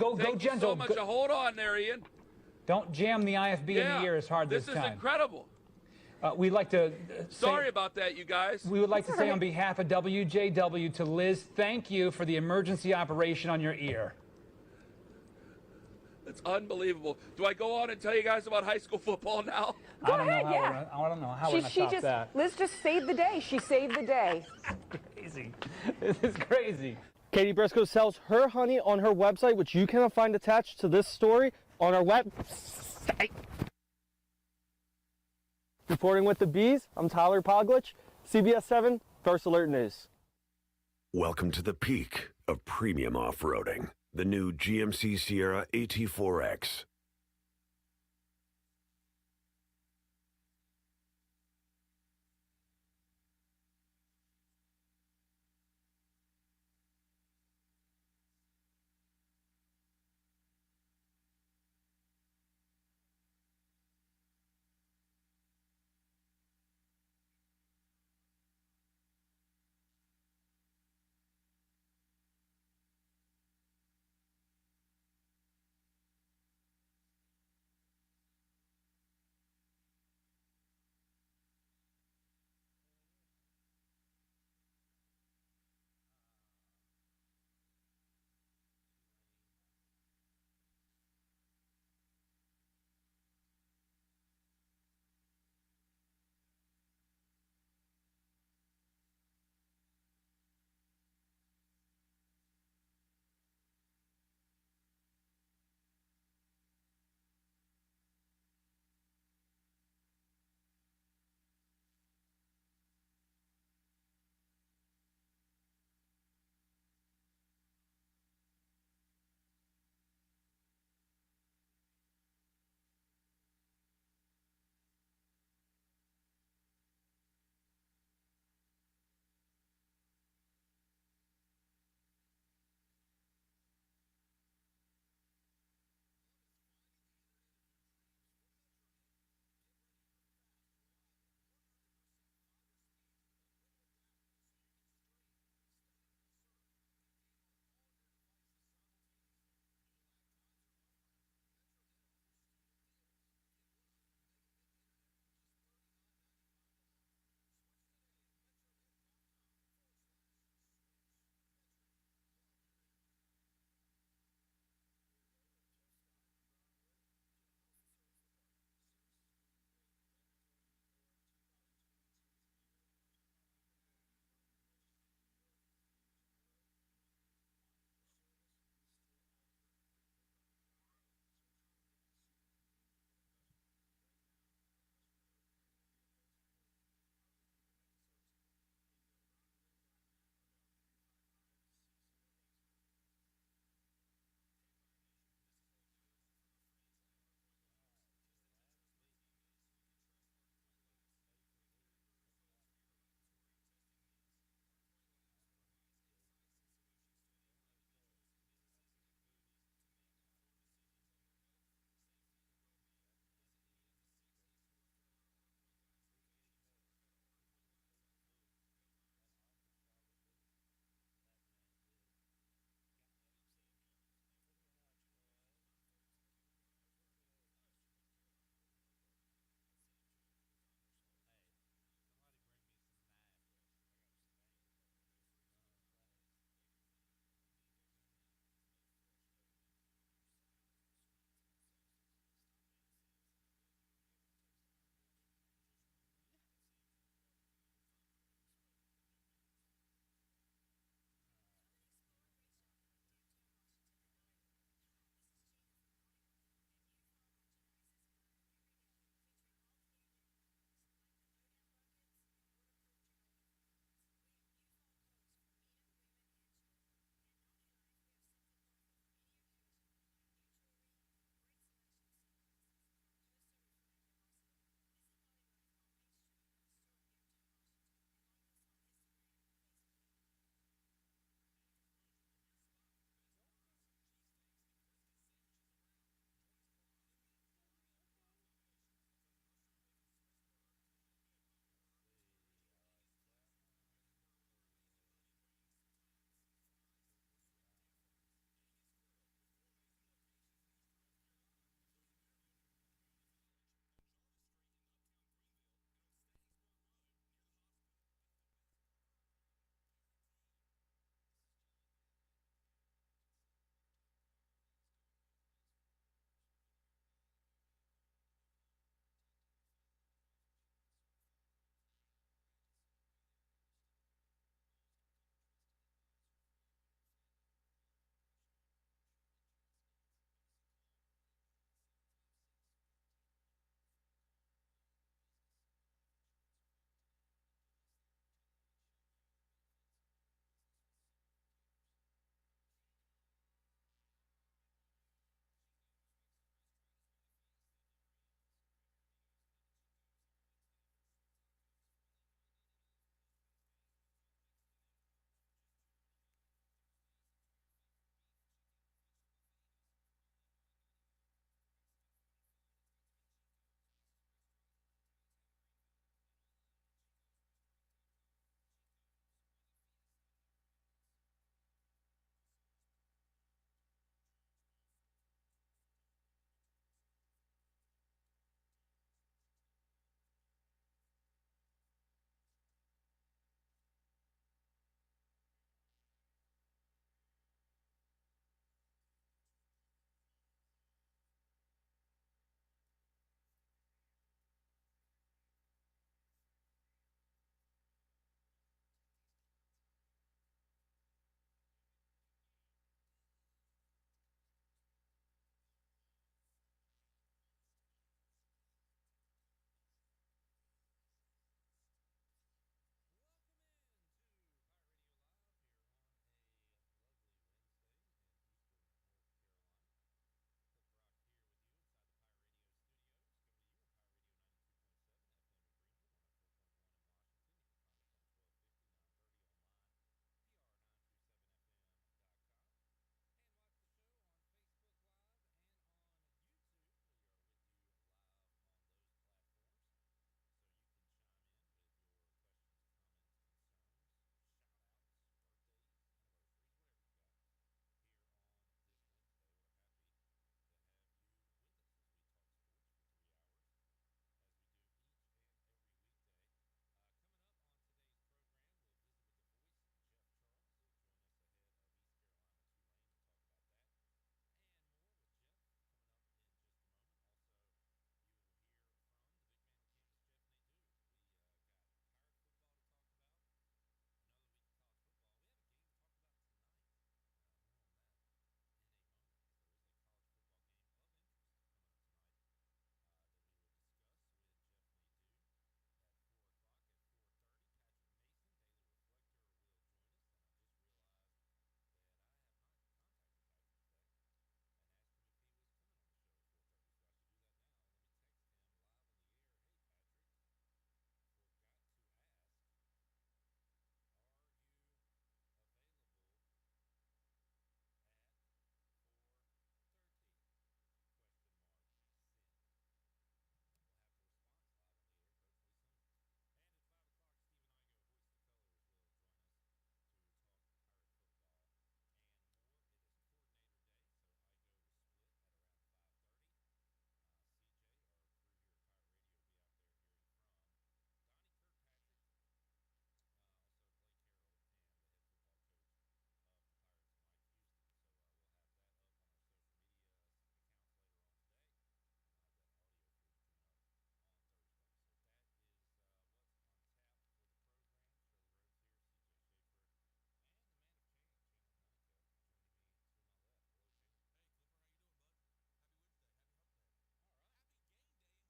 Go Thank you gentle. so much. Hold on there, Ian. Don't jam the IFB in the ear as hard this time. This is incredible. We'd like to Sorry about that, you guys. We would like to say on behalf of WJW to Liz, thank you for the emergency operation on your ear. It's unbelievable. Do I go on and tell you guys about high school football now? Go ahead, I don't know how we're going to stop that. Liz just saved the day. She saved the day. Crazy. This is crazy. Katie Briscoe sells her honey on her website, which you can find attached to this story on our website. Reporting with the Bees, I'm Tyler Poglich, CBS 7 First Alert News. Welcome to the peak of premium off-roading. The new GMC Sierra AT4X.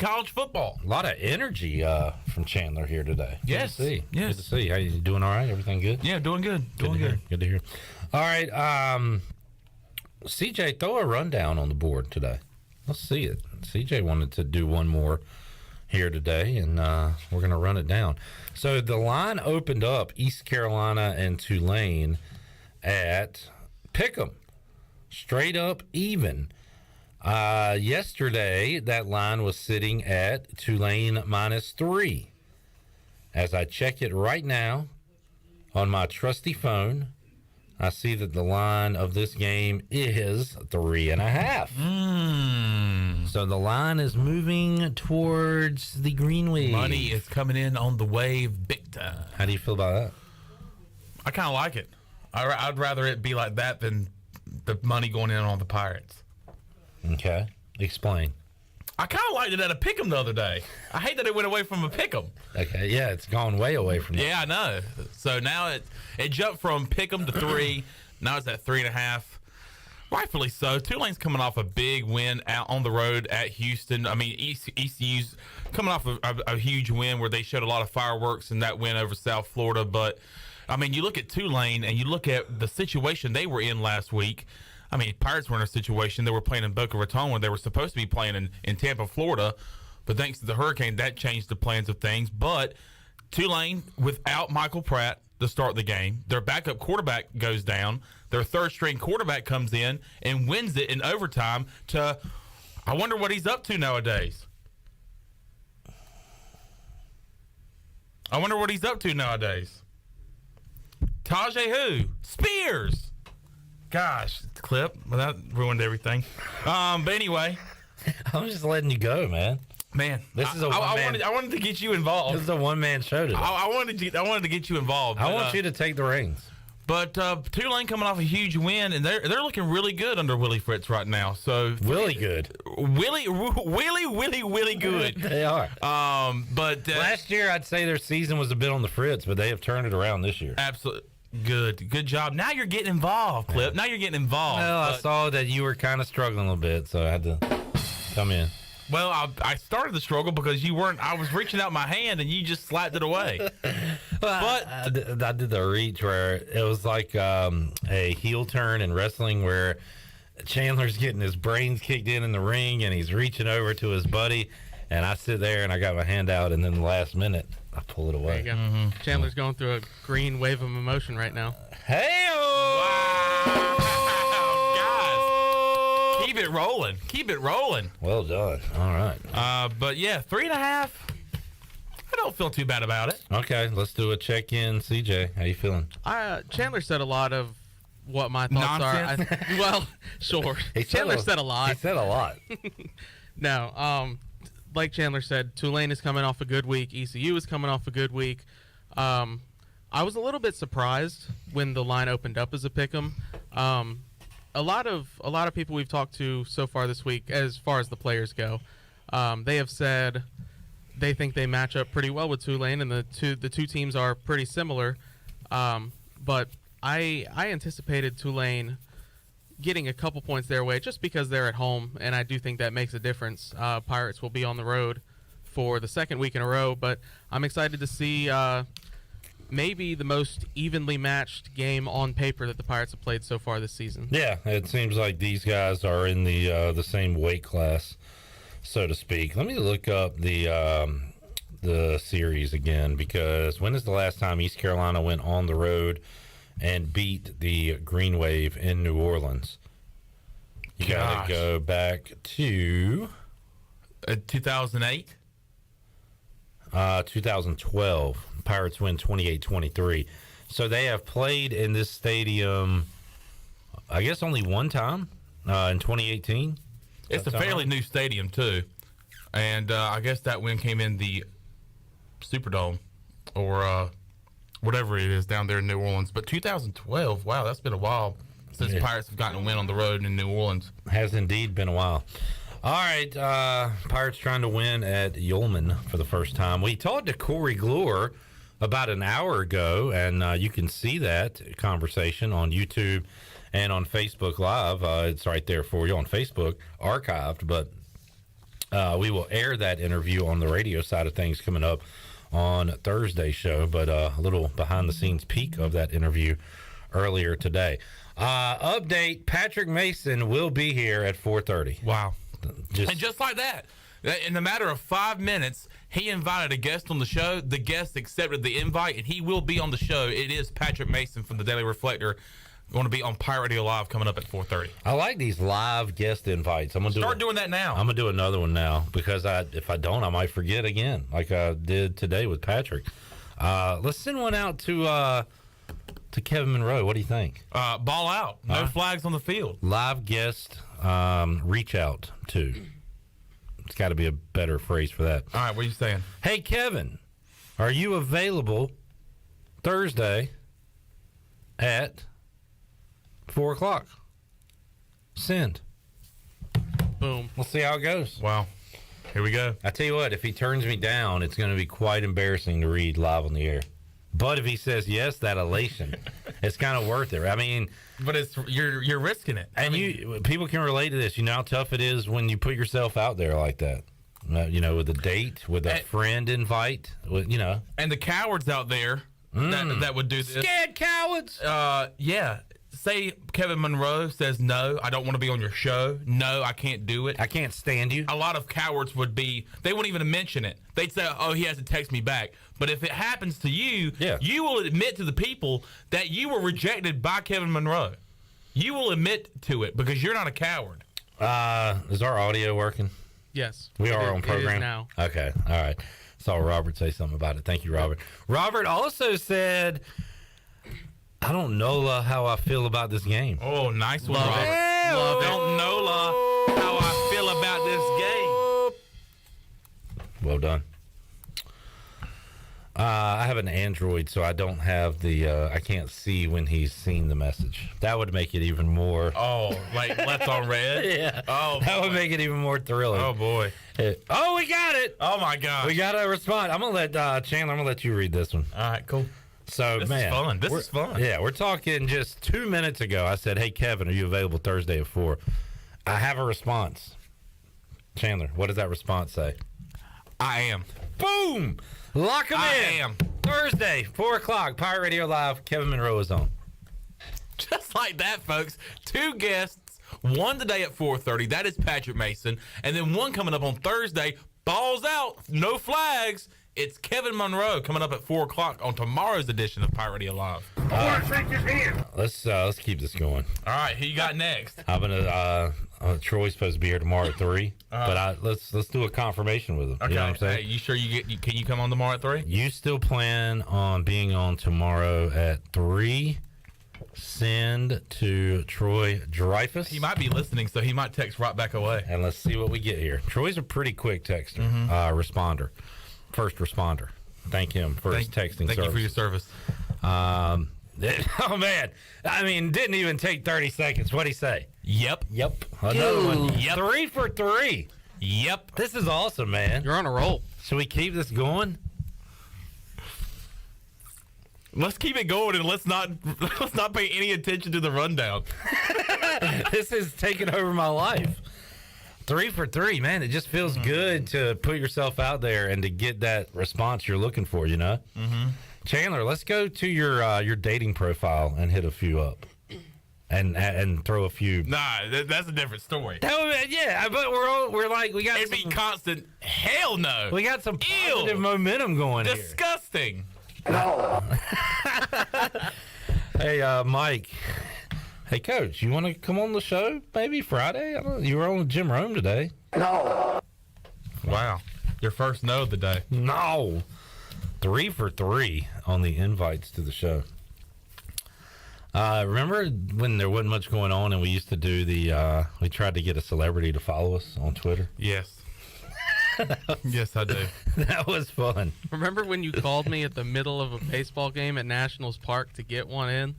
college football. A lot of energy from Chandler here today. Yes. Good to see. Yes. Good to see. How you doing? All right? Everything good? Yeah, doing good. Good to hear. All right. CJ, throw a rundown on the board today. Let's see it. CJ wanted to do one more here today, and we're going to run it down. So the line opened up East Carolina and Tulane at Pick'em, straight up even. Yesterday, that line was sitting at Tulane -3. As I check it right now on my trusty phone, I see that the line of this game is 3.5. So the line is moving towards the green wave. Money is coming in on the wave big time. How do you feel about that? I kind of like it. I'd rather it be like that than the money going in on the Pirates. Okay. Explain. I kind of liked it at a pick'em the other day. I hate that it went away from a pick'em. Okay, yeah, it's gone way away from that. Yeah, I know. So now it jumped from pick'em to 3. Now it's at 3.5. Rightfully so. Tulane's coming off a big win out on the road at Houston. I mean, ECU's coming off a huge win where they showed a lot of fireworks in that win over South Florida. But, I mean, you look at Tulane and you look at the situation they were in last week. I mean, Pirates were in a situation. They were playing in Boca Raton when they were supposed to be playing in Tampa, Florida. But thanks to the hurricane, that changed the plans of things. But Tulane, without Michael Pratt to start the game, their backup quarterback goes down. Their third-string quarterback comes in and wins it in overtime to – I wonder what he's up to nowadays. Tajay who? Spears. Gosh, clip. Well, that ruined everything. But anyway. I'm just letting you go, man. Man, This is a one-man. I wanted to get you involved. This is a one-man show today. I wanted to get you involved. I want you to take the reins. But Tulane coming off a huge win, and they're looking really good under Willie Fritz right now. So Willie good. Willie good. They are. But Last year, I'd say their season was a bit on the fritz, but they have turned it around this year. Absolutely. Good job. Now you're getting involved, Clip. Now you're getting involved. Well, I saw that you were kind of struggling a little bit, so I had to come in. Well, I started the struggle because you weren't. I was reaching out my hand and you just slapped it away. But I did the reach where it was like a heel turn in wrestling where Chandler's getting his brains kicked in the ring and he's reaching over to his buddy, and I sit there and I got my hand out, and then the last minute I pull it away. There you go. Chandler's going through a green wave of emotion right now. Wow. Guys, keep it rolling. Well done. All right. But yeah, 3.5. I don't feel too bad about it. Okay, let's do a check-in. CJ, how you feeling? Chandler said a lot of what my thoughts Nonsense? are. Well, sure. Chandler said a lot. He said a lot. No, like Chandler said, Tulane is coming off a good week. ECU is coming off a good week. I was a little bit surprised when the line opened up as a pick'em. A lot of people we've talked to so far this week, as far as the players go, they have said they think they match up pretty well with Tulane, and the two teams are pretty similar. But I anticipated Tulane getting a couple points their way just because they're at home, and I do think that makes a difference. Pirates will be on the road for the second week in a row, but I'm excited to see maybe the most evenly matched game on paper that the Pirates have played so far this season. Yeah, it seems like these guys are in the same weight class, so to speak. Let me look up the series again, because when is the last time East Carolina went on the road and beat the Green Wave in New Orleans? You got to go back to 2008. 2012. Pirates win 28-23. So they have played in this stadium, I guess, only one time in 2018. It's a fairly new stadium, too. And I guess that win came in the Superdome or whatever it is down there in New Orleans. But 2012, wow, that's been a while since Pirates have gotten a win on the road in New Orleans. Has indeed been a while. All right, Pirates trying to win at Yulman for the first time. We talked to Corey Glure about an hour ago, and you can see that conversation on YouTube and on Facebook Live. It's right there for you on Facebook, archived. But We will air that interview on the radio side of things coming up on Thursday's show, but a little behind-the-scenes peek of that interview earlier today. Update, Patrick Mason will be here at 4:30. Wow. And just like that, in the matter of 5 minutes, he invited a guest on the show. The guest accepted the invite, and he will be on the show. It is Patrick Mason from the Daily Reflector, going to be on Pirate Radio Live coming up at 4:30. I like these live guest invites. I'm gonna Start doing that now. I'm gonna do another one now because if I don't, I might forget again, like I did today with Patrick. Let's send one out to Kevin Monroe. What do you think? Ball out. No flags on the field. Live guest reach out to. It's got to be a better phrase for that. All right, what are you saying? Hey, Kevin, are you available Thursday at 4 o'clock? Send. Boom. We'll see how it goes. Wow. Here we go. I tell you what, if he turns me down, it's going to be quite embarrassing to read live on the air. But if he says yes, that elation, it's kind of worth it. I mean, but you're risking it. And people can relate to this. You know how tough it is when you put yourself out there like that. With a date, with a friend invite, And the cowards out there that would do this. Scared cowards. Yeah. Say Kevin Monroe says, no, I don't want to be on your show. No, I can't do it. I can't stand you. A lot of cowards they wouldn't even mention it. They'd say, oh, he hasn't texted me back. But if it happens to you, you will admit to the people that you were rejected by Kevin Monroe. You will admit to it because you're not a coward. Is our audio working? Yes. We are on program? It is now. Okay. All right. Saw Robert say something about it. Thank you, Robert. Robert also said, I don't know how I feel about this game. Oh, nice one, Love Robert. it. Love it. Don't know how I feel about this game. Well done. I have an Android, so I don't have I can't see when he's seen the message. That would make it even more. Oh, like left on red? Yeah. Oh, that would make it even more thrilling. Oh, boy. Oh, we got it. Oh, my God. We got a response. I'm going to let Chandler, I'm going to let you read this one. All right, cool. So, This is fun. Yeah, we're talking just 2 minutes ago. I said, hey, Kevin, are you available Thursday at 4? I have a response. Chandler, what does that response say? I am. Boom! Lock him in. I am. Thursday, 4 o'clock, Pirate Radio Live. Kevin Monroe is on. Just like that, folks. 2 guests, one today at 4:30. That is Patrick Mason. And then one coming up on Thursday. Balls out. No flags. It's Kevin Monroe coming up at 4 o'clock on tomorrow's edition of Pirate Radio Live. Let's keep this going. All right, who you got next? I'm gonna Troy's supposed to be here tomorrow at 3, but let's do a confirmation with him. Okay. You know what I'm saying? Hey, you sure can you come on tomorrow at 3? You still plan on being on tomorrow at 3? Send to Troy Dreyfus. He might be listening, so he might text right back away. And let's see what we get here. Troy's a pretty quick texter, responder, first responder. Thank him for his texting service. Thank you for your service. Oh, man. I mean, didn't even take 30 seconds. What'd he say? Yep. Another one. Yep. 3 for 3. Yep. This is awesome, man. You're on a roll. Should we keep this going? Let's keep it going and let's not pay any attention to the rundown. This is taking over my life. 3 for 3, man. It just feels good to put yourself out there and to get that response you're looking for, you know? Mm-hmm. Chandler, let's go to your dating profile and hit a few up. And throw a few. Nah, that's a different story. Yeah, but we're like, we got It'd be constant. Hell no. We got some positive momentum going here. Disgusting. No. Hey, Mike. Hey, Coach, you want to come on the show maybe Friday? I don't know. You were on Jim Rome today. No. Wow. Your first no of the day. No. 3 for 3 on the invites to the show. Remember when there wasn't much going on and we used to do we tried to get a celebrity to follow us on Twitter? Yes. Yes, I do. That was fun. Remember when you called me at the middle of a baseball game at Nationals Park to get one in?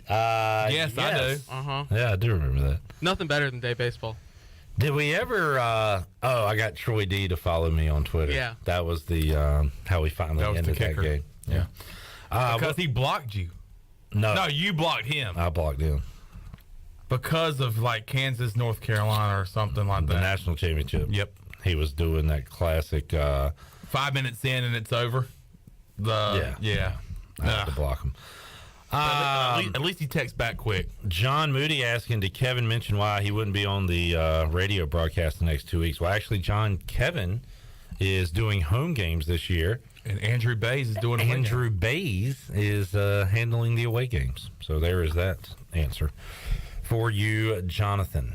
Yes, I do. Uh-huh. Yeah, I do remember that. Nothing better than day baseball. Did we ever I got Troy D to follow me on Twitter. Yeah. That was the how we finally ended that game. Yeah. Because he blocked you. No, you blocked him. I blocked him. Because of like Kansas, North Carolina or something like The that. national championship. Yep. he was doing that classic. 5 minutes in and it's over. Yeah. I had to block him. At least he texts back quick. John Moody asking, did Kevin mention why he wouldn't be on the radio broadcast the next 2 weeks? Well, actually, Kevin is doing home games this year. And Andrew Bays is doing a Andrew Bays is handling the away games. So there is that answer for you, Jonathan.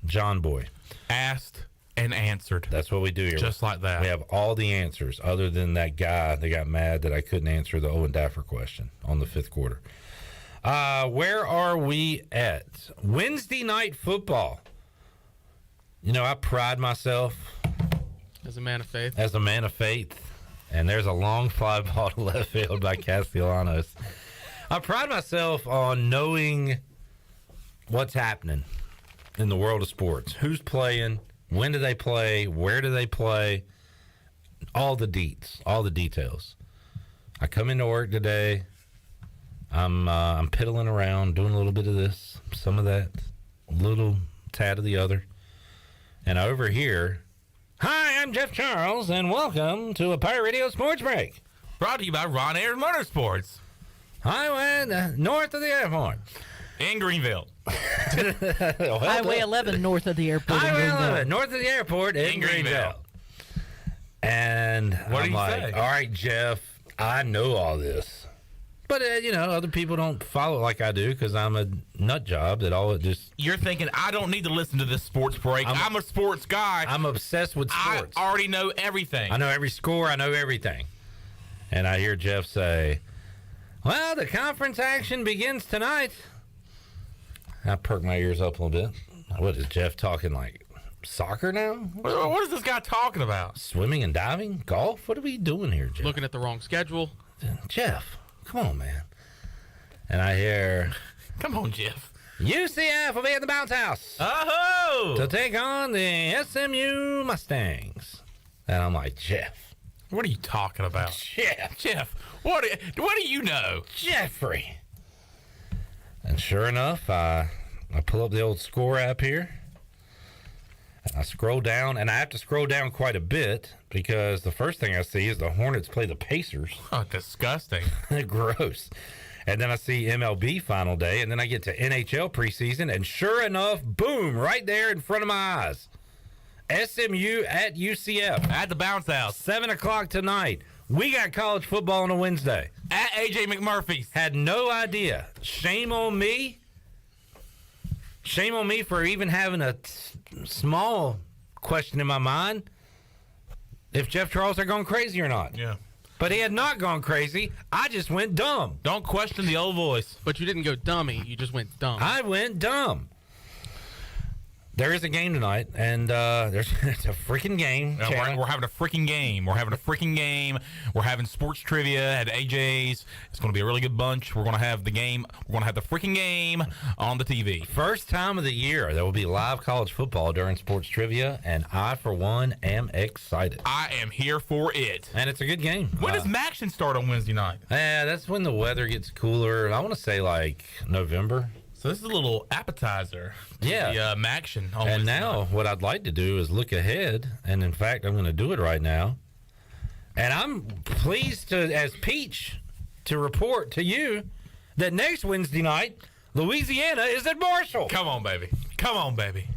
John Boy. Asked and answered. That's what we do here. Just like that. We have all the answers other than that guy that got mad that I couldn't answer the Owen Daffer question on the fifth quarter. Where are we at? Wednesday night football. You know, I pride myself As a man of faith. And there's a long fly ball to left field by Castellanos. I pride myself on knowing what's happening in the world of sports. Who's playing? When do they play? Where do they play? All the deets, all the details. I come into work today. I'm piddling around, doing a little bit of this, some of that, a little tad of the other. And over here, hi, I'm Jeff Charles, and welcome to a Pirate Radio Sports Break. Brought to you by Ron Air Motorsports. Highway north of the airport. In Greenville. Highway 11 north of the airport. Highway 11 north of the airport in Greenville. And What I'm do you like, say? all right, Jeff, I know all this. But, other people don't follow it like I do because I'm a nut job that all it just... You're thinking, I don't need to listen to this sports break. I'm a sports guy. I'm obsessed with sports. I already know everything. I know every score. I know everything. And I hear Jeff say, well, the conference action begins tonight. I perk my ears up a little bit. What is Jeff talking like? Soccer now? What is this guy talking about? Swimming and diving? Golf? What are we doing here, Jeff? Looking at the wrong schedule. Jeff, come on, man. And I hear, Come on, Jeff. UCF will be at the bounce house Oh! to take on the SMU Mustangs. And I'm like, Jeff. What are you talking about? Jeff, what do you know? Jeffrey. And sure enough, I pull up the old score app here. And I scroll down, and I have to scroll down quite a bit because the first thing I see is the Hornets play the Pacers. Oh, disgusting. Gross. And then I see MLB final day, and then I get to NHL preseason, and sure enough, boom, right there in front of my eyes. SMU at UCF. At the bounce house. 7 o'clock tonight. We got college football on a Wednesday. At AJ McMurphy's. Had no idea. Shame on me. Shame on me for even having a small question in my mind if Jeff Charles are going crazy or not. Yeah. But he had not gone crazy. I just went dumb. Don't question the old voice. But you didn't go dummy. You just went dumb. I went dumb. There is a game tonight, and it's a freaking game. We're having a freaking game. We're having sports trivia at AJ's. It's going to be a really good bunch. We're going to have the game. We're going to have the freaking game on the TV. First time of the year there will be live college football during sports trivia, and I, for one, am excited. I am here for it. And it's a good game. When does Maction start on Wednesday night? Yeah, that's when the weather gets cooler. I want to say like November. So this is a little appetizer to Yeah. the Maction on And Wednesday now night. what I'd like to do is look ahead, and in fact, I'm going to do it right now. And I'm pleased to, as Peach, to report to you that next Wednesday night, Louisiana is at Marshall. Come on, baby. Come on, baby.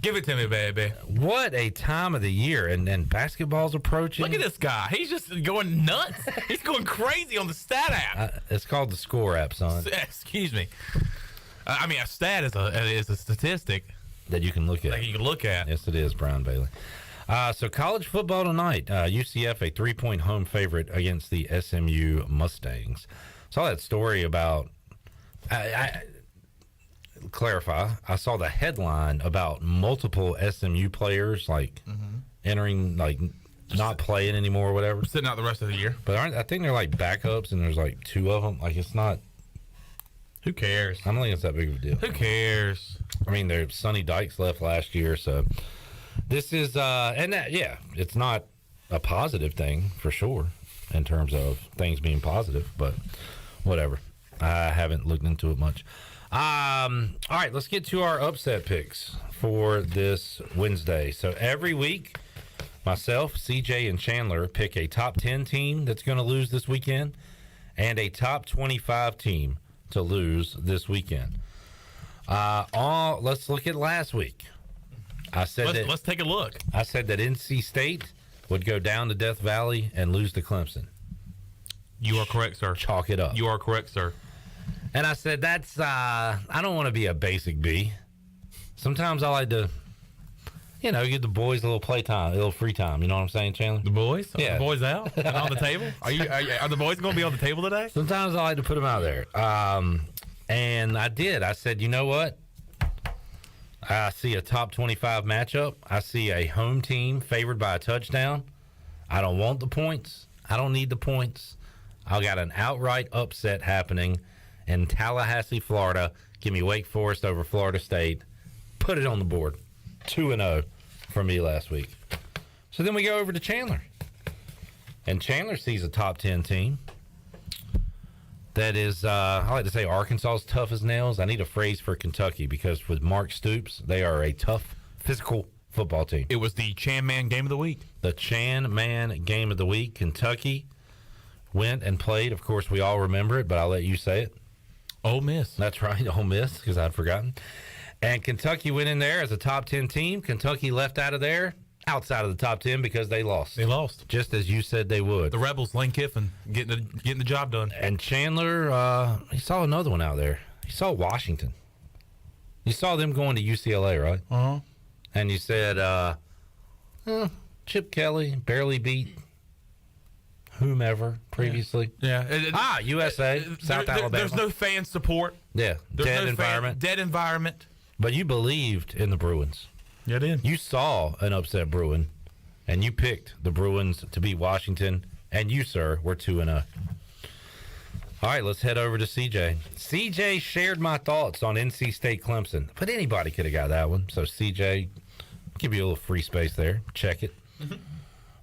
Give it to me, baby. What a time of the year, and basketball's approaching. Look at this guy. He's just going nuts. He's going crazy on the stat app. It's called the Score app, son, Excuse me. I mean, a stat is a statistic that you can look at. that you can look at. Yes, it is, Brown Bailey. So college football tonight. UCF, a 3-point home favorite against the SMU Mustangs. Saw that story about... I clarify, I saw the headline about multiple SMU players, entering, not playing anymore or whatever. Sitting out the rest of the year. But I think they're, backups, and there's, 2 of them. It's not... Who cares? I don't think it's that big of a deal. Who cares? I mean, there's Sonny Dykes left last year, so this is it's not a positive thing for sure in terms of things being positive, but whatever. I haven't looked into it much. All right, let's get to our upset picks for this Wednesday. So every week, myself, CJ, and Chandler pick a top 10 team that's going to lose this weekend and a top 25 team to lose this weekend. Let's look at last week. Let's take a look. I said that NC State would go down to Death Valley and lose to Clemson. You are correct, sir. Chalk it up. You are correct, sir. And I said, that's, I don't want to be a basic B. Sometimes I like to, give the boys a little playtime, a little free time. You know what I'm saying, Chandler? The boys? Yeah. The boys out and on the table? Are the boys going to be on the table today? Sometimes I like to put them out there. And I did. I said, you know what? I see a top 25 matchup. I see a home team favored by a touchdown. I don't want the points. I don't need the points. I got an outright upset happening in Tallahassee, Florida. Give me Wake Forest over Florida State. Put it on the board. 2-0 for me last week. So then we go over to Chandler. And Chandler sees a top 10 team that is, I like to say Arkansas's tough as nails. I need a phrase for Kentucky because with Mark Stoops, they are a tough, physical football team. It was the Chan Man game of the week. The Chan Man game of the week. Kentucky went and played. Of course, we all remember it, but I'll let you say it. Ole Miss. That's right, Ole Miss, because I'd forgotten. And Kentucky went in there as a top 10 team. Kentucky left out of there, outside of the top 10 because they lost. They lost. Just as you said they would. The Rebels, Lane Kiffin, getting the job done. And Chandler, he saw another one out there. He saw Washington. You saw them going to UCLA, right? Uh-huh. And you said, Chip Kelly barely beat whomever previously. Yeah. USA, South Alabama. There's no fan support. Yeah, dead environment. Dead environment. But you believed in the Bruins. Yeah, I did. You saw an upset Bruin, and you picked the Bruins to beat Washington, and you, sir, were 2-0. All right, let's head over to CJ. CJ shared my thoughts on NC State Clemson, but anybody could have got that one. So, CJ, give you a little free space there. Check it.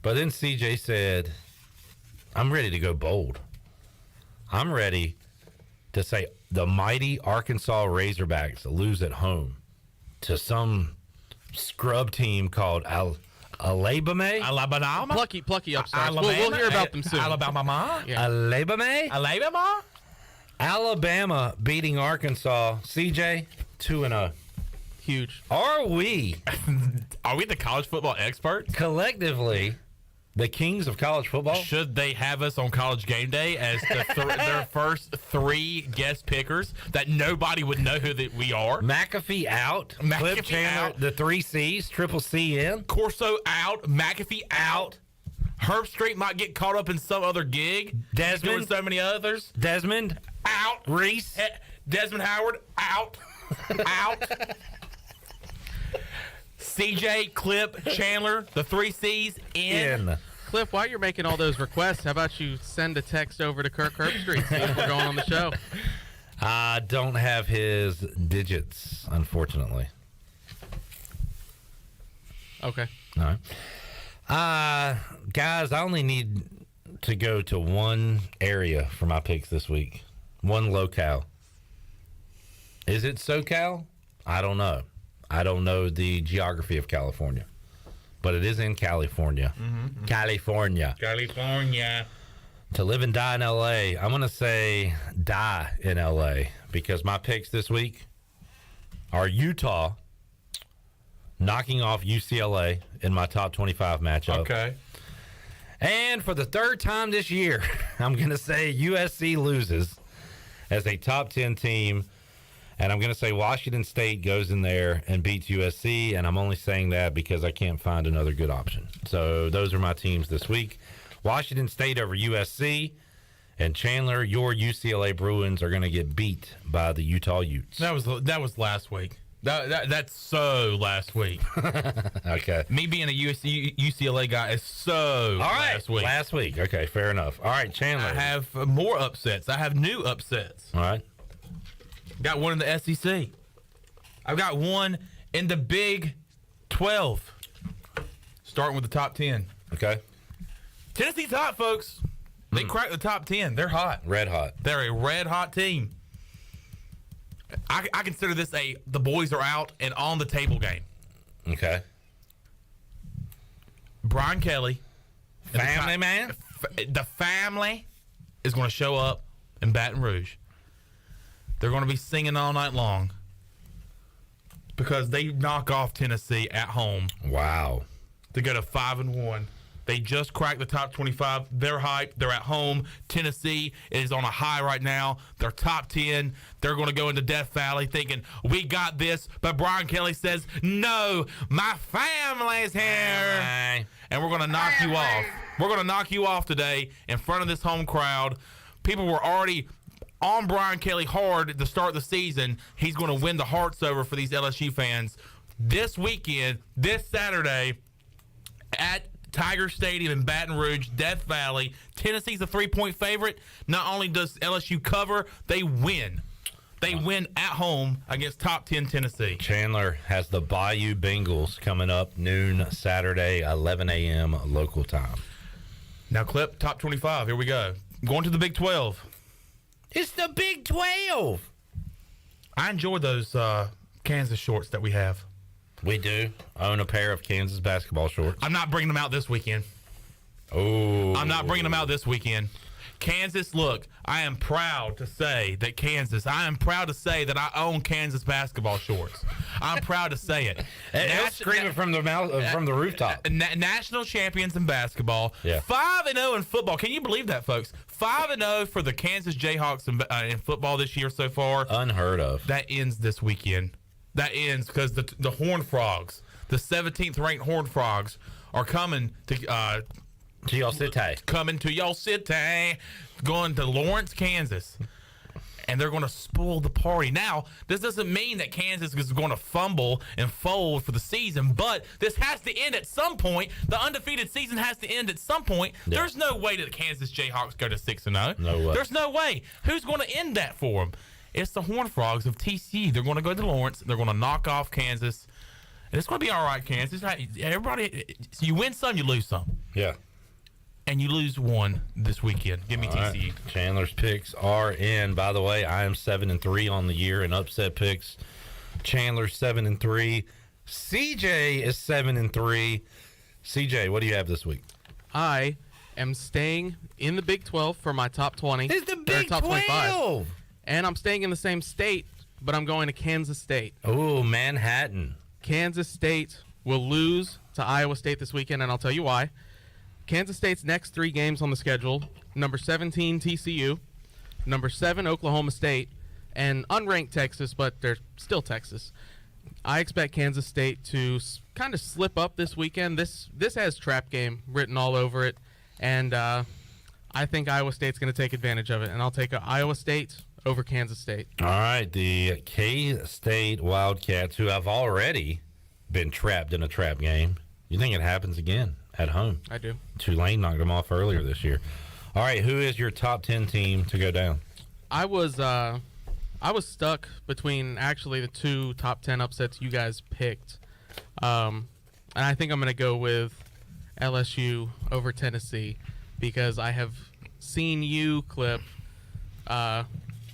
But then CJ said, I'm ready to go bold. I'm ready to say the mighty Arkansas Razorbacks lose at home to some scrub team called Alabama. Plucky upstarts. We'll hear about them soon. Alabama. Yeah. Alabama. Alabama beating Arkansas. CJ, 2-0. Huge. Are we the college football experts? Collectively the kings of college football? Should they have us on College Game Day as their first three guest pickers that nobody would know who that we are? McAfee out. Cliff Chandler, out. the 3 C's, triple C in. Corso out. McAfee out. Herb Street might get caught up in some other gig. Desmond. Doing so many others. Desmond. Out. Reese. Desmond Howard. Out. Out. CJ, Clip, Chandler, the 3 C's in. Cliff, while you're making all those requests, how about you send a text over to Kirk Herbstreit, see if we're going on the show? I don't have his digits, unfortunately. Okay. All right. Guys, I only need to go to one area for my picks this week. One locale. Is it SoCal? I don't know. I don't know the geography of California, but it is in California. Mm-hmm. California. To live and die in L.A., I'm going to say die in L.A. because my picks this week are Utah knocking off UCLA in my top 25 matchup. Okay. And for the third time this year, I'm going to say USC loses as a top 10 team. And I'm going to say Washington State goes in there and beats USC, and I'm only saying that because I can't find another good option. So those are my teams this week. Washington State over USC, and Chandler, your UCLA Bruins are going to get beat by the Utah Utes. That was last week. That's so last week. Okay. Me being a UCLA guy is so all right. last week. Last week. Okay, fair enough. All right, Chandler. I have more upsets. I have new upsets. All right. Got one in the SEC. I've got one in the Big 12. Starting with the top 10. Okay. Tennessee's hot, folks. They cracked the top 10. They're hot. Red hot. They're a red hot team. I consider this the boys are out and on the table game. Okay. Brian Kelly. Family man? The family is going to show up in Baton Rouge. They're going to be singing all night long because they knock off Tennessee at home. Wow. To go to 5-1. They just cracked the top 25. They're hyped. They're at home. Tennessee is on a high right now. They're top 10. They're going to go into Death Valley thinking, we got this. But Brian Kelly says, no, my family's here. And we're going to knock you off. We're going to knock you off today in front of this home crowd. People were already on Brian Kelly hard to start the season. He's going to win the hearts over for these LSU fans. This weekend, this Saturday, at Tiger Stadium in Baton Rouge, Death Valley. Tennessee's a 3-point favorite. Not only does LSU cover, they win. They win at home against top 10 Tennessee. Chandler has the Bayou Bengals coming up noon Saturday, 11 a.m. local time. Now, Clip, top 25. Here we go. Going to the Big 12. It's the Big 12. I enjoy those Kansas shorts that we have. We do own a pair of Kansas basketball shorts. I'm not bringing them out this weekend. Oh. I'm not bringing them out this weekend. Kansas, look, I am proud to say that I own Kansas basketball shorts. I'm proud to say it. He'll scream it from the rooftop. National champions in basketball. Yeah. 5-0 in football. Can you believe that, folks? 5-0 for the Kansas Jayhawks in football this year so far. Unheard of. That ends this weekend. That ends because the Horned Frogs, the 17th ranked Horned Frogs, are coming to y'all city. Coming to y'all city, going to Lawrence, Kansas. And they're going to spoil the party. Now, this doesn't mean that Kansas is going to fumble and fold for the season, but this has to end at some point. The undefeated season has to end at some point. Yeah. There's no way that the Kansas Jayhawks go to 6-0. No way. There's no way. Who's going to end that for them? It's the Horned Frogs of TCU. They're going to go to Lawrence. They're going to knock off Kansas. And it's going to be all right, Kansas. Everybody, you win some, you lose some. Yeah. And you lose one this weekend. Give me all TCU. Right. Chandler's picks are in. By the way, I am 7-3 on the year in upset picks. Chandler's 7-3. CJ is 7-3. CJ, what do you have this week? I am staying in the Big 12 for my top 20. It's the Big top 12. 25. And I'm staying in the same state, but I'm going to Kansas State. Oh, Manhattan. Kansas State will lose to Iowa State this weekend, and I'll tell you why. Kansas State's next 3 games on the schedule, number 17, TCU, number 7, Oklahoma State, and unranked Texas, but they're still Texas. I expect Kansas State to kind of slip up this weekend. This has trap game written all over it, and I think Iowa State's going to take advantage of it, and I'll take Iowa State over Kansas State. All right, the K-State Wildcats, who have already been trapped in a trap game. You think it happens again at home? I do. Tulane knocked them off earlier this year. All right, who is your top 10 team to go down? I was stuck between actually the 2 top 10 upsets you guys picked. And I think I'm going to go with LSU over Tennessee because I have seen you, Clip,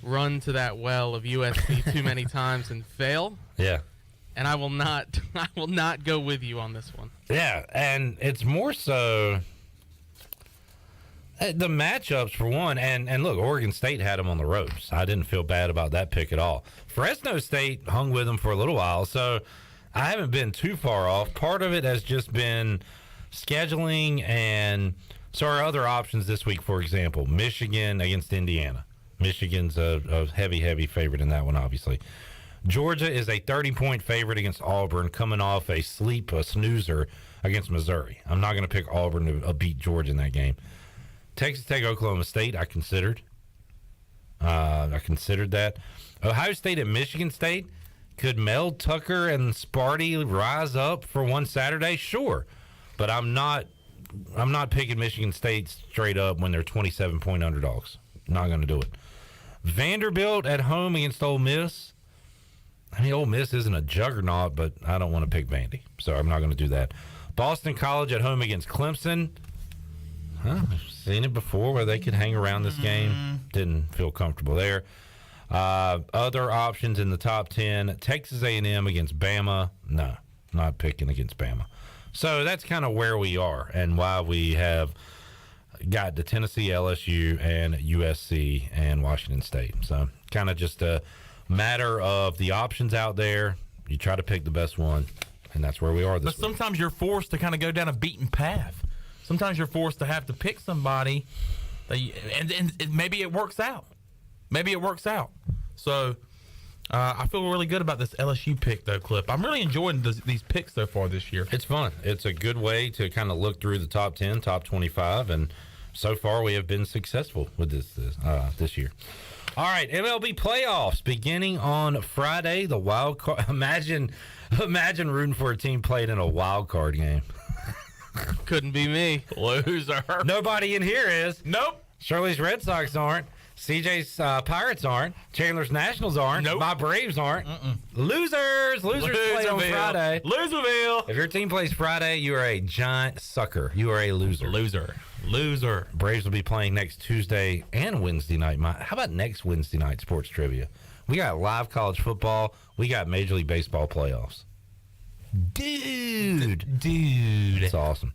run to that well of USC too many times and fail. Yeah. And I will not go with you on this one. Yeah, and it's more so the matchups for one, and look, Oregon State had them on the ropes. I didn't feel bad about that pick at all. Fresno State hung with them for a little while, so I haven't been too far off. Part of it has just been scheduling, and so our other options this week, for example, Michigan against Indiana. Michigan's a heavy favorite in that one, obviously. Georgia is a 30-point favorite against Auburn, coming off a snoozer against Missouri. I'm not going to pick Auburn to beat Georgia in that game. Texas Tech, Oklahoma State, I considered. That. Ohio State and Michigan State. Could Mel Tucker and Sparty rise up for one Saturday? Sure. But I'm not picking Michigan State straight up when they're 27-point underdogs. Not going to do it. Vanderbilt at home against Ole Miss. I mean, Ole Miss isn't a juggernaut, but I don't want to pick Vandy, so I'm not going to do that. Boston College at home against Clemson. I've seen it before where they could hang around this game. Didn't feel comfortable there. Other options in the top 10. Texas A&M against Bama. No, not picking against Bama. So that's kind of where we are and why we have got the Tennessee, LSU, and USC and Washington State. So kind of just a matter of the options out there. You try to pick the best one, and that's where we are this But sometimes you're forced to kind of go down a beaten path. Sometimes you're forced to have to pick somebody, and maybe it works out. Maybe it works out. So I feel really good about this LSU pick, though, Clip. I'm really enjoying these picks so far this year. It's fun. It's a good way to kind of look through the top 10, top 25, and so far we have been successful with this year. All right, MLB Playoffs beginning on Friday. The wild card. Imagine rooting for a team played in a wild card game. Couldn't be me. Loser. Nobody in here is. Nope. Shirley's Red Sox aren't. CJ's Pirates aren't. Chandler's Nationals aren't. Nope. My Braves aren't. Losers play on Friday. Loserville. If your team plays Friday, you are a giant sucker. You are a loser. Loser. Braves will be playing next Tuesday and Wednesday night. How about next Wednesday night sports trivia? We got live college football. We got Major League Baseball playoffs. Dude. It's awesome.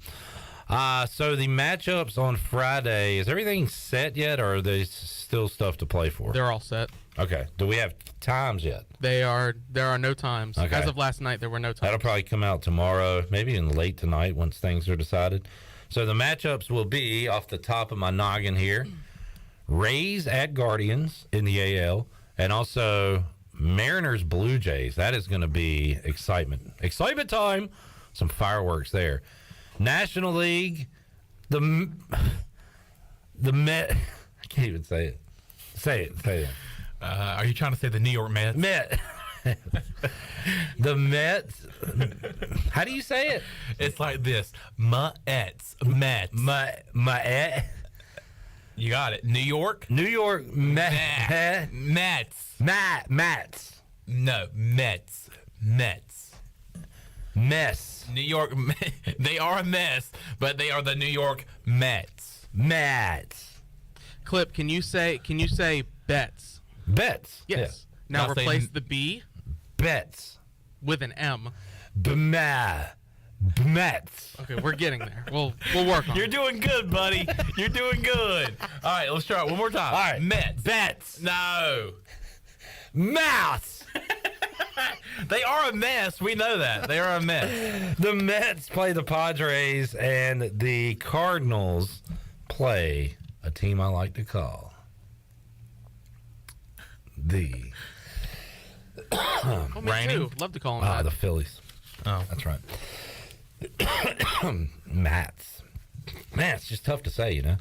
So the matchups on Friday, is everything set yet, or are there still stuff to play for? They're all set. Okay. Do we have times yet? There are no times. Okay. As of last night, there were no times. That'll probably come out tomorrow, maybe in late tonight once things are decided. So the matchups will be, off the top of my noggin here, Rays at Guardians in the AL, and also Mariners Blue Jays. That is going to be excitement. Excitement time. Some fireworks there. National League, the Met. I can't even say it. Say it. Are you trying to say the New York Mets? Met. The Mets. How do you say it? It's like this. Mets. You got it. New York. Mets. Mets. No, Mets. Mess. New York. They are a mess, but they are the New York Mets. Clip, can you say bets? Bets. Yes. Yeah. Now Not replace saying- the B Bets. with an M. Mets. Okay, we're getting there. We'll work on You're it. doing good, buddy. You're doing good. All right, let's try it one more time. All right. Mets. Bets. No. Mouse. They are a mess. We know that. They are a mess. The Mets play the Padres, and the Cardinals play a team I like to call the Oh, me Raining? too. Love to call them that. the Phillies. Oh. That's right. Mats. Man, it's just tough to say, you know.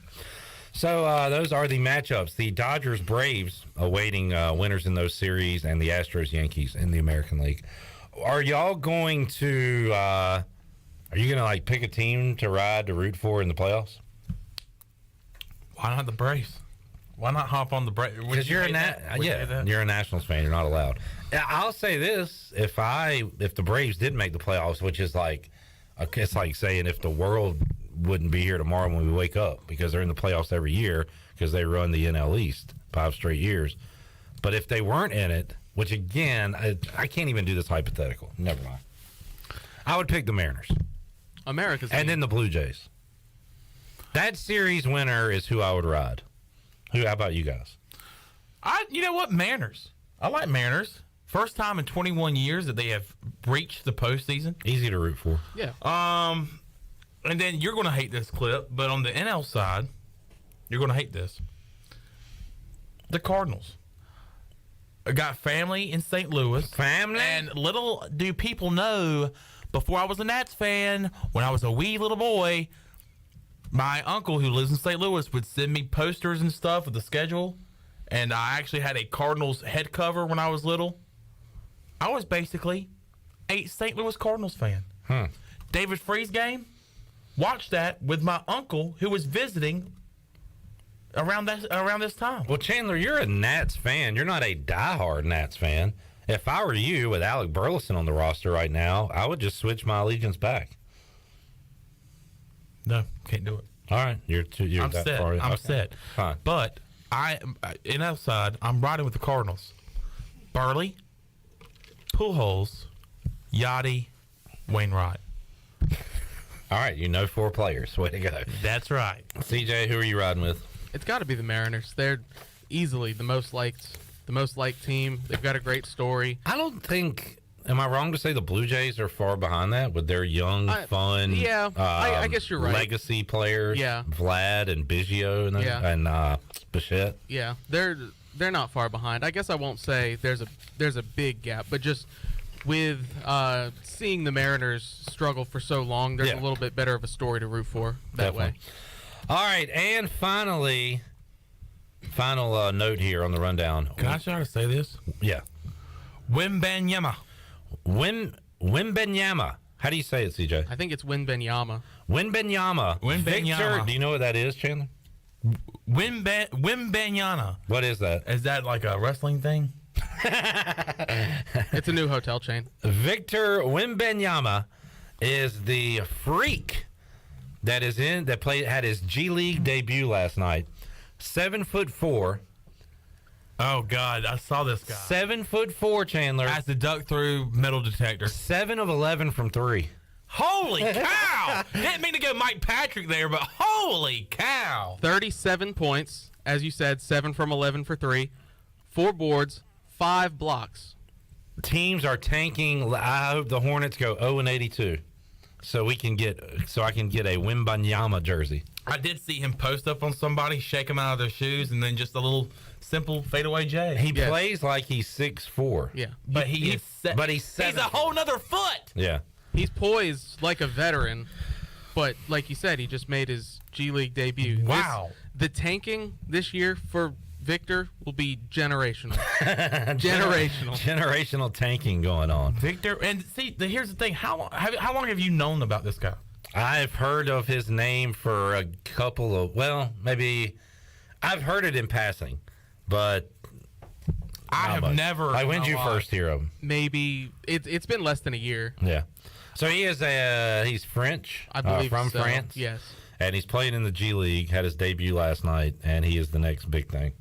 So those are the matchups. The Dodgers-Braves awaiting winners in those series, and the Astros-Yankees in the American League. Are y'all going to are you going to like pick a team to root for in the playoffs? Why not the Braves? Why not hop on the Braves? Because you're you're a Nationals fan. You're not allowed. I'll say this: if the Braves did make the playoffs, which is like, it's like saying if the world wouldn't be here tomorrow when we wake up, because they're in the playoffs every year because they run the NL East 5 straight years. But if they weren't in it, which again, I can't even do this hypothetical. Never mind. I would pick the Mariners. America's And team. then the Blue Jays. That series winner is who I would ride. How about you guys? You know what? Mariners. I like Mariners. First time in 21 years that they have reached the postseason. Easy to root for. Yeah. And then you're going to hate this Clip, but on the NL side, you're going to hate this. The Cardinals. I got family in St. Louis. Family? And little do people know, before I was a Nats fan, when I was a wee little boy, my uncle who lives in St. Louis would send me posters and stuff with the schedule. And I actually had a Cardinals head cover when I was little. I was basically a St. Louis Cardinals fan. David Freese game, watched that with my uncle who was visiting around this time. Well, Chandler, you're a Nats fan. You're not a diehard Nats fan. If I were you with Alec Burleson on the roster right now, I would just switch my allegiance back. No, can't do it. All right, you're I'm that set. far. I'm Okay. set. Fine. But in outside, I'm riding with the Cardinals. Burley, Pujols, Yachty, Wainwright. All right, you know 4 players. Way to go. That's right. CJ, who are you riding with? It's got to be the Mariners. They're easily the most liked team. They've got a great story. I don't think. Am I wrong to say the Blue Jays are far behind that with their young, fun? Yeah, I guess you're right. Legacy players. Yeah. Vlad and Biggio and Bichette. Yeah, they're not far behind. I guess I won't say there's a big gap, but just with seeing the Mariners struggle for so long, there's a little bit better of a story to root for that way. All right, and final note here on the rundown. Can I try to say this? Yeah. Wembanyama. Wembanyama. How do you say it, CJ? I think it's Wembanyama. Wembanyama. Victor, do you know what that is, Chandler? Wembanyama. What is that? Is that like a wrestling thing? It's a new hotel chain. Victor Wembanyama is the freak that had his G League debut last night. 7'4". Oh God, I saw this guy. 7'4", Chandler. Has to duck through metal detector. 7 of 11 from 3. Holy cow! Didn't mean to go Mike Patrick there, but holy cow! 37 points, as you said, 7 from 11 for 3, 4 boards, 5 blocks. Teams are tanking. I hope the Hornets go 0-82, so I can get a Wembanyama jersey. I did see him post up on somebody, shake them out of their shoes, and then just a little simple fadeaway J. He plays like he's 6'4". Yeah, but he's 7. He's a whole nother foot. Yeah, he's poised like a veteran, but like you said, he just made his G League debut. Wow. The tanking this year for Victor will be generational. Generational tanking going on. Victor, and see, here's the thing. How long have you known about this guy? I've heard of his name for a couple of, maybe I've heard it in passing, but I have never. Like, when did you first hear of him? Maybe it's been less than a year. Yeah. So he's French. I believe from so. France. Yes. And he's playing in the G League. Had his debut last night, and he is the next big thing.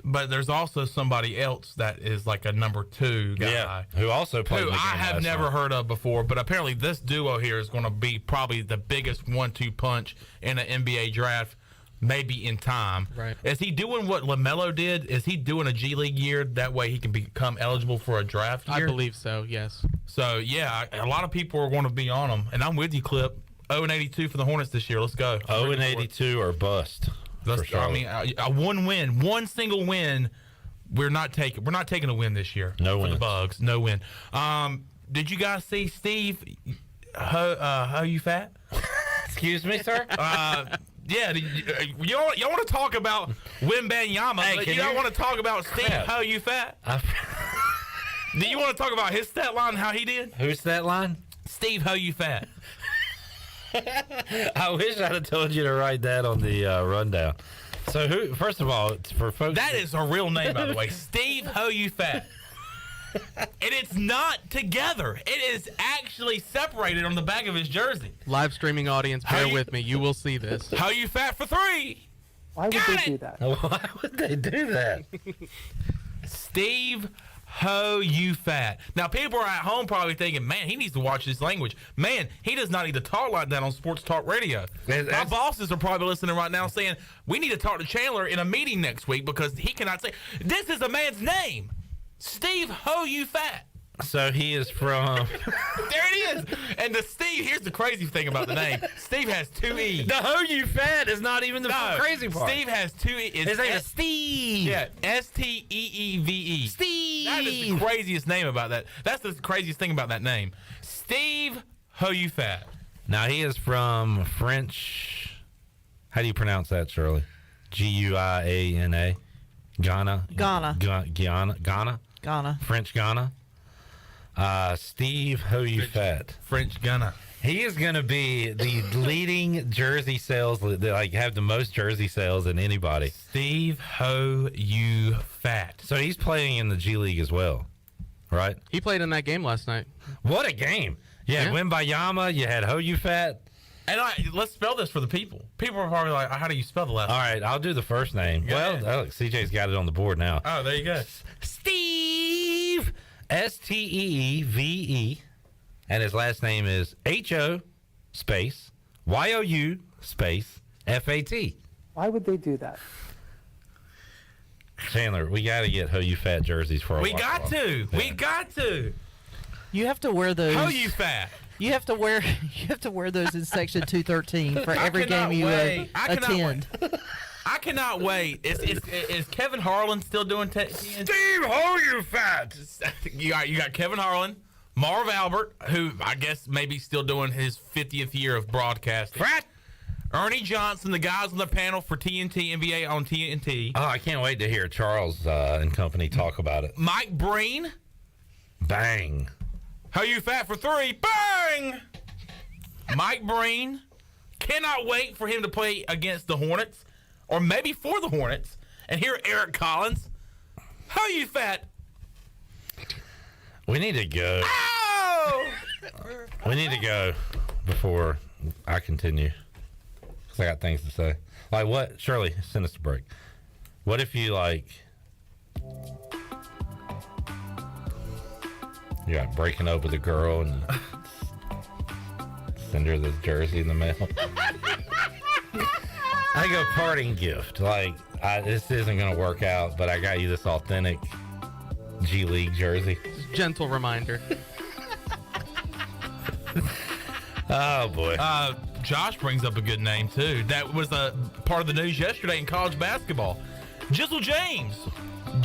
But there's also somebody else that is like a number 2 guy. Who also played who the game I have last never night. heard of before. But apparently this duo here is going to be probably the biggest 1-2 punch in an NBA draft, maybe in time. Right. Is he doing what LaMelo did? Is he doing a G League year? That way he can become eligible for a draft year? I believe so, yes. So, yeah, a lot of people are going to be on him. And I'm with you, Clip. 0-82 for the Hornets this year. Let's go. 0-82 or bust. I mean, one single win. We're not taking a win this year. No for wins. the Bugs. No win. Did you guys see Steve? How you fat? Excuse me, sir. Yeah. You want to talk about Wembanyama, but you don't want to talk about Steve? How you fat? Do you want to talk about his stat line? How he did? Whose stat line? Steve, how you fat? I wish I'd have told you to write that on the rundown. So, first of all, for folks... That is a real name, by the way. Steve Ho You Fat. And it's not together. It is actually separated on the back of his jersey. Live streaming audience, bear with me. You will see this. Ho You Fat for 3. Why would they do that? Why would they do that? Steve Ho You Fat. Now, people are at home probably thinking, man, he needs to watch this language. Man, he does not need to talk like that on Sports Talk Radio. My bosses are probably listening right now saying, we need to talk to Chandler in a meeting next week because he cannot say, this is a man's name. Steve Ho You Fat. So he is from... There it is. And the Steve, here's the crazy thing about the name. Steve has 2 E's. The Ho You Fat is not even the crazy part. Steve has 2 E's. His name is Steve. Yeah, Steeve. Steve. That is the craziest name about that. That's the craziest thing about that name. Steve Ho You Fat. Now, he is from French... How do you pronounce that, Shirley? Guiana? Ghana. Ghana. French Ghana. Steve Ho You Fat. French Ghana. He is going to be the leading jersey sales, have the most jersey sales than anybody. Steve Ho You Fat. So he's playing in the G League as well, right? He played in that game last night. What a game. Yeah, Wembanyama, you had Ho You Fat. And let's spell this for the people. People are probably like, how do you spell the last name? All right, I'll do the first name. CJ's got it on the board now. Oh, there you go. Steve. Steeve. and his last name is H-O space Y-O-U space F-A-T. Why would they do that? Chandler, we got to get Ho You Fat jerseys for our We got to. Yeah. We got to. You have to wear those. Ho You Fat. You have to wear. You have to wear those in section 213 for every game you attend. I cannot wait. Is Kevin Harlan still doing TNT? Steve Ho You Fat. You got Kevin Harlan, Marv Albert, who I guess maybe still doing his 50th year of broadcasting. Fat. Ernie Johnson, the guys on the panel for TNT NBA on TNT. Oh, I can't wait to hear Charles and company talk about it. Mike Breen. Bang. How you fat for 3? Bang! Mike Breen. Cannot wait for him to play against the Hornets, or maybe for the Hornets. And hear Eric Collins. How you fat? We need to go. Oh! We need to go before I continue. I got things to say. Like what? Shirley, send us a break. What if you you got breaking up with a girl and send her the jersey in the mail? I go parting gift. This isn't gonna work out, but I got you this authentic G League jersey. Gentle reminder. Oh boy. Josh brings up a good name too. That was a part of the news yesterday in college basketball. Jizzle James.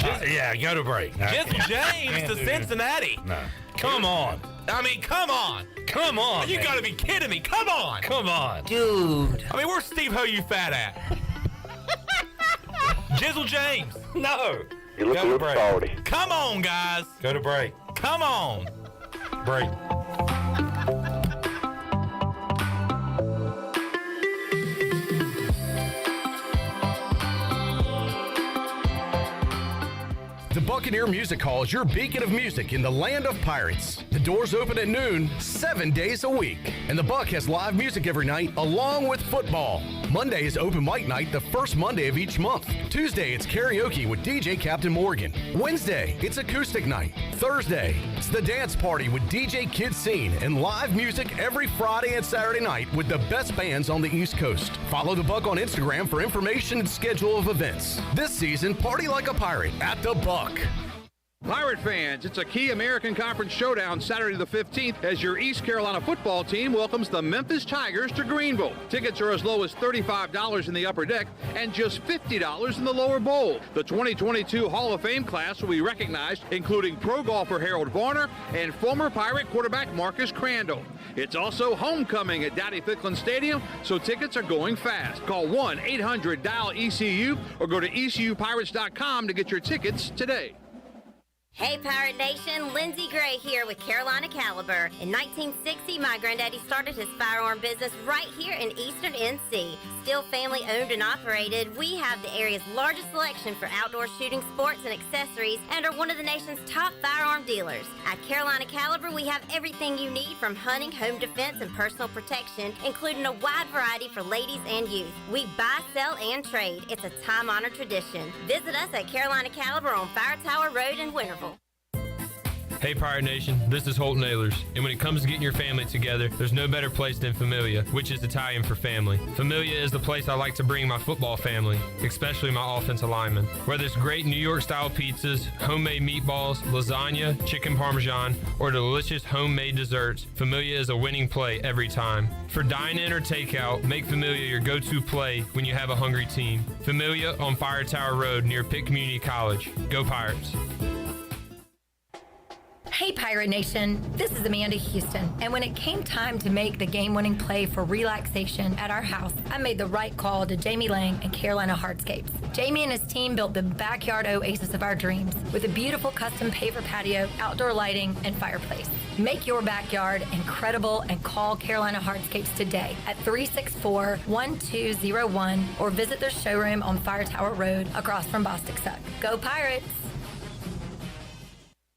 Yeah, go to break. Jizzle James to Cincinnati. No. Come on. I mean, come on. Come on. You got to be kidding me. Come on. Come on. Dude. I mean, where's Steve Ho You Fat at? Jizzle James. No. You look a little salty. Come on, guys. Go to break. Come on. Break. The Buccaneer Music Hall is your beacon of music in the land of pirates. The doors open at noon, 7 days a week. And the Buck has live music every night, along with football. Monday is open mic night, the first Monday of each month. Tuesday, it's karaoke with DJ Captain Morgan. Wednesday, it's acoustic night. Thursday, it's the dance party with DJ Kid Scene and live music every Friday and Saturday night with the best bands on the East Coast. Follow the Buck on Instagram for information and schedule of events. This season, party like a pirate at the Buck. Pirate fans, it's a key American Conference showdown Saturday the 15th as your East Carolina football team welcomes the Memphis Tigers to Greenville. Tickets are as low as $35 in the upper deck and just $50 in the lower bowl. The 2022 Hall of Fame class will be recognized, including pro golfer Harold Varner and former Pirate quarterback Marcus Crandall. It's also homecoming at Dowdy Ficklen Stadium, so tickets are going fast. Call 1-800-DIAL-ECU or go to ECUPirates.com to get your tickets today. Hey Pirate Nation, Lindsey Gray here with Carolina Caliber. In 1960, my granddaddy started his firearm business right here in Eastern NC. Still family owned and operated, we have the area's largest selection for outdoor shooting sports and accessories and are one of the nation's top firearm dealers. At Carolina Caliber, we have everything you need from hunting, home defense, and personal protection, including a wide variety for ladies and youth. We buy, sell, and trade. It's a time-honored tradition. Visit us at Carolina Caliber on Fire Tower Road in Winterville. Hey Pirate Nation, this is Holt Nailers, and when it comes to getting your family together, there's no better place than Familia, which is Italian for family. Familia is the place I like to bring my football family, especially my offensive linemen. Whether it's great New York style pizzas, homemade meatballs, lasagna, chicken parmesan, or delicious homemade desserts, Familia is a winning play every time. For dine-in or takeout, make Familia your go-to play when you have a hungry team. Familia on Fire Tower Road near Pitt Community College. Go Pirates! Hey Pirate Nation, this is Amanda Houston, and when it came time to make the game-winning play for relaxation at our house, I made the right call to Jamie Lang and Carolina Hardscapes. Jamie and his team built the backyard oasis of our dreams with a beautiful custom paver patio, outdoor lighting, and fireplace. Make your backyard incredible and call Carolina Hardscapes today at 364-1201 or visit their showroom on Fire Tower Road across from Bostic Suck. Go Pirates!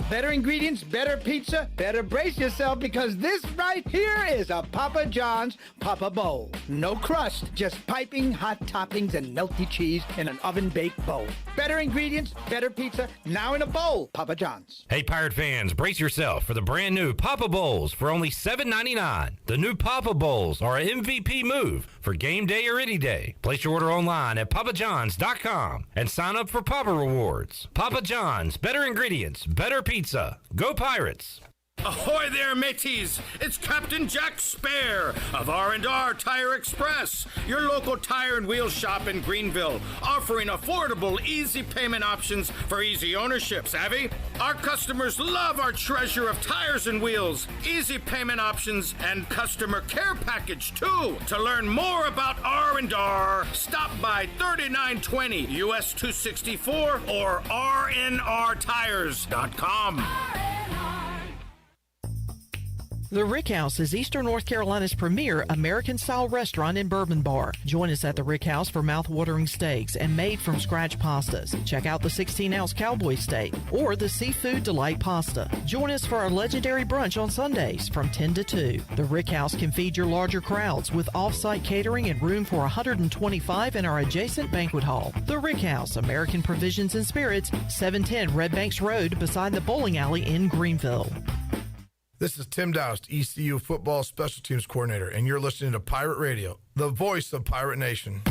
Better ingredients, better pizza, better brace yourself because this right here is a Papa John's Papa Bowl. No crust, just piping hot toppings and melty cheese in an oven-baked bowl. Better ingredients, better pizza, now in a bowl. Papa John's. Hey, Pirate fans, brace yourself for the brand new Papa Bowls for only $7.99. The new Papa Bowls are an MVP move for game day or any day. Place your order online at papajohns.com and sign up for Papa Rewards. Papa John's, better ingredients, better pizza. Go Pirates! Ahoy there, mateys! It's Captain Jack Spare of R&R Tire Express, your local tire and wheel shop in Greenville, offering affordable, easy payment options for easy ownership. Savvy? Our customers love our treasure of tires and wheels, easy payment options, and customer care package too. To learn more about R&R, stop by 3920 US 264 or rnrtires.com. The Rick House is Eastern North Carolina's premier American-style restaurant and bourbon bar. Join us at the Rick House for mouth-watering steaks and made-from-scratch pastas. Check out the 16-ounce cowboy steak or the seafood delight pasta. Join us for our legendary brunch on Sundays from 10 to 2. The Rick House can feed your larger crowds with off-site catering and room for 125 in our adjacent banquet hall. The Rick House, American Provisions and Spirits, 710 Red Banks Road beside the bowling alley in Greenville. This is Tim Doust, ECU Football Special Teams Coordinator, and you're listening to Pirate Radio, the voice of Pirate Nation.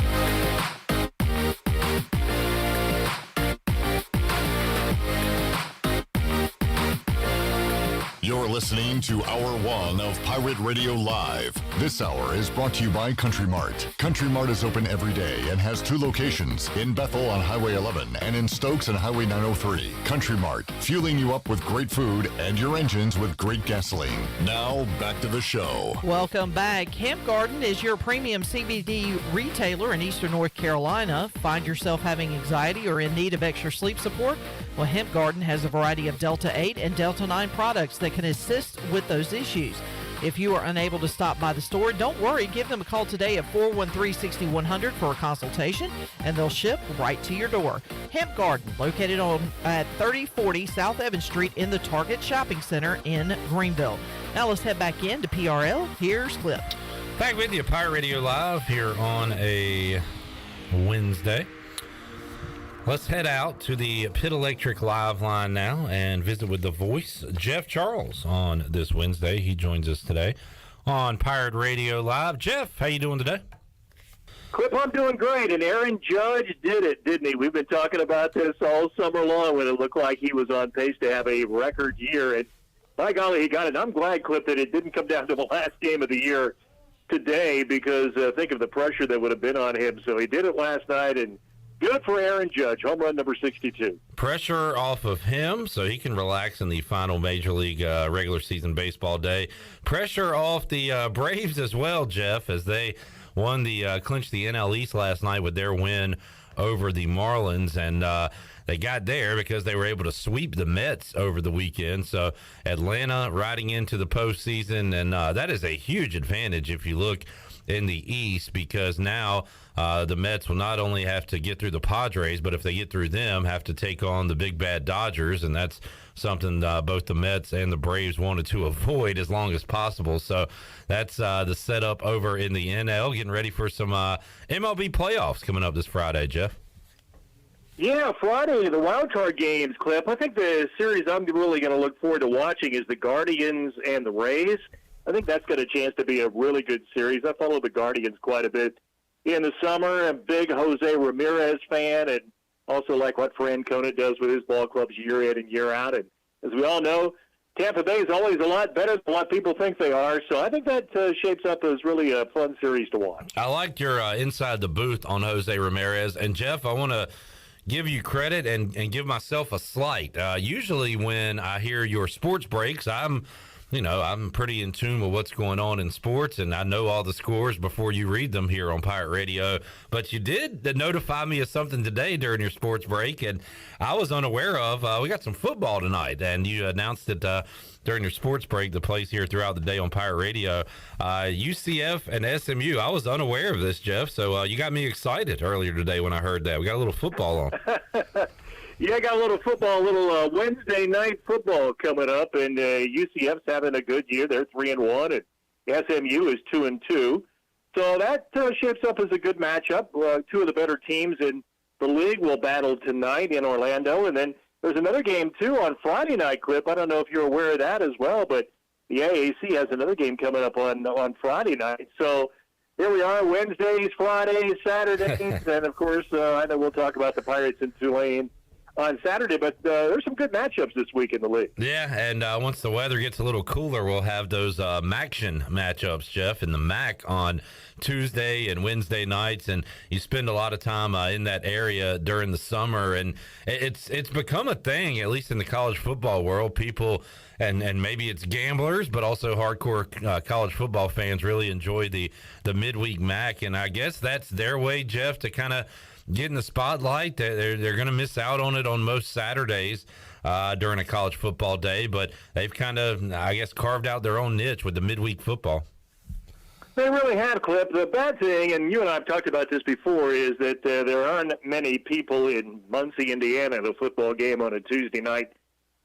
You're listening to Hour 1 of Pirate Radio Live. This hour is brought to you by Country Mart. Country Mart is open every day and has 2 locations, in Bethel on Highway 11 and in Stokes on Highway 903. Country Mart, fueling you up with great food and your engines with great gasoline. Now, back to the show. Welcome back. Hemp Garden is your premium CBD retailer in Eastern North Carolina. Find yourself having anxiety or in need of extra sleep support? Well, Hemp Garden has a variety of Delta 8 and Delta 9 products that can assist with those issues. If you are unable to stop by the store, don't worry. Give them a call today at 413-6100 for a consultation, and they'll ship right to your door. Hemp Garden, located at 3040 South Evans Street in the Target Shopping Center in Greenville. Now let's head back into PRL. Here's Clip. Back with you, Pirate Radio Live here on a Wednesday. Let's head out to the Pit Electric Live line now and visit with the voice, Jeff Charles, on this Wednesday. He joins us today on Pirate Radio Live. Jeff, how you doing today? Clip, I'm doing great, and Aaron Judge did it, didn't he? We've been talking about this all summer long when it looked like he was on pace to have a record year, and by golly, he got it. And I'm glad, Clip, that it didn't come down to the last game of the year today because think of the pressure that would have been on him. So he did it last night, and good for Aaron Judge, home run number 62. Pressure off of him so he can relax in the final Major League regular season baseball day. Pressure off the Braves as well, Jeff, as they clinched the NL East last night with their win over the Marlins, and they got there because they were able to sweep the Mets over the weekend. So Atlanta riding into the postseason, and that is a huge advantage if you look in the East, because now the Mets will not only have to get through the Padres, but if they get through them, have to take on the big bad Dodgers, and that's something both the Mets and the Braves wanted to avoid as long as possible. So that's the setup over in the NL, getting ready for some MLB playoffs coming up this Friday, Jeff. Yeah, Friday, the wild card games, Clip. I think the series I'm really going to look forward to watching is the Guardians and the Rays. I think that's got a chance to be a really good series. I follow the Guardians quite a bit in the summer. I'm a big Jose Ramirez fan, and also like what Francona does with his ball clubs year in and year out. And as we all know, Tampa Bay is always a lot better than what people think they are. So I think that shapes up as really a fun series to watch. I liked your inside the booth on Jose Ramirez. And, Jeff, I want to give you credit and give myself a slight. Usually when I hear your sports breaks, I'm pretty in tune with what's going on in sports, and I know all the scores before you read them here on Pirate Radio. But you did notify me of something today during your sports break, and I was unaware of. We got some football tonight, and you announced it during your sports break that plays here throughout the day on Pirate Radio. UCF and SMU. I was unaware of this, Jeff, so you got me excited earlier today when I heard that. We got a little football on. Yeah, I got a little football, Wednesday night football coming up, and UCF's having a good year. They're 3-1, and SMU is 2-2. So that shapes up as a good matchup. Two of the better teams in the league will battle tonight in Orlando, and then there's another game too on Friday night, Clip. I don't know if you're aware of that as well, but the AAC has another game coming up on Friday night. So here we are, Wednesdays, Fridays, Saturdays, and of course, I know we'll talk about the Pirates in Tulane on Saturday, but there's some good matchups this week in the league. Yeah, and once the weather gets a little cooler, we'll have those MACtion matchups, Jeff, in the MAC on Tuesday and Wednesday nights, and you spend a lot of time in that area during the summer, and it's become a thing, at least in the college football world. People, and maybe it's gamblers, but also hardcore college football fans really enjoy the midweek MAC, and I guess that's their way, Jeff, to kind of get in the spotlight. They're going to miss out on it on most Saturdays during a college football day, but they've kind of, I guess, carved out their own niche with the midweek football. They really have, Clip. The bad thing, and you and I have talked about this before, is that there aren't many people in Muncie, Indiana, at a football game on a Tuesday night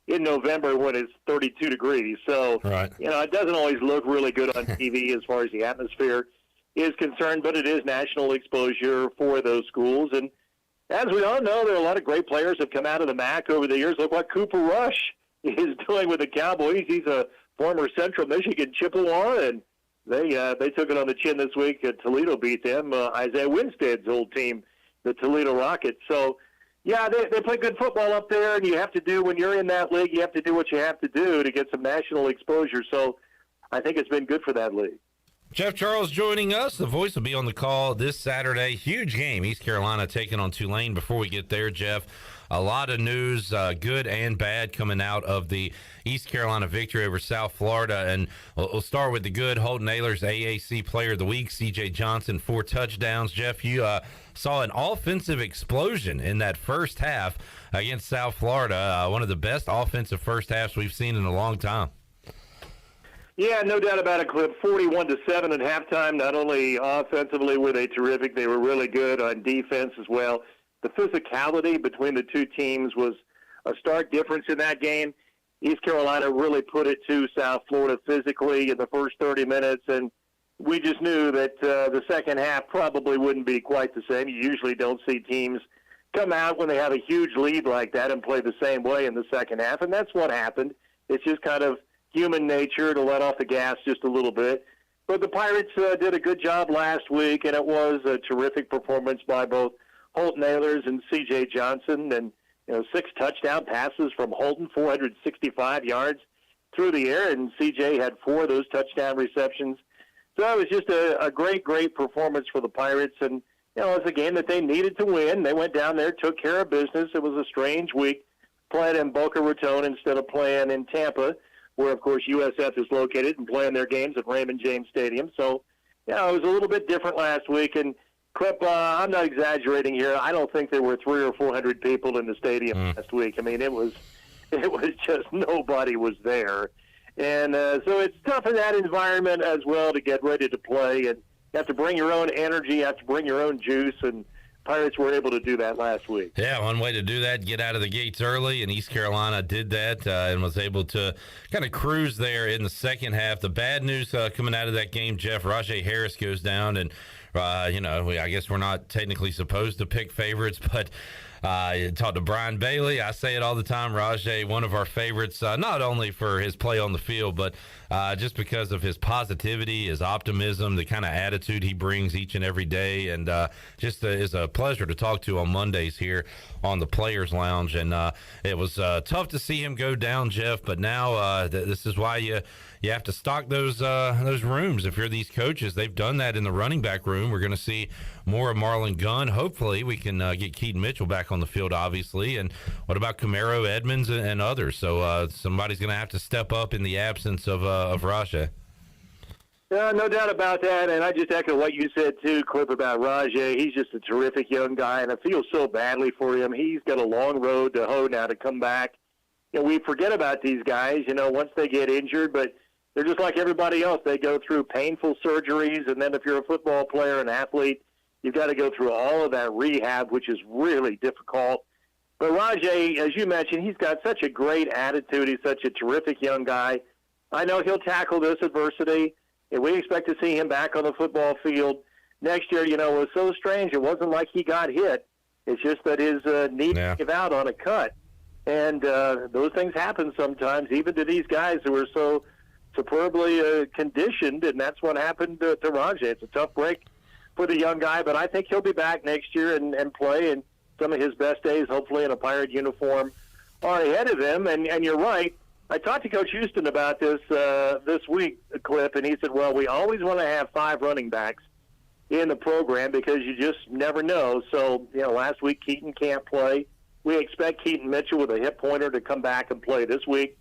in November when it's 32 degrees. So, right. It doesn't always look really good on TV as far as the atmosphere is concerned, but it is national exposure for those schools. And as we all know, there are a lot of great players that have come out of the MAC over the years. Look what Cooper Rush is doing with the Cowboys. He's a former Central Michigan Chippewa, and they took it on the chin this week. Toledo beat them. Isaiah Winstead's old team, the Toledo Rockets. So, yeah, they play good football up there, and you have to do, when you're in that league, you have to do what you have to do to get some national exposure. So I think it's been good for that league. Jeff Charles joining us. The voice will be on the call this Saturday. Huge game. East Carolina taking on Tulane. Before we get there, Jeff, a lot of news, good and bad, coming out of the East Carolina victory over South Florida. And we'll start with the good. Holton Ahlers, AAC Player of the Week. C.J. Johnson, 4 touchdowns. Jeff, you saw an offensive explosion in that first half against South Florida. One of the best offensive first halves we've seen in a long time. Yeah, no doubt about it, Clip. 41-7 at halftime. Not only offensively were they terrific, they were really good on defense as well. The physicality between the two teams was a stark difference in that game. East Carolina really put it to South Florida physically in the first 30 minutes, and we just knew that the second half probably wouldn't be quite the same. You usually don't see teams come out when they have a huge lead like that and play the same way in the second half, and that's what happened. It's just kind of human nature to let off the gas just a little bit. But the Pirates did a good job last week, and it was a terrific performance by both Holton Ahlers and C.J. Johnson. And 6 touchdown passes from Holton, 465 yards through the air, and C.J. had 4 of those touchdown receptions. So it was just a great, great performance for the Pirates. And, it was a game that they needed to win. They went down there, took care of business. It was a strange week playing in Boca Raton instead of playing in Tampa, where, of course, USF is located, and playing their games at Raymond James Stadium. So, it was a little bit different last week. And, Clip, I'm not exaggerating here. I don't think there were 300 or 400 people in the stadium last week. I mean, it was just nobody was there. And so it's tough in that environment as well to get ready to play. And you have to bring your own energy. You have to bring your own juice. And Pirates were able to do that last week. Yeah, one way to do that, get out of the gates early, and East Carolina did that and was able to kind of cruise there in the second half. The bad news coming out of that game, Jeff, Rajay Harris goes down, and, I guess we're not technically supposed to pick favorites, but I talked to Brian Bailey. I say it all the time. Rajay, one of our favorites, not only for his play on the field, but just because of his positivity, his optimism, the kind of attitude he brings each and every day. And just is a pleasure to talk to on Mondays here on the Players Lounge. And it was tough to see him go down, Jeff, but now this is why you have to stock those rooms. If you're these coaches, they've done that in the running back room. We're going to see more of Marlon Gunn. Hopefully we can get Keaton Mitchell back on the field, obviously. And what about Camaro Edwards and others? So somebody's going to have to step up in the absence of Rajay. No doubt about that, and I just echo what you said, too, Clip, about Rajay. He's just a terrific young guy, and I feel so badly for him. He's got a long road to hoe now to come back. We forget about these guys, once they get injured, but they're just like everybody else. They go through painful surgeries, and then if you're a football player, an athlete, you've got to go through all of that rehab, which is really difficult. But Rajay, as you mentioned, he's got such a great attitude. He's such a terrific young guy. I know he'll tackle this adversity, and we expect to see him back on the football field next year. You know, it was so strange. It wasn't like he got hit. It's just that his knee gave out on a cut. And those things happen sometimes, even to these guys who are so superbly conditioned, and that's what happened to Rajay. It's a tough break for the young guy, but I think he'll be back next year and play, and some of his best days, hopefully in a Pirate uniform, are ahead of him. And you're right. I talked to Coach Houston about this this week, Clip, and he said, well, we always want to have 5 running backs in the program because you just never know. So, you know, last week Keaton can't play. We expect Keaton Mitchell with a hip pointer to come back and play this week.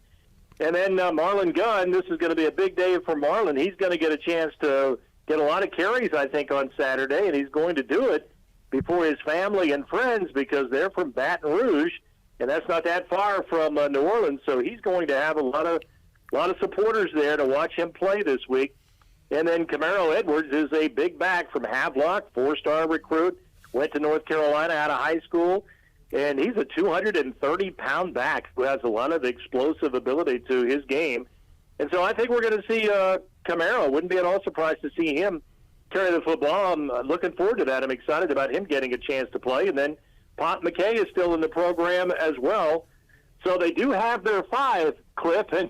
And then Marlon Gunn, this is going to be a big day for Marlon. He's going to get a chance to get a lot of carries, I think, on Saturday, and he's going to do it before his family and friends because they're from Baton Rouge, and that's not that far from New Orleans. So he's going to have a lot of supporters there to watch him play this week. And then Camaro Edwards is a big back from Havelock, 4-star recruit, went to North Carolina out of high school. And he's a 230-pound back who has a lot of explosive ability to his game. And so I think we're going to see Camaro. Wouldn't be at all surprised to see him carry the football. I'm looking forward to that. I'm excited about him getting a chance to play. And then Pop McKay is still in the program as well. So they do have their 5, Clip. And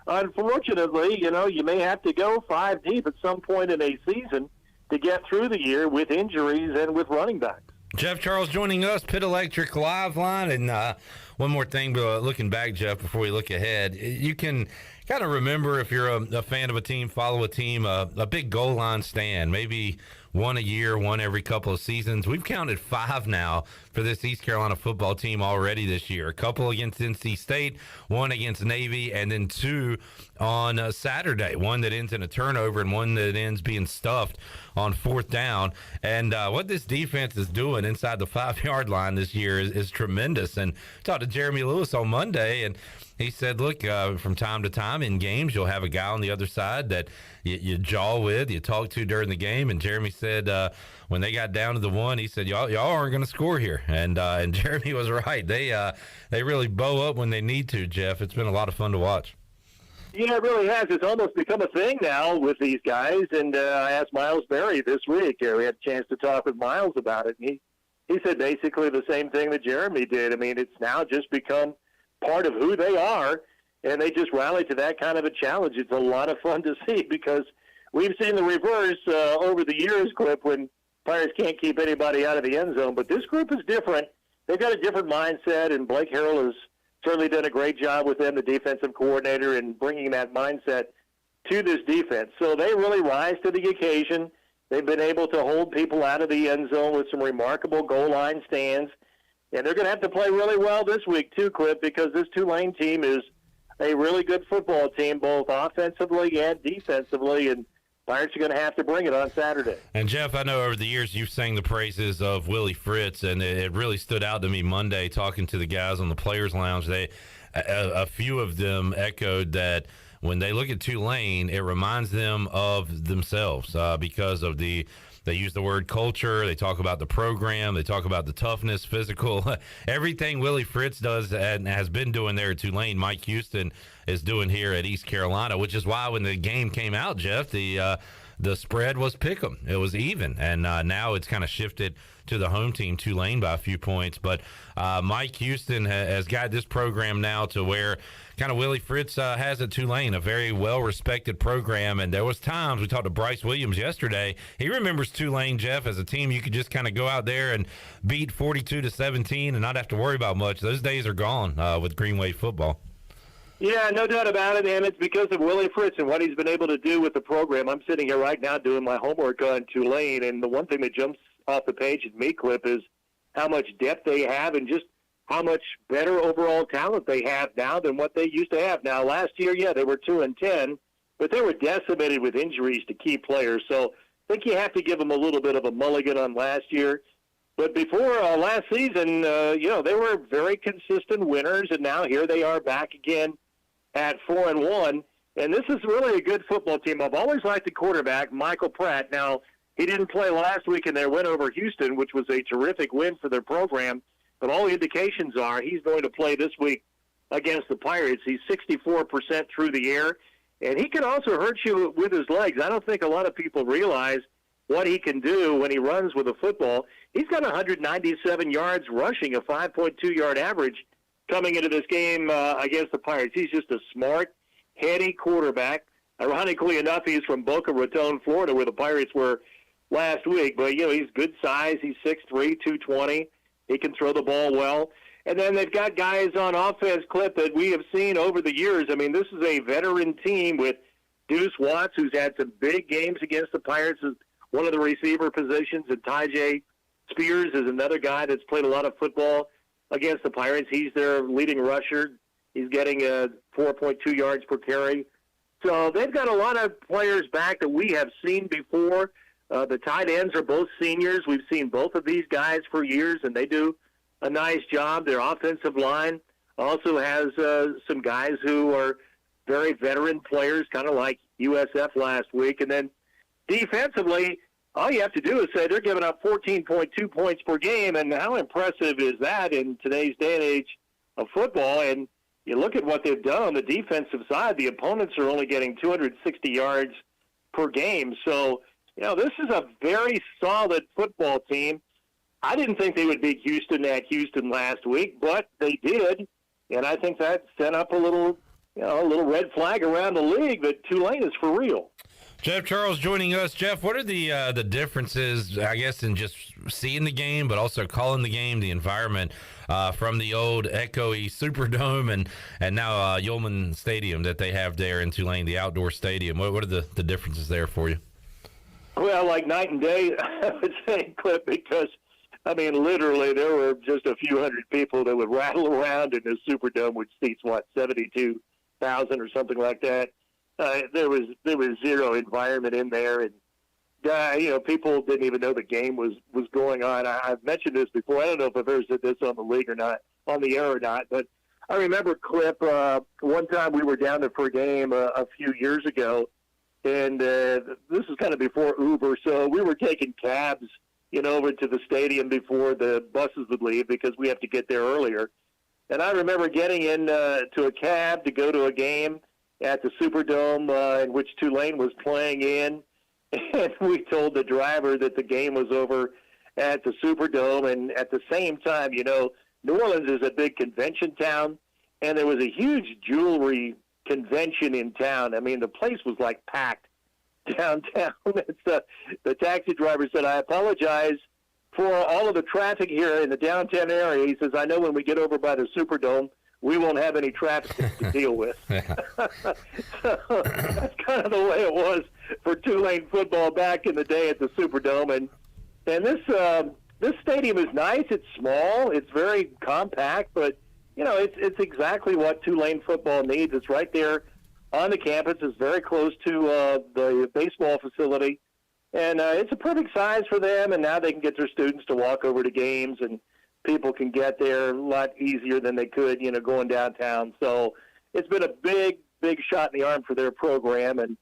unfortunately, you know, you may have to go 5 deep at some point in a season to get through the year with injuries and with running backs. Jeff Charles joining us, Pit Electric Live Line. And one more thing, looking back, Jeff, before we look ahead, you can kind of remember if you're a fan of a team, follow a team, a big goal line stand, maybe one a year, one every couple of seasons. We've counted 5 now for this East Carolina football team already this year. A couple against NC State, one against Navy, and then 2 on Saturday. One that ends in a turnover and one that ends being stuffed on 4th down. And what this defense is doing inside the 5-yard line this year is tremendous. And I talked to Jeremy Lewis on Monday, and he said, look, from time to time in games, you'll have a guy on the other side that you jaw with, you talk to during the game. And Jeremy said when they got down to the 1, he said, y'all aren't going to score here. And Jeremy was right. They really bow up when they need to, Jeff. It's been a lot of fun to watch. Yeah, it really has. It's almost become a thing now with these guys. And I asked Miles Berry this week. We had a chance to talk with Miles about it. And he said basically the same thing that Jeremy did. I mean, it's now just become part of who they are, and they just rally to that kind of a challenge. It's a lot of fun to see because we've seen the reverse over the years, Clip, when Pirates can't keep anybody out of the end zone. But this group is different. They've got a different mindset, and Blake Harrell has certainly done a great job with them, the defensive coordinator, in bringing that mindset to this defense. So they really rise to the occasion. They've been able to hold people out of the end zone with some remarkable goal line stands. And they're going to have to play really well this week, too, Clip, because this Tulane team is a really good football team, both offensively and defensively, and Pirates are going to have to bring it on Saturday. And, Jeff, I know over the years you've sang the praises of Willie Fritz, and it really stood out to me Monday talking to the guys on the Players Lounge. A few of them echoed that when they look at Tulane, it reminds them of themselves because of they use the word culture. They talk about the program. They talk about the toughness, physical, everything Willie Fritz does and has been doing there at Tulane. Mike Houston is doing here at East Carolina, which is why when the game came out, Jeff, the spread was pick'em. It was even, and now it's kind of shifted to the home team, Tulane, by a few points. But Mike Houston has got this program now to where kind of Willie Fritz has at Tulane, a very well-respected program. And there was times, we talked to Bryce Williams yesterday, he remembers Tulane, Jeff, as a team you could just kind of go out there and beat 42-17 and not have to worry about much. Those days are gone with Green Wave football. Yeah, no doubt about it, and it's because of Willie Fritz and what he's been able to do with the program. I'm sitting here right now doing my homework on Tulane, and the one thing that jumps off the page at me, Clip, is how much depth they have and just how much better overall talent they have now than what they used to have. Now, last year, yeah, they were 2-10, but they were decimated with injuries to key players. So I think you have to give them a little bit of a mulligan on last year. But before last season, they were very consistent winners, and now here they are back again at 4-1. And this is really a good football team. I've always liked the quarterback, Michael Pratt. Now, he didn't play last week in their win over Houston, which was a terrific win for their program. but all the indications are he's going to play this week against the Pirates. He's 64% through the air, and he can also hurt you with his legs. I don't think a lot of people realize what he can do when he runs with a football. He's got 197 yards rushing, a 5.2-yard average coming into this game against the Pirates. He's just a smart, heady quarterback. Ironically enough, he's from Boca Raton, Florida, where the Pirates were last week. But, he's good size. He's 6'3", 220. He can throw the ball well. And then they've got guys on offense, Clip, that we have seen over the years. I mean, this is a veteran team with Deuce Watts, who's had some big games against the Pirates as one of the receiver positions, and Tyjae Spears is another guy that's played a lot of football against the Pirates. He's their leading rusher. He's getting 4.2 yards per carry. So they've got a lot of players back that we have seen before. The tight ends are both seniors. We've seen both of these guys for years, and they do a nice job. Their offensive line also has some guys who are very veteran players, kind of like USF last week. And then defensively, all you have to do is say they're giving up 14.2 points per game, and how impressive is that in today's day and age of football? And you look at what they've done on the defensive side, the opponents are only getting 260 yards per game. So, this is a very solid football team. I didn't think they would beat Houston at Houston last week, but they did, and I think that sent up a little red flag around the league that Tulane is for real. Jeff Charles joining us. Jeff, what are the differences, I guess, in just seeing the game, but also calling the game, the environment from the old echoey Superdome and now Yulman Stadium that they have there in Tulane, the outdoor stadium? What are the differences there for you? Well, like night and day, I would say, Clip, because, literally there were just a few hundred people that would rattle around in the Superdome, which seats, 72,000 or something like that. There was zero environment in there, and people didn't even know the game was going on. I've mentioned this before. I don't know if I've ever said this on the league or not, on the air or not, but I remember, Clip, one time we were down there for a game a few years ago, and this is kind of before Uber, so we were taking cabs, over to the stadium before the buses would leave because we have to get there earlier. And I remember getting in to a cab to go to a game at the Superdome in which Tulane was playing in, and we told the driver that the game was over at the Superdome. And at the same time, New Orleans is a big convention town, and there was a huge jewelry convention in town. The place was like packed downtown. The taxi driver said, "I apologize for all of the traffic here in the downtown area." He says, "I know when we get over by the Superdome, we won't have any traffic to deal with." So that's kind of the way it was for Tulane football back in the day at the Superdome. And this stadium is nice. It's small. It's very compact, but it's exactly what Tulane football needs. It's right there on the campus. It's very close to the baseball facility, and it's a perfect size for them. And now they can get their students to walk over to games, and people can get there a lot easier than they could, going downtown. So it's been a big, big shot in the arm for their program. And,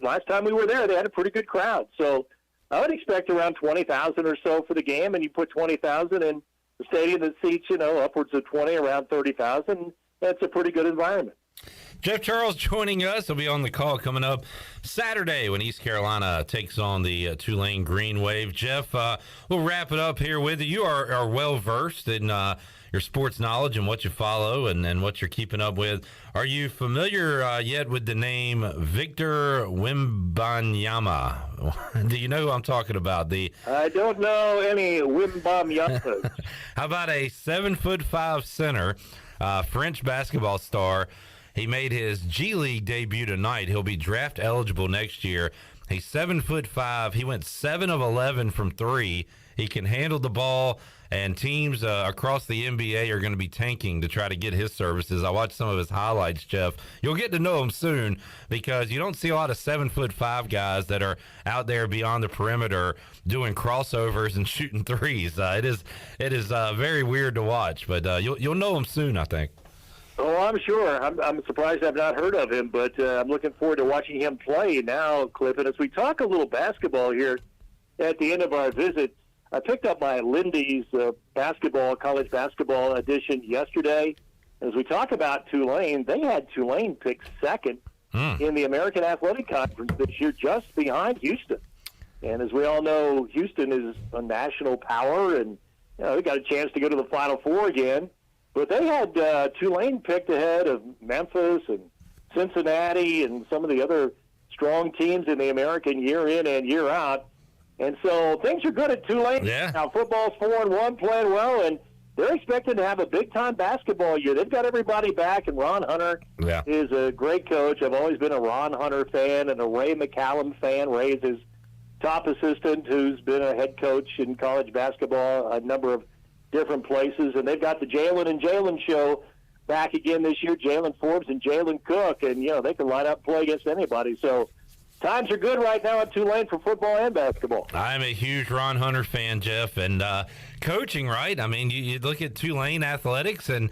last time we were there, they had a pretty good crowd. So I would expect around 20,000 or so for the game, and you put 20,000 in the stadium that seats, upwards of 20, around 30,000. That's a pretty good environment. Jeff Charles joining us. He'll be on the call coming up Saturday when East Carolina takes on the Tulane Green Wave. Jeff, we'll wrap it up here with you. You are well-versed in your sports knowledge and what you follow and what you're keeping up with. Are you familiar yet with the name Victor Wembanyama? Do you know who I'm talking about? I don't know any Wembanyama. How about a 7'5" center, French basketball star? He made his G League debut tonight. He'll be draft eligible next year. He's 7'5". He went 7 of 11 from 3. He can handle the ball, and teams across the NBA are going to be tanking to try to get his services. I watched some of his highlights, Jeff. You'll get to know him soon because you don't see a lot of 7'5" guys that are out there beyond the perimeter doing crossovers and shooting threes. It is very weird to watch, but you'll know him soon, I think. Oh, I'm sure. I'm surprised I've not heard of him, but I'm looking forward to watching him play now, Cliff. And as we talk a little basketball here at the end of our visit, I picked up my Lindy's college basketball edition yesterday. As we talk about Tulane, they had Tulane picked second in the American Athletic Conference this year, just behind Houston. And as we all know, Houston is a national power, and they got a chance to go to the Final Four again. But they had Tulane picked ahead of Memphis and Cincinnati and some of the other strong teams in the American year in and year out. And so things are good at Tulane. Yeah. Now football's 4-1, playing well, and they're expected to have a big-time basketball year. They've got everybody back, and Ron Hunter is a great coach. I've always been a Ron Hunter fan and a Ray McCallum fan. Ray's his top assistant who's been a head coach in college basketball a number of different places. And they've got the Jalen and Jalen show back again this year, Jalen Forbes and Jalen Cook. And, they can line up and play against anybody. So times are good right now at Tulane for football and basketball. I'm a huge Ron Hunter fan, Jeff, and coaching, right? I mean, you look at Tulane athletics, and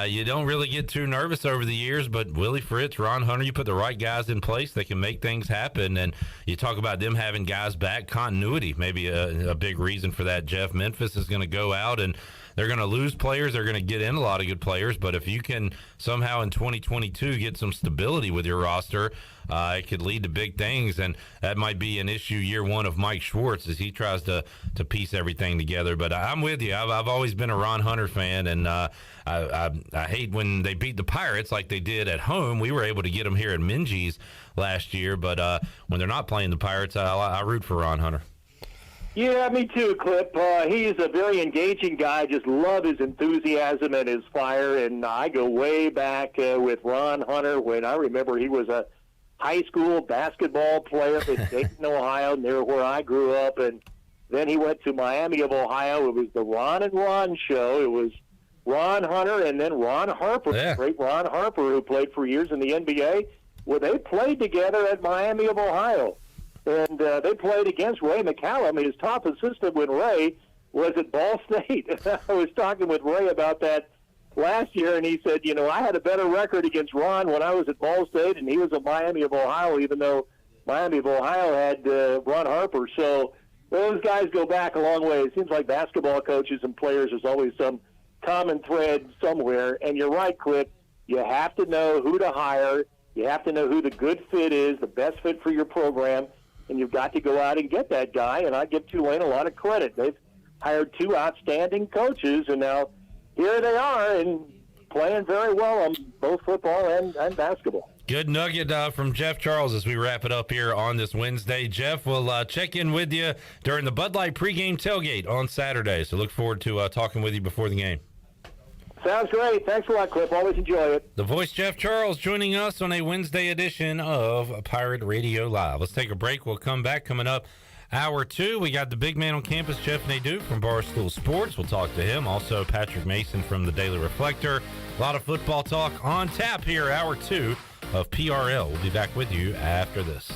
you don't really get too nervous over the years, but Willie Fritz, Ron Hunter, you put the right guys in place, they can make things happen, and you talk about them having guys back, continuity, maybe a big reason for that, Jeff. Memphis is going to go out, and they're going to lose players. They're going to get in a lot of good players. But if you can somehow in 2022 get some stability with your roster, it could lead to big things. And that might be an issue year one of Mike Schwartz as he tries to piece everything together. But I'm with you. I've always been a Ron Hunter fan. And I hate when they beat the Pirates like they did at home. We were able to get them here at Minji's last year. But when they're not playing the Pirates, I root for Ron Hunter. Yeah, me too, Clip. He's a very engaging guy. Just love his enthusiasm and his fire. And I go way back with Ron Hunter when I remember he was a high school basketball player in Dayton, Ohio, near where I grew up. And then he went to Miami of Ohio. It was the Ron and Ron show. It was Ron Hunter and then Ron Harper, great Ron Harper, who played for years in the NBA. Well, they played together at Miami of Ohio. And they played against Ray McCallum, his top assistant when Ray was at Ball State. I was talking with Ray about that last year, and he said, I had a better record against Ron when I was at Ball State, and he was at Miami of Ohio, even though Miami of Ohio had Ron Harper. So those guys go back a long way. It seems like basketball coaches and players, there's always some common thread somewhere. And you're right, Clip. You have to know who to hire. You have to know who the good fit is, the best fit for your program. And you've got to go out and get that guy, and I give Tulane a lot of credit. They've hired two outstanding coaches, and now here they are and playing very well on both football and basketball. Good nugget from Jeff Charles as we wrap it up here on this Wednesday. Jeff, we'll check in with you during the Bud Light pregame tailgate on Saturday, so look forward to talking with you before the game. Sounds great. Thanks a lot, Cliff. Always enjoy it. The voice, Jeff Charles, joining us on a Wednesday edition of Pirate Radio Live. Let's take a break. We'll come back. Coming up, hour two, we got the big man on campus, Jeff Nadu from Barstool Sports. We'll talk to him. Also, Patrick Mason from the Daily Reflector. A lot of football talk on tap here, hour two of PRL. We'll be back with you after this.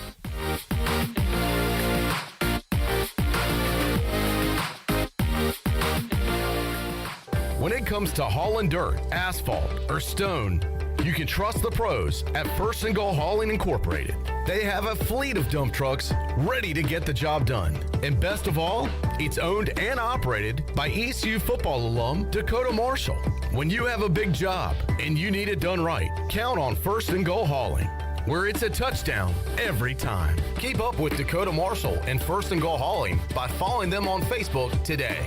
When it comes to hauling dirt, asphalt, or stone, you can trust the pros at First and Goal Hauling Incorporated. They have a fleet of dump trucks ready to get the job done. And best of all, it's owned and operated by ECU football alum Dakota Marshall. When you have a big job and you need it done right, count on First and Goal Hauling, where it's a touchdown every time. Keep up with Dakota Marshall and First and Goal Hauling by following them on Facebook today.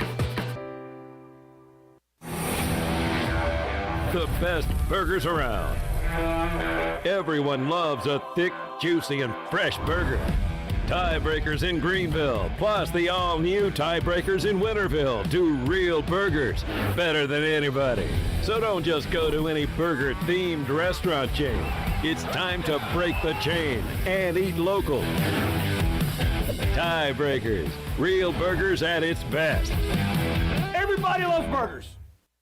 The best burgers around. Everyone loves a thick, juicy, and fresh burger. Tiebreakers in Greenville, plus the all-new Tiebreakers in Winterville, do real burgers better than anybody. So don't just go to any burger-themed restaurant chain. It's time to break the chain and eat local. Tiebreakers, real burgers at its best. Everybody loves burgers.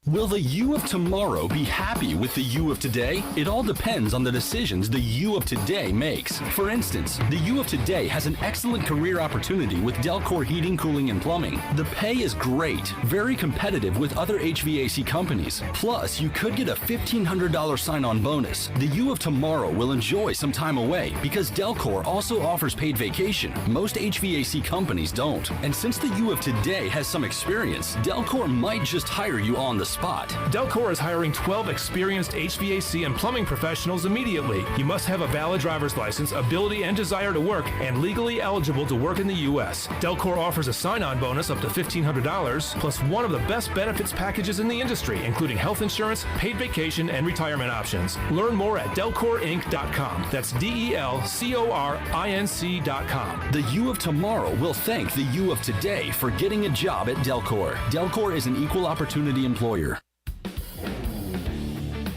Will the you of tomorrow be happy with the you of today? It all depends on the decisions the you of today makes. For instance, the you of today has an excellent career opportunity with Delcor Heating, Cooling, and Plumbing. The pay is great, very competitive with other HVAC companies. Plus, you could get a $1,500 sign-on bonus. The you of tomorrow will enjoy some time away because Delcor also offers paid vacation. Most HVAC companies don't. And since the you of today has some experience, Delcor might just hire you on the spot. Delcor is hiring 12 experienced HVAC and plumbing professionals immediately. You must have a valid driver's license, ability and desire to work, and legally eligible to work in the U.S. Delcor offers a sign-on bonus up to $1,500, plus one of the best benefits packages in the industry, including health insurance, paid vacation, and retirement options. Learn more at DelcorInc.com. That's DelCorinc.com. The you of tomorrow will thank the you of today for getting a job at Delcor. Delcor is an equal opportunity employer.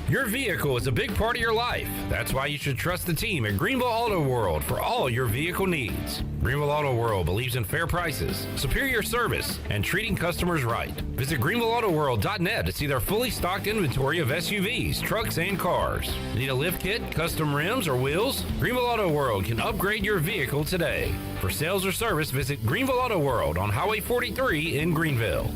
Your vehicle is a big part of your life. That's why you should trust the team at Greenville Auto World for all your vehicle needs. Greenville Auto World believes in fair prices, superior service, and treating customers right. Visit GreenvilleAutoWorld.net to see their fully stocked inventory of SUVs, trucks, and cars. Need a lift kit, custom rims, or wheels? Greenville Auto World can upgrade your vehicle today. For sales or service, visit Greenville Auto World on Highway 43 in Greenville.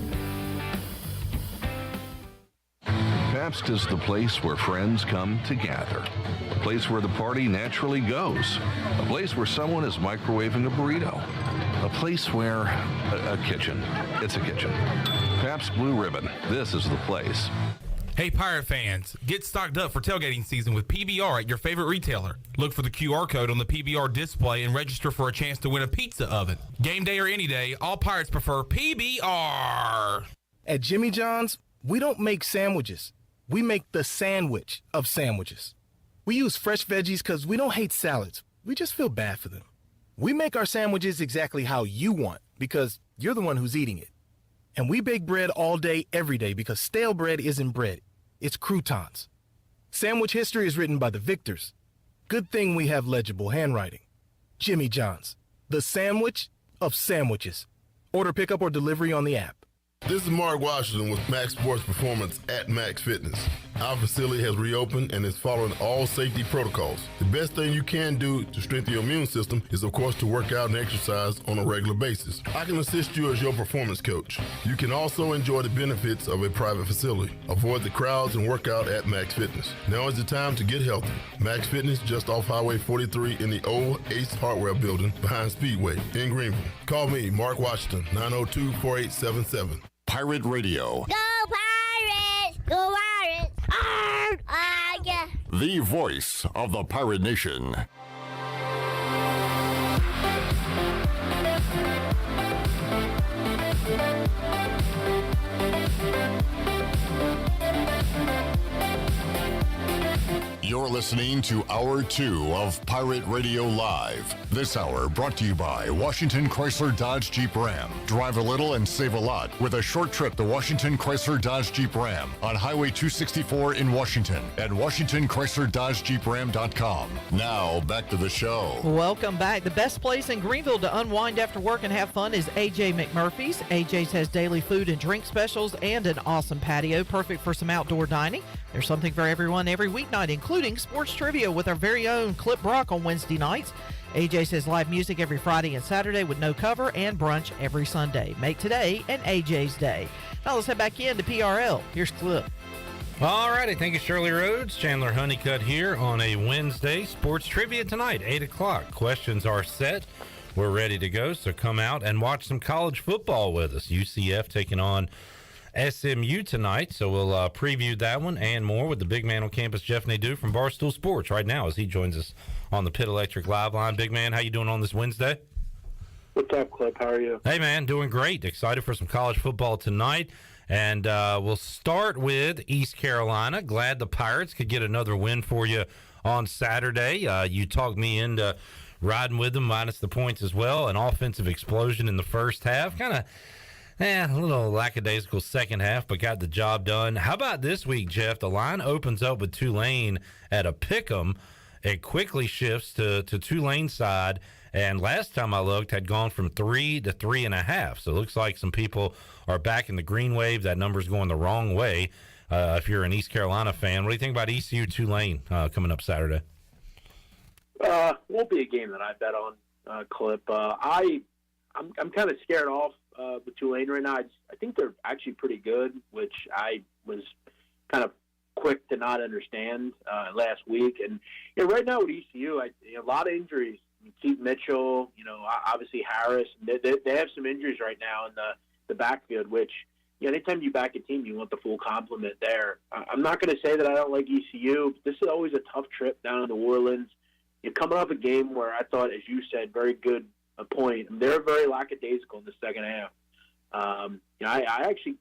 Pabst is the place where friends come to gather, a place where the party naturally goes, a place where someone is microwaving a burrito, a place where a kitchen. It's a kitchen. Pabst Blue Ribbon. This is the place. Hey, Pirate fans, get stocked up for tailgating season with PBR at your favorite retailer. Look for the QR code on the PBR display and register for a chance to win a pizza oven. Game day or any day, all Pirates prefer PBR. At Jimmy John's, we don't make sandwiches. We make the sandwich of sandwiches. We use fresh veggies because we don't hate salads. We just feel bad for them. We make our sandwiches exactly how you want because you're the one who's eating it. And we bake bread all day, every day because stale bread isn't bread. It's croutons. Sandwich history is written by the victors. Good thing we have legible handwriting. Jimmy John's, the sandwich of sandwiches. Order pickup or delivery on the app. This is Mark Washington with Max Sports Performance at Max Fitness. Our facility has reopened and is following all safety protocols. The best thing you can do to strengthen your immune system is, of course, to work out and exercise on a regular basis. I can assist you as your performance coach. You can also enjoy the benefits of a private facility. Avoid the crowds and work out at Max Fitness. Now is the time to get healthy. Max Fitness, just off Highway 43 in the old Ace Hardware building behind Speedway in Greenville. Call me, Mark Washington, 902-4877. Pirate Radio. Go Pirates! Go Pirates! Arr! Yeah. The voice of the Pirate Nation. You're listening to Hour 2 of Pirate Radio Live. This hour brought to you by Washington Chrysler Dodge Jeep Ram. Drive a little and save a lot with a short trip to Washington Chrysler Dodge Jeep Ram on Highway 264 in Washington at WashingtonChryslerDodgeJeepRam.com. Now, back to the show. Welcome back. The best place in Greenville to unwind after work and have fun is AJ McMurphy's. AJ's has daily food and drink specials and an awesome patio, perfect for some outdoor dining. There's something for everyone every weeknight, including sports trivia with our very own Clip Brock on Wednesday nights. AJ says live music every Friday and Saturday with no cover, and brunch every Sunday. Make today an AJ's day. Now let's head back into PRL. Here's Clip. All righty. Thank you, Shirley Rhodes. Chandler Honeycutt here on a Wednesday. Sports trivia tonight, 8 o'clock. Questions are set. We're ready to go, so come out and watch some college football with us. UCF taking on SMU tonight, so we'll preview that one and more with the big man on campus, Jeff Nadu from Barstool Sports, right now as he joins us on the Pit Electric Live Line. Big man, how you doing on this Wednesday? What's up, Clip? How are you? Hey, man, doing great. Excited for some college football tonight, and we'll start with East Carolina. Glad the Pirates could get another win for you on Saturday. You talked me into riding with them, minus the points as well. An offensive explosion in the first half, kind of a little lackadaisical second half, but got the job done. How about this week, Jeff? The line opens up with Tulane at a pick'em. It quickly shifts to Tulane's side And last time I looked, had gone from 3 to 3.5. So it looks like some people are back in the green wave. That number's going the wrong way. If you're an East Carolina fan, what do you think about ECU Tulane coming up Saturday? Won't be a game that I bet on, Clip. I'm kind of scared off with Tulane right now. I think they're actually pretty good, which I was kind of quick to not understand last week. And right now with ECU, a lot of injuries. Keith Mitchell, obviously Harris. They have some injuries right now in the backfield, which anytime you back a team, you want the full complement there. I'm not going to say that I don't like ECU. But this is always a tough trip down to New Orleans. You're coming off a game where I thought, as you said, very good point. They're very lackadaisical in the second half. I actually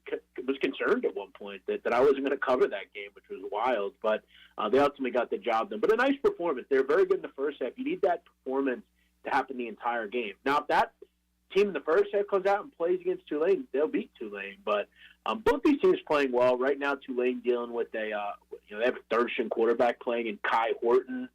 was concerned at one point that I wasn't going to cover that game, which was wild. But they ultimately got the job done. But a nice performance. They're very good in the first half. You need that performance to happen the entire game. Now, if that team in the first half comes out and plays against Tulane, they'll beat Tulane. But both these teams playing well. Right now, Tulane dealing with they have a third-string quarterback playing in Kai Horton.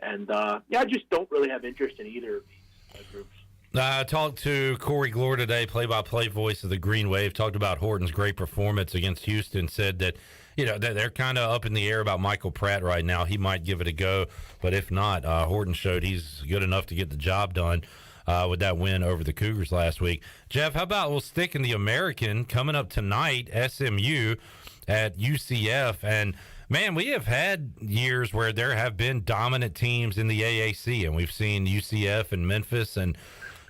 And, I just don't really have interest in either of these groups. I talked to Corey Glore today, play-by-play voice of the Green Wave, talked about Horton's great performance against Houston, said that, that they're kind of up in the air about Michael Pratt right now. He might give it a go, but if not, Horton showed he's good enough to get the job done with that win over the Cougars last week. Jeff, how about we'll stick in the American coming up tonight, SMU at UCF, and man, we have had years where there have been dominant teams in the AAC, and we've seen UCF and Memphis and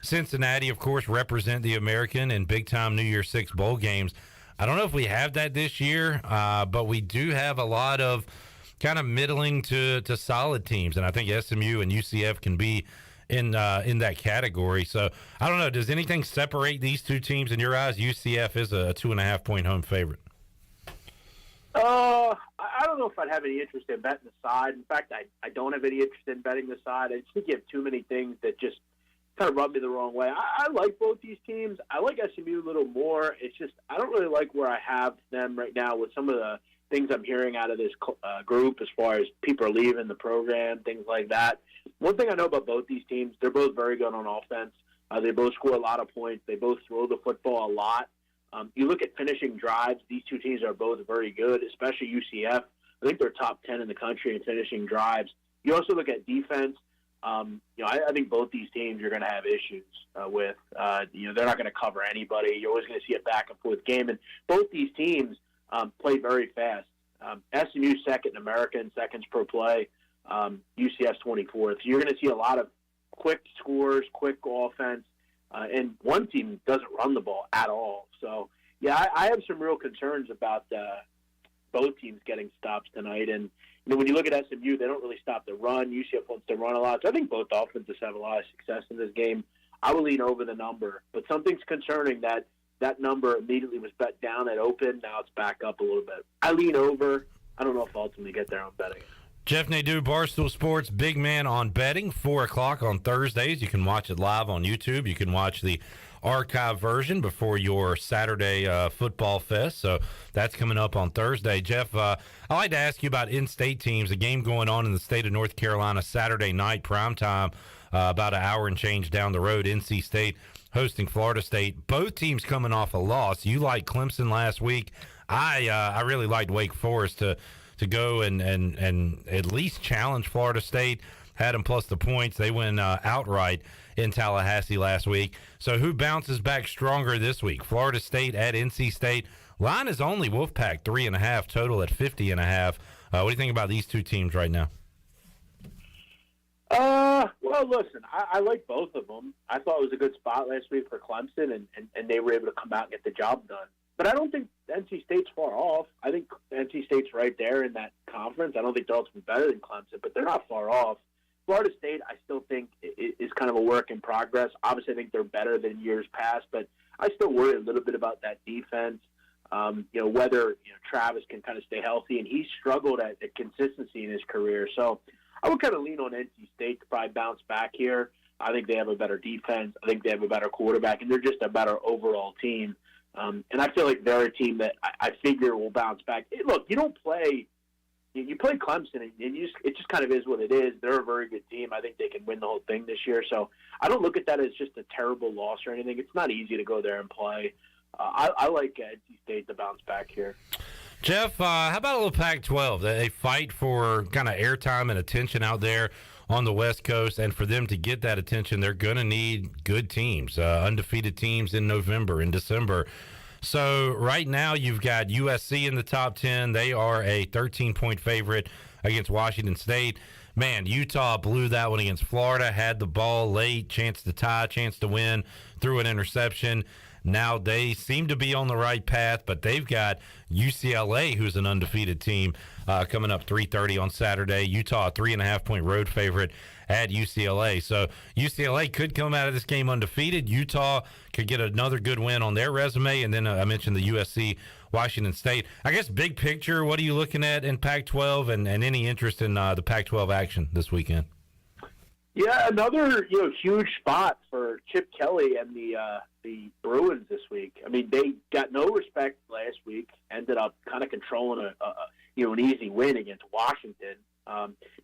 Cincinnati, of course, represent the American in big-time New Year's Six bowl games. I don't know if we have that this year, but we do have a lot of kind of middling to solid teams, and I think SMU and UCF can be in that category. So, I don't know, does anything separate these two teams in your eyes? UCF is a 2.5-point home favorite. I don't know if I'd have any interest in betting the side. In fact, I don't have any interest in betting the side. I just think you have too many things that just kind of rub me the wrong way. I like both these teams. I like SMU a little more. It's just I don't really like where I have them right now with some of the things I'm hearing out of this group as far as people are leaving the program, things like that. One thing I know about both these teams, they're both very good on offense. They both score a lot of points. They both throw the football a lot. You look at finishing drives, these two teams are both very good, especially UCF. I think they're top 10 in the country in finishing drives. You also look at defense. I think both these teams you're going to have issues with. They're not going to cover anybody. You're always going to see a back-and-forth game. And both these teams play very fast. SMU second in America in seconds per play. UCF's 24th. You're going to see a lot of quick scores, quick offense. And one team doesn't run the ball at all. So, I have some real concerns about both teams getting stops tonight. And, when you look at SMU, they don't really stop the run. UCF wants to run a lot. So I think both offenses have a lot of success in this game. I will lean over the number. But something's concerning that number immediately was bet down at open. Now it's back up a little bit. I lean over. I don't know if I'll ultimately get there on betting. Jeff Nadu, Barstool Sports, big man on betting, 4 o'clock on Thursdays. You can watch it live on YouTube. You can watch the archive version before your Saturday football fest. So that's coming up on Thursday. Jeff, I'd like to ask you about in-state teams, a game going on in the state of North Carolina Saturday night, primetime, about an hour and change down the road. NC State hosting Florida State. Both teams coming off a loss. You liked Clemson last week. I really liked Wake Forest to go and at least challenge Florida State. Had them plus the points. They went outright in Tallahassee last week. So who bounces back stronger this week? Florida State at NC State. Line is only Wolfpack 3.5, total at 50.5. What do you think about these two teams right now? Well, listen, I like both of them. I thought it was a good spot last week for Clemson, and they were able to come out and get the job done. But I don't think NC State's far off. I think NC State's right there in that conference. I don't think they're ultimately better than Clemson, but they're not far off. Florida State, I still think, is kind of a work in progress. Obviously, I think they're better than years past, but I still worry a little bit about that defense. Whether Travis can kind of stay healthy, and he's struggled at consistency in his career. So I would kind of lean on NC State to probably bounce back here. I think they have a better defense. I think they have a better quarterback, and they're just a better overall team. And I feel like they're a team that I figure will bounce back. Look, you don't play you play Clemson, and it just kind of is what it is. They're a very good team. I think they can win the whole thing this year. So I don't look at that as just a terrible loss or anything. It's not easy to go there and play. I like NC State to bounce back here. Jeff, how about a little Pac-12? They fight for kind of airtime and attention out there on the West Coast, and for them to get that attention, they're going to need good teams, undefeated teams in November and December. So right now you've got USC in the top 10. They are a 13-point favorite against Washington State. Man, Utah blew that one against Florida, had the ball late, chance to tie, chance to win, threw an interception. Now they seem to be on the right path, but they've got UCLA, who's an undefeated team, coming up 3:30 on Saturday. Utah, 3.5-point road favorite at UCLA. So UCLA could come out of this game undefeated. Utah could get another good win on their resume. And then I mentioned the USC, Washington State. I guess big picture, what are you looking at in Pac-12 and any interest in the Pac-12 action this weekend? Yeah, another huge spot for Chip Kelly and the Bruins this week. I mean, they got no respect last week. Ended up kind of controlling an easy win against Washington.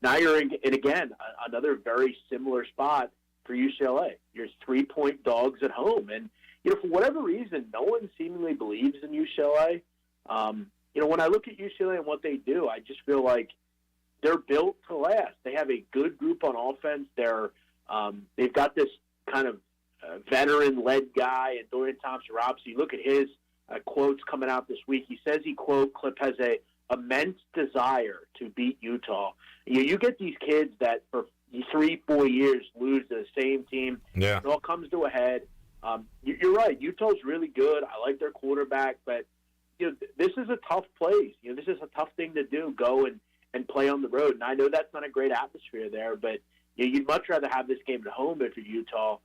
Now you're in again another very similar spot for UCLA. You're 3-point dogs at home, and for whatever reason, no one seemingly believes in UCLA. When I look at UCLA and what they do, I just feel like they're built to last. They have a good group on offense. They've got this kind of veteran-led guy, and Dorian Thompson-Robinson. You look at his quotes coming out this week. He says Clip has a immense desire to beat Utah. You get these kids that for 3-4 years lose to the same team. Yeah. It all comes to a head. You're right. Utah's really good. I like their quarterback, but this is a tough place. This is a tough thing to do. Go and play on the road. And I know that's not a great atmosphere there, but you'd much rather have this game at home if you're Utah.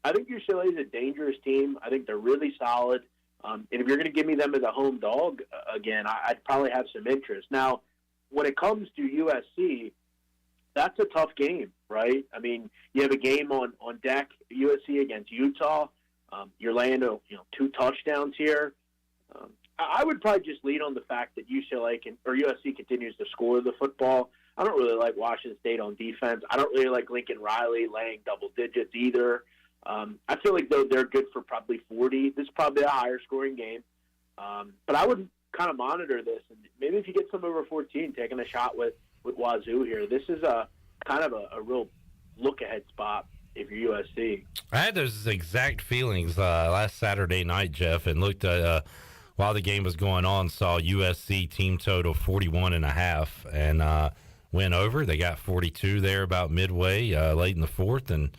I think UCLA is a dangerous team. I think they're really solid. And if you're going to give me them as a home dog again, I'd probably have some interest. Now, when it comes to USC, that's a tough game, right? I mean, you have a game on deck, USC against Utah. You're laying 2 touchdowns here. I would probably just lean on the fact that USC continues to score the football. I don't really like Washington State on defense. I don't really like Lincoln Riley laying double digits either. I feel like they're good for probably 40. This is probably a higher scoring game. But I would kind of monitor this. And maybe if you get some over 14, taking a shot with Wazoo here, this is a kind of a real look-ahead spot if you're USC. I had those exact feelings last Saturday night, Jeff, and looked at while the game was going on, saw USC team total 41.5 and went over. They got 42 there about midway, late in the fourth, and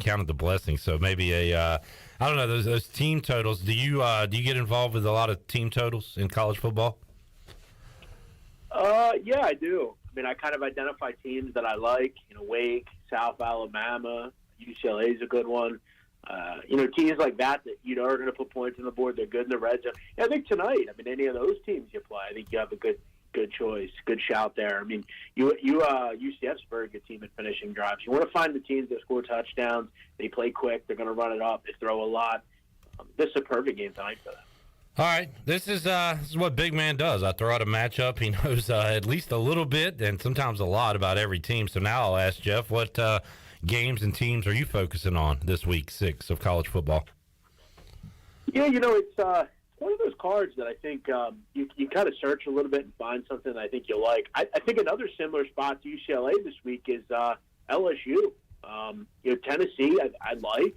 counted the blessings. So maybe I don't know, those team totals. Do you get involved with a lot of team totals in college football? Yeah, I do. I mean, I kind of identify teams that I like. Wake, South Alabama, UCLA is a good one. Teams like that are going to put points on the board. They're good in the red zone. Yeah, I think tonight, any of those teams you play, I think you have a good choice, good shout there. I mean, UCF's a very good team at finishing drives. You want to find the teams that score touchdowns. They play quick. They're going to run it up. They throw a lot. This is a perfect game tonight for them. All right, this is what Big Man does. I throw out a matchup. He knows at least a little bit and sometimes a lot about every team. So now I'll ask Jeff, what games and teams are you focusing on this week 6 of college football? Yeah, it's one of those cards that I think you kind of search a little bit and find something that I think you'll like. I think another similar spot to UCLA this week is LSU. Tennessee, I like.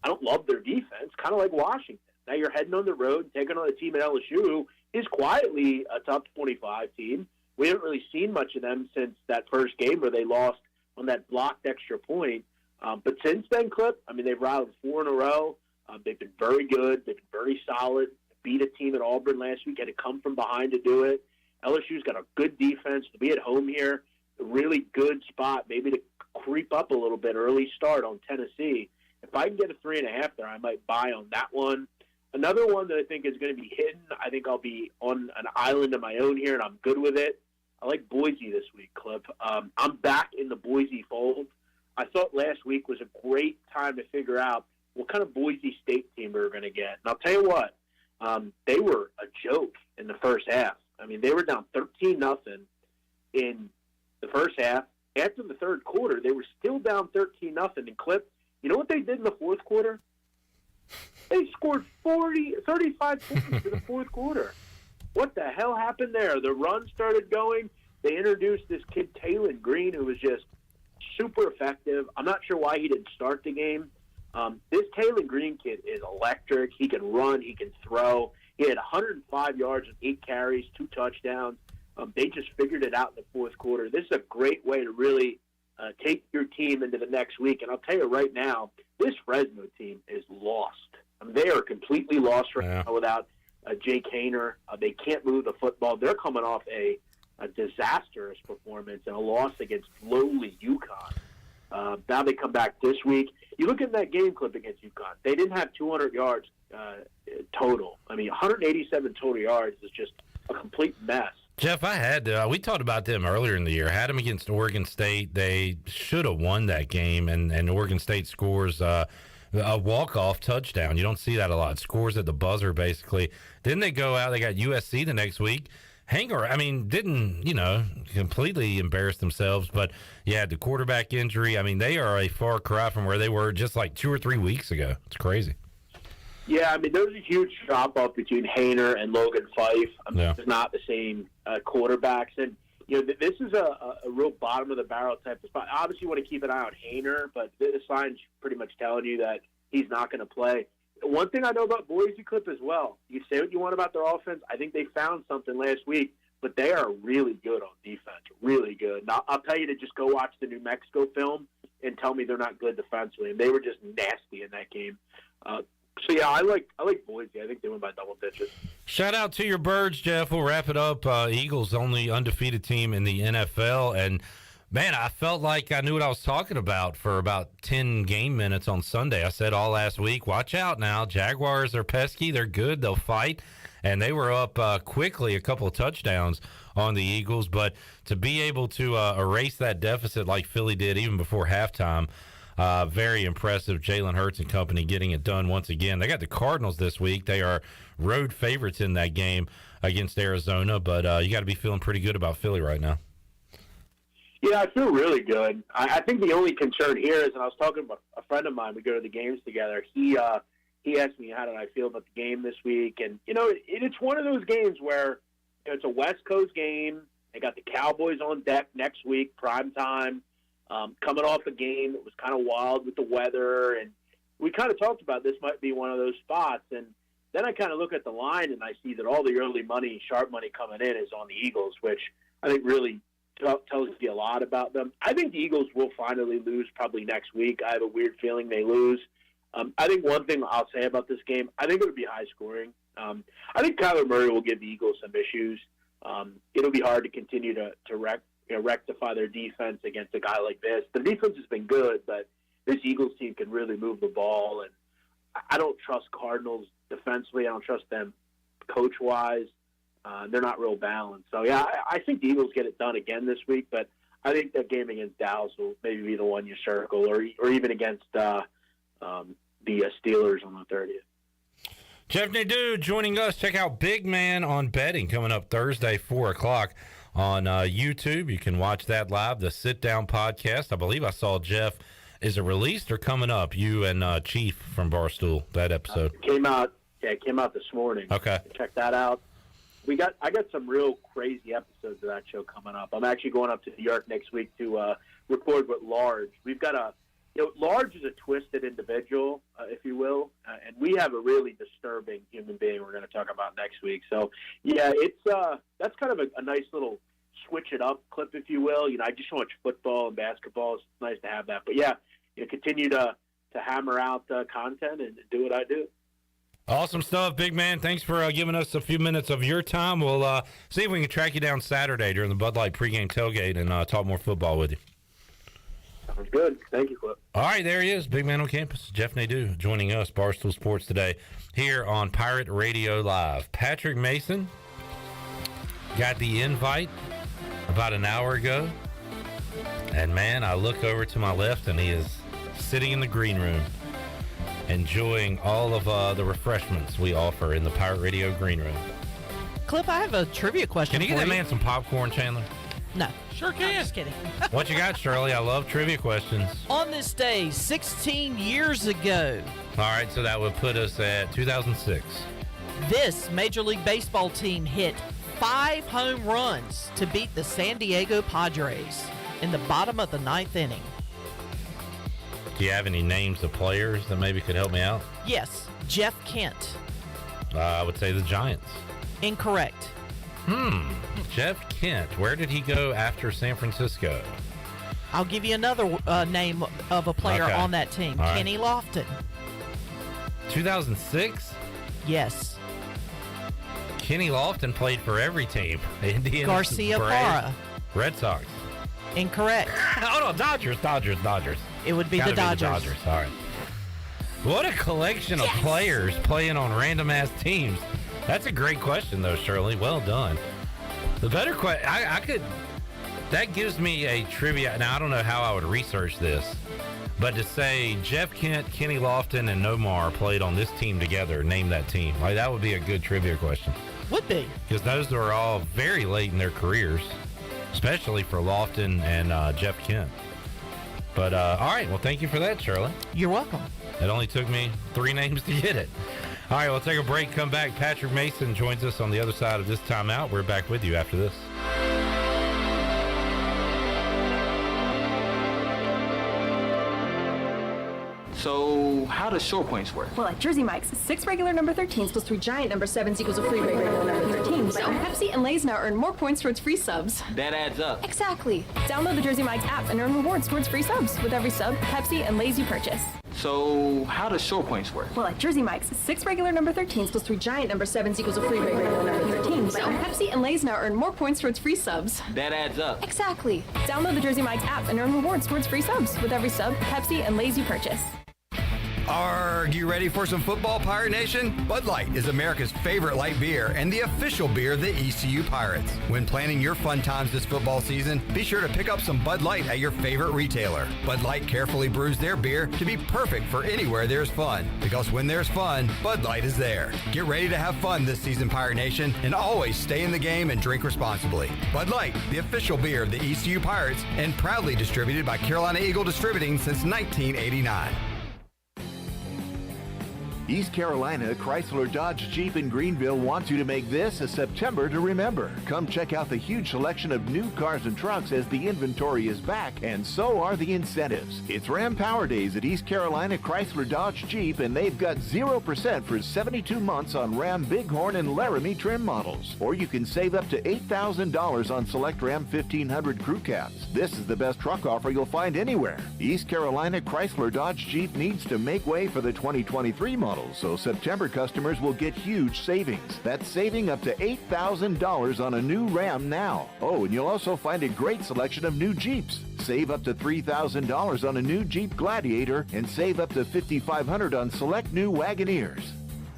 I don't love their defense, kind of like Washington. Now you're heading on the road, taking on a team at LSU who is quietly a top 25 team. We haven't really seen much of them since that first game where they lost on that blocked extra point. But since then, Clip, they've routed 4 in a row. They've been very good. They've been very solid. Beat a team at Auburn last week. Had to come from behind to do it. LSU's got a good defense. To be at home here, a really good spot, maybe to creep up a little bit, early start on Tennessee. If I can get a 3.5 there, I might buy on that one. Another one that I think is going to be hidden, I think I'll be on an island of my own here, and I'm good with it. I like Boise this week, Clip. I'm back in the Boise fold. I thought last week was a great time to figure out what kind of Boise State team we were going to get. And I'll tell you what, they were a joke in the first half. They were down 13-0 in the first half. After the third quarter, they were still down 13-0. And Clip, you know what they did in the fourth quarter? They scored 35 points in the fourth quarter. What the hell happened there? The run started going. They introduced this kid, Taylon Green, who was just super effective. I'm not sure why he didn't start the game. This Taylon Green kid is electric. He can run. He can throw. He had 105 yards and 8 carries, 2 touchdowns. They just figured it out in the fourth quarter. This is a great way to really take your team into the next week. And I'll tell you right now, this Fresno team is lost. I mean, they are completely lost right now without Jake Haener. They can't move the football. They're coming off a disastrous performance and a loss against lowly UConn. Now they come back this week. You look at that game Clip against UConn. They didn't have 200 yards total. I mean, 187 total yards is just a complete mess. Jeff, I had we talked about them earlier in the year. Had them against Oregon State. They should have won that game, and Oregon State scores a walk-off touchdown. You don't see that a lot. Scores at the buzzer, basically. Then they go out. They got USC the next week. Hanger, I mean, didn't, completely embarrass themselves, but yeah, the quarterback injury. I mean, they are a far cry from where they were just like 2 or 3 weeks ago. It's crazy. Yeah, I mean, there's a huge drop-off between Haener and Logan Fife. It's not the same quarterbacks. And, this is a real bottom-of-the-barrel type of spot. Obviously, you want to keep an eye on Haener, but the sign's pretty much telling you that he's not going to play. One thing I know about Boise Clip as well, you say what you want about their offense. I think they found something last week, but they are really good on defense, really good. Now, I'll tell you to just go watch the New Mexico film and tell me they're not good defensively. And they were just nasty in that game. So, yeah, I like Boise. I think they win by double digits. Shout out to your Birds, Jeff. We'll wrap it up. Eagles, only undefeated team in the NFL. And, man, I felt like I knew what I was talking about for about 10 game minutes on Sunday. I said all last week, watch out now. Jaguars are pesky. They're good. They'll fight. And they were up quickly, a couple of touchdowns on the Eagles. But to be able to erase that deficit like Philly did even before halftime, very impressive. Jalen Hurts and company getting it done once again. They got the Cardinals this week. They are road favorites in that game against Arizona, but you got to be feeling pretty good about Philly right now. Yeah, I feel really good. I think the only concern here is, and I was talking about a friend of mine, we go to the games together, he asked me how did I feel about the game this week, and, it's one of those games where it's a West Coast game. They got the Cowboys on deck next week, prime time. Coming off a game that was kind of wild with the weather, and we kind of talked about this might be one of those spots. And then I kind of look at the line and I see that all the early money, sharp money coming in is on the Eagles, which I think really tells you a lot about them. I think the Eagles will finally lose probably next week. I have a weird feeling they lose. I think one thing I'll say about this game, I think it'll be high scoring. I think Kyler Murray will give the Eagles some issues. It'll be hard to continue to rectify their defense against a guy like this. The defense has been good, but this Eagles team can really move the ball, and I don't trust Cardinals defensively. I don't trust them coach-wise. They're not real balanced. So, yeah, I think the Eagles get it done again this week, but I think that game against Dallas will maybe be the one you circle, or even against the Steelers on the 30th. Jeff Nadu joining us. Check out Big Man on Betting coming up Thursday, 4 o'clock. On YouTube. You can watch that live, the Sit Down podcast. I believe I saw Jeff. Is it released or coming up? You and Chief from Barstool, that episode. It came out this morning. Okay. Check that out. I got some real crazy episodes of that show coming up. I'm actually going up to New York next week to record with Large. We've got Large is a twisted individual, if you will, and we have a really disturbing human being we're going to talk about next week. So, yeah, it's that's kind of a nice little switch it up clip, if you will. I just watch football and basketball. It's nice to have that. But, yeah, continue to hammer out content and do what I do. Awesome stuff, Big Man. Thanks for giving us a few minutes of your time. We'll see if we can track you down Saturday during the Bud Light pregame tailgate and talk more football with you. Sounds good. Thank you, Clip. All right, there he is, Big Man on Campus. Jeff Nadu joining us, Barstool Sports Today, here on Pirate Radio Live. Patrick Mason got the invite about an hour ago. And, man, I look over to my left, and he is sitting in the green room enjoying all of the refreshments we offer in the Pirate Radio green room. Clip, I have a trivia question for you. Can you get that you. man some popcorn, Chandler? No. Sure can. I'm just kidding. What you got, Shirley? I love trivia questions. On this day, 16 years ago, All right, so that would put us at 2006. this Major League Baseball team hit 5 home runs to beat the San Diego Padres in the bottom of the 9th inning. Do you have any names of players that maybe could help me out? Yes, Jeff Kent. I would say the Giants. Incorrect. Jeff Kent. Where did he go after San Francisco? I'll give you another name of a player Okay. on that team. All right. Kenny Lofton. 2006? Yes. Kenny Lofton played for every team. Indians, Garcia Braves, Parra. Red Sox. Incorrect. Oh, no, Dodgers. It would be Gotta the Dodgers. All right. What a collection of players playing on random-ass teams. That's a great question, though, Shirley. Well done. The better question, I could... That gives me a trivia. Now, I don't know how I would research this, but to say Jeff Kent, Kenny Lofton, and Nomar played on this team together, name that team. Like, that would be a good trivia question. Would be. Because those are all very late in their careers, especially for Lofton and Jeff Kent. But, all right. Well, thank you for that, Shirley. You're welcome. It only took me 3 names to get it. All right, we'll take a break, come back. Patrick Mason joins us on the other side of this timeout. We're back with you after this. So, how does short points work? Well, at Jersey Mike's, 6 regular number 13s plus 3 giant number 7s equals a free regular number 13. So, Pepsi and Lay's now earn more points towards free subs. That adds up. Exactly. Download the Jersey Mike's app and earn rewards towards free subs with every sub, Pepsi, and Lay's you purchase. So, how does short points work? Well, at Jersey Mike's, 6 regular number 13s plus 3 giant number 7s equals a free regular number 13. So, Pepsi and Lay's now earn more points towards free subs. That adds up. Exactly. Download the Jersey Mike's app and earn rewards towards free subs with every sub, Pepsi, and Lay's you purchase. Are you ready for some football, Pirate Nation? Bud Light is America's favorite light beer and the official beer of the ECU Pirates. When planning your fun times this football season, be sure to pick up some Bud Light at your favorite retailer. Bud Light carefully brews their beer to be perfect for anywhere there's fun. Because when there's fun, Bud Light is there. Get ready to have fun this season, Pirate Nation, and always stay in the game and drink responsibly. Bud Light, the official beer of the ECU Pirates, and proudly distributed by Carolina Eagle Distributing since 1989. East Carolina Chrysler Dodge Jeep in Greenville wants you to make this a September to remember. Come check out the huge selection of new cars and trucks as the inventory is back, and so are the incentives. It's Ram Power Days at East Carolina Chrysler Dodge Jeep, and they've got 0% for 72 months on Ram Bighorn and Laramie trim models. Or you can save up to $8,000 on select Ram 1500 crew cabs. This is the best truck offer you'll find anywhere. East Carolina Chrysler Dodge Jeep needs to make way for the 2023 model. So September customers will get huge savings. That's saving up to $8,000 on a new Ram now. Oh, and you'll also find a great selection of new Jeeps. Save up to $3,000 on a new Jeep Gladiator and save up to $5,500 on select new Wagoneers.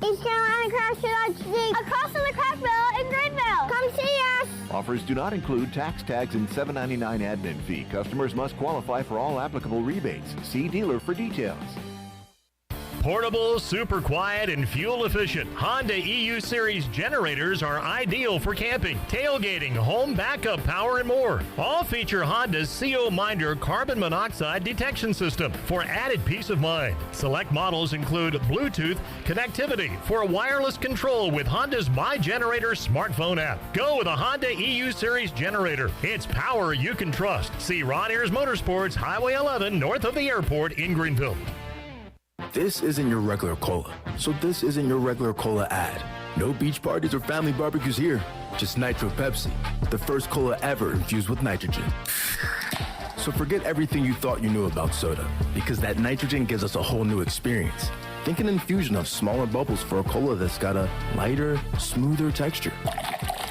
East Carolina Chrysler Dodge Jeep across from the Crackville in Greenville. Come see us. Offers do not include tax tags and $7.99 admin fee. Customers must qualify for all applicable rebates. See dealer for details. Portable, super quiet, and fuel efficient, Honda EU Series generators are ideal for camping, tailgating, home backup power, and more. All feature Honda's CO Minder carbon monoxide detection system for added peace of mind. Select models include Bluetooth connectivity for wireless control with Honda's My Generator smartphone app. Go with a Honda EU Series generator. It's power you can trust. See Ron Ayers Motorsports, Highway 11, north of the airport in Greenville. This isn't your regular cola, so this isn't your regular cola ad. No beach parties or family barbecues here, just Nitro Pepsi, the first cola ever infused with nitrogen. So forget everything you thought you knew about soda, because that nitrogen gives us a whole new experience. Think an infusion of smaller bubbles for a cola that's got a lighter, smoother texture.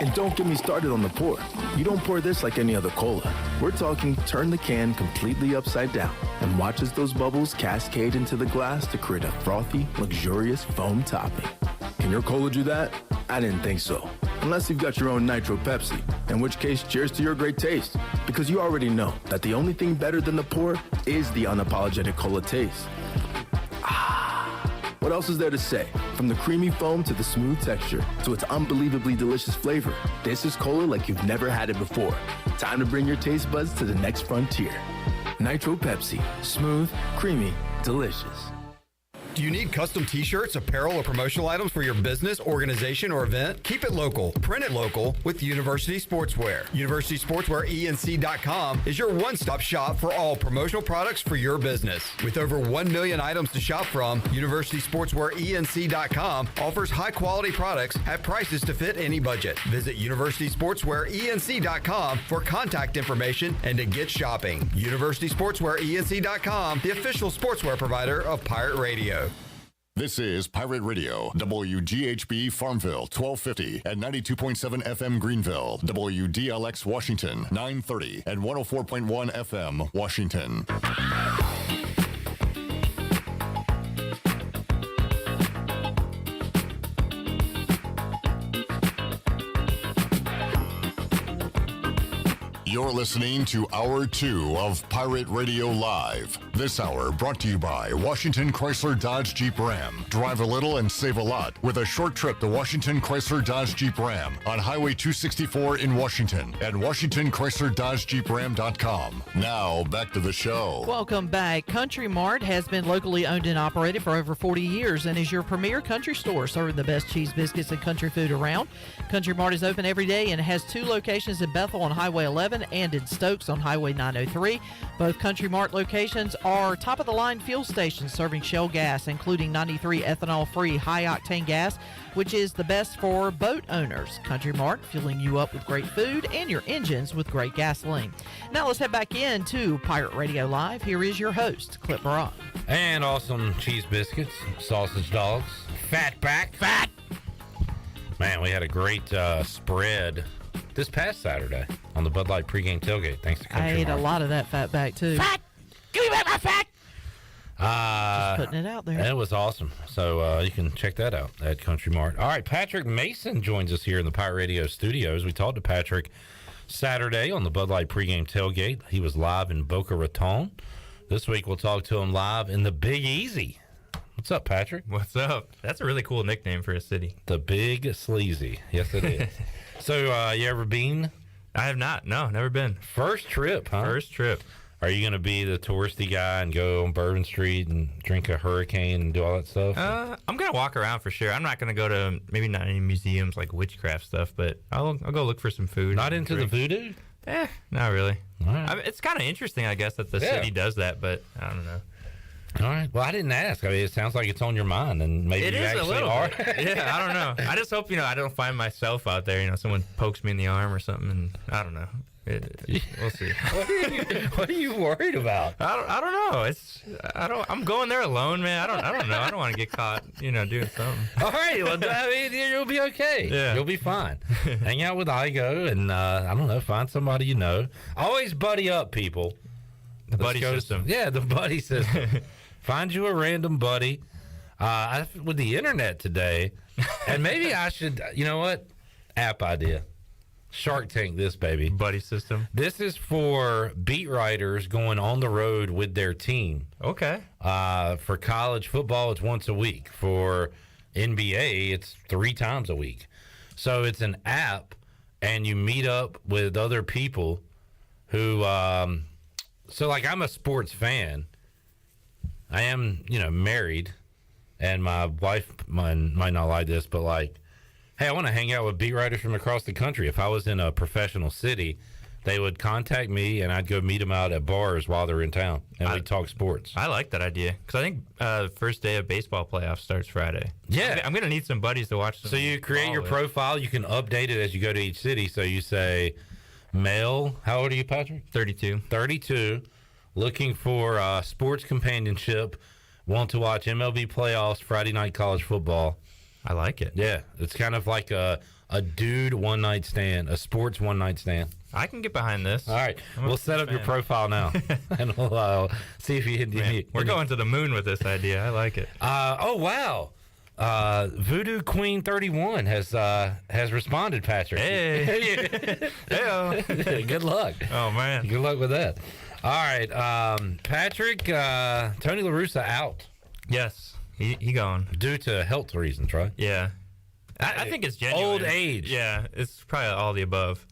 And don't get me started on the pour. You don't pour this like any other cola. We're talking turn the can completely upside down and watch as those bubbles cascade into the glass to create a frothy, luxurious foam topping. Can your cola do that? I didn't think so. Unless you've got your own Nitro Pepsi, in which case, cheers to your great taste. Because you already know that the only thing better than the pour is the unapologetic cola taste. What else is there to say? From the creamy foam to the smooth texture to its unbelievably delicious flavor, this is cola like you've never had it before. Time to bring your taste buds to the next frontier. Nitro Pepsi. Smooth, creamy, delicious. Do you need custom t-shirts, apparel, or promotional items for your business, organization, or event? Keep it local. Print it local with University Sportswear. UniversitySportswearENC.com is your one-stop shop for all promotional products for your business. With over 1 million items to shop from, UniversitySportswearENC.com offers high-quality products at prices to fit any budget. Visit UniversitySportswearENC.com for contact information and to get shopping. UniversitySportswearENC.com, the official sportswear provider of Pirate Radio. This is Pirate Radio, WGHB Farmville, 1250 and 92.7 FM Greenville, WDLX Washington, 930 and 104.1 FM Washington. You're listening to Hour 2 of Pirate Radio Live. This hour brought to you by Washington Chrysler Dodge Jeep Ram. Drive a little and save a lot with a short trip to Washington Chrysler Dodge Jeep Ram on Highway 264 in Washington at WashingtonChryslerDodgeJeepRam.com. Now, back to the show. Welcome back. Country Mart has been locally owned and operated for over 40 years and is your premier country store serving the best cheese, biscuits, and country food around. Country Mart is open every day and has 2 locations in Bethel on Highway 11 and in Stokes on Highway 903. Both Country Mart locations are top-of-the-line fuel stations serving Shell gas, including 93 ethanol-free high-octane gas, which is the best for boat owners. Country Mart, fueling you up with great food and your engines with great gasoline. Now let's head back into Pirate Radio Live. Here is your host, Clip Brock. And awesome cheese biscuits, sausage dogs, fat. Man, we had a great spread this past Saturday on the Bud Light pregame tailgate. Thanks to Country I ate Mart. a lot of that fat back, too. Fat! Give me back my fat! Just putting it out there. It was awesome. So you can check that out at Country Mart. All right, Patrick Mason joins us here in the Pirate Radio studios. We talked to Patrick Saturday on the Bud Light pregame tailgate. He was live in Boca Raton. This week we'll talk to him live in the Big Easy. What's up, Patrick? What's up? That's a really cool nickname for a city. The Big Sleazy. Yes, it is. So, you ever been? I have not. No, never been. First trip, huh? First trip. Are you going to be the touristy guy and go on Bourbon Street and drink a Hurricane and do all that stuff? I'm going to walk around for sure. I'm not going to go to maybe not any museums like witchcraft stuff, but I'll go look for some food. Not into the voodoo? Not really. All right. I mean, it's kind of interesting, I guess, that the city does that, but I don't know. All right. Well, I didn't ask. I mean, it sounds like it's on your mind, and maybe it you is actually a little are. Yeah, I don't know. I just hope, I don't find myself out there, someone pokes me in the arm or something, and I don't know. We'll see. What are you worried about? I don't know. I'm going there alone, man. I don't know. I don't want to get caught, doing something. All right. Well, I mean, you'll be okay. Yeah. You'll be fine. Hang out with Igoe and, I don't know, find somebody you know. Always buddy up, people. The buddy system. Yeah, the buddy system. Find you a random buddy. With the internet today, and maybe I should, you know what? App idea. Shark Tank this, baby. Buddy system. This is for beat writers going on the road with their team. Okay. For college football, it's once a week. For NBA, it's 3 times a week. So it's an app, and you meet up with other people who, so like I'm a sports fan. I am, married, and my wife might not like this, but like, hey, I want to hang out with beat writers from across the country. If I was in a professional city, they would contact me, and I'd go meet them out at bars while they're in town, and we'd talk sports. I like that idea, because I think first day of baseball playoffs starts Friday. Yeah. I'm going to need some buddies to watch. So you create your profile. You can update it as you go to each city. So you say, male, how old are you, Patrick? 32. 32, looking for sports companionship, want to watch MLB Playoffs, Friday night college football. I like it. Yeah, it's kind of like a dude one-night stand, a sports one-night stand. I can get behind this. All right, we'll set up your profile now, and we'll see if you we're going to the moon with this idea. I like it. Oh, wow. Voodoo Queen 31 has responded, Patrick. Hey. Hey-o. Good luck. Oh, man. Good luck with that. All right, Patrick, Tony La Russa out. Yes. He gone. Due to health reasons, right? Yeah. I think it's genuine. Old age. Yeah, it's probably all the above.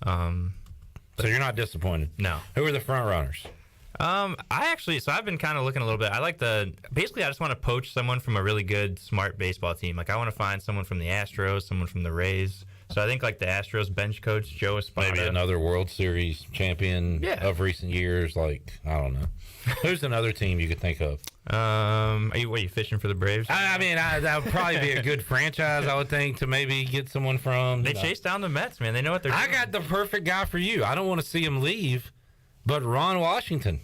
So you're not disappointed? No. Who are the front runners? I've been kind of looking a little bit. I just want to poach someone from a really good, smart baseball team. Like, I want to find someone from the Astros, someone from the Rays. So I think, like, the Astros bench coach, Joe Espada. Maybe another World Series champion of recent years. Like, I don't know. Who's another team you could think of? Are you fishing for the Braves? I mean, that would probably be a good franchise, I would think, to maybe get someone from. They chase down the Mets, man. They know what they're doing. I got the perfect guy for you. I don't want to see him leave, but Ron Washington.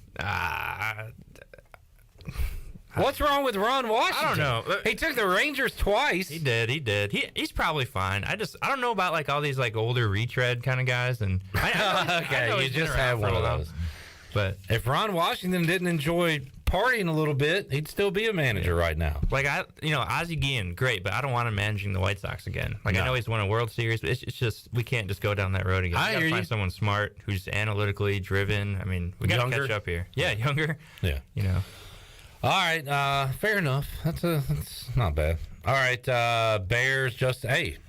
What's wrong with Ron Washington? I don't know. He took the Rangers twice. He did. He's probably fine. I don't know about, like, all these, like, older retread kind of guys. And I know you just have one of those. But if Ron Washington didn't enjoy partying a little bit, he'd still be a manager right now. Like, Ozzie Guillen, great, but I don't want him managing the White Sox again. Like, I know he's won a World Series, but it's just, we can't just go down that road again. We gotta find someone smart who's analytically driven. I mean, we got to catch up here. Yeah, younger. Yeah. All right, fair enough. That's not bad. All right, Bears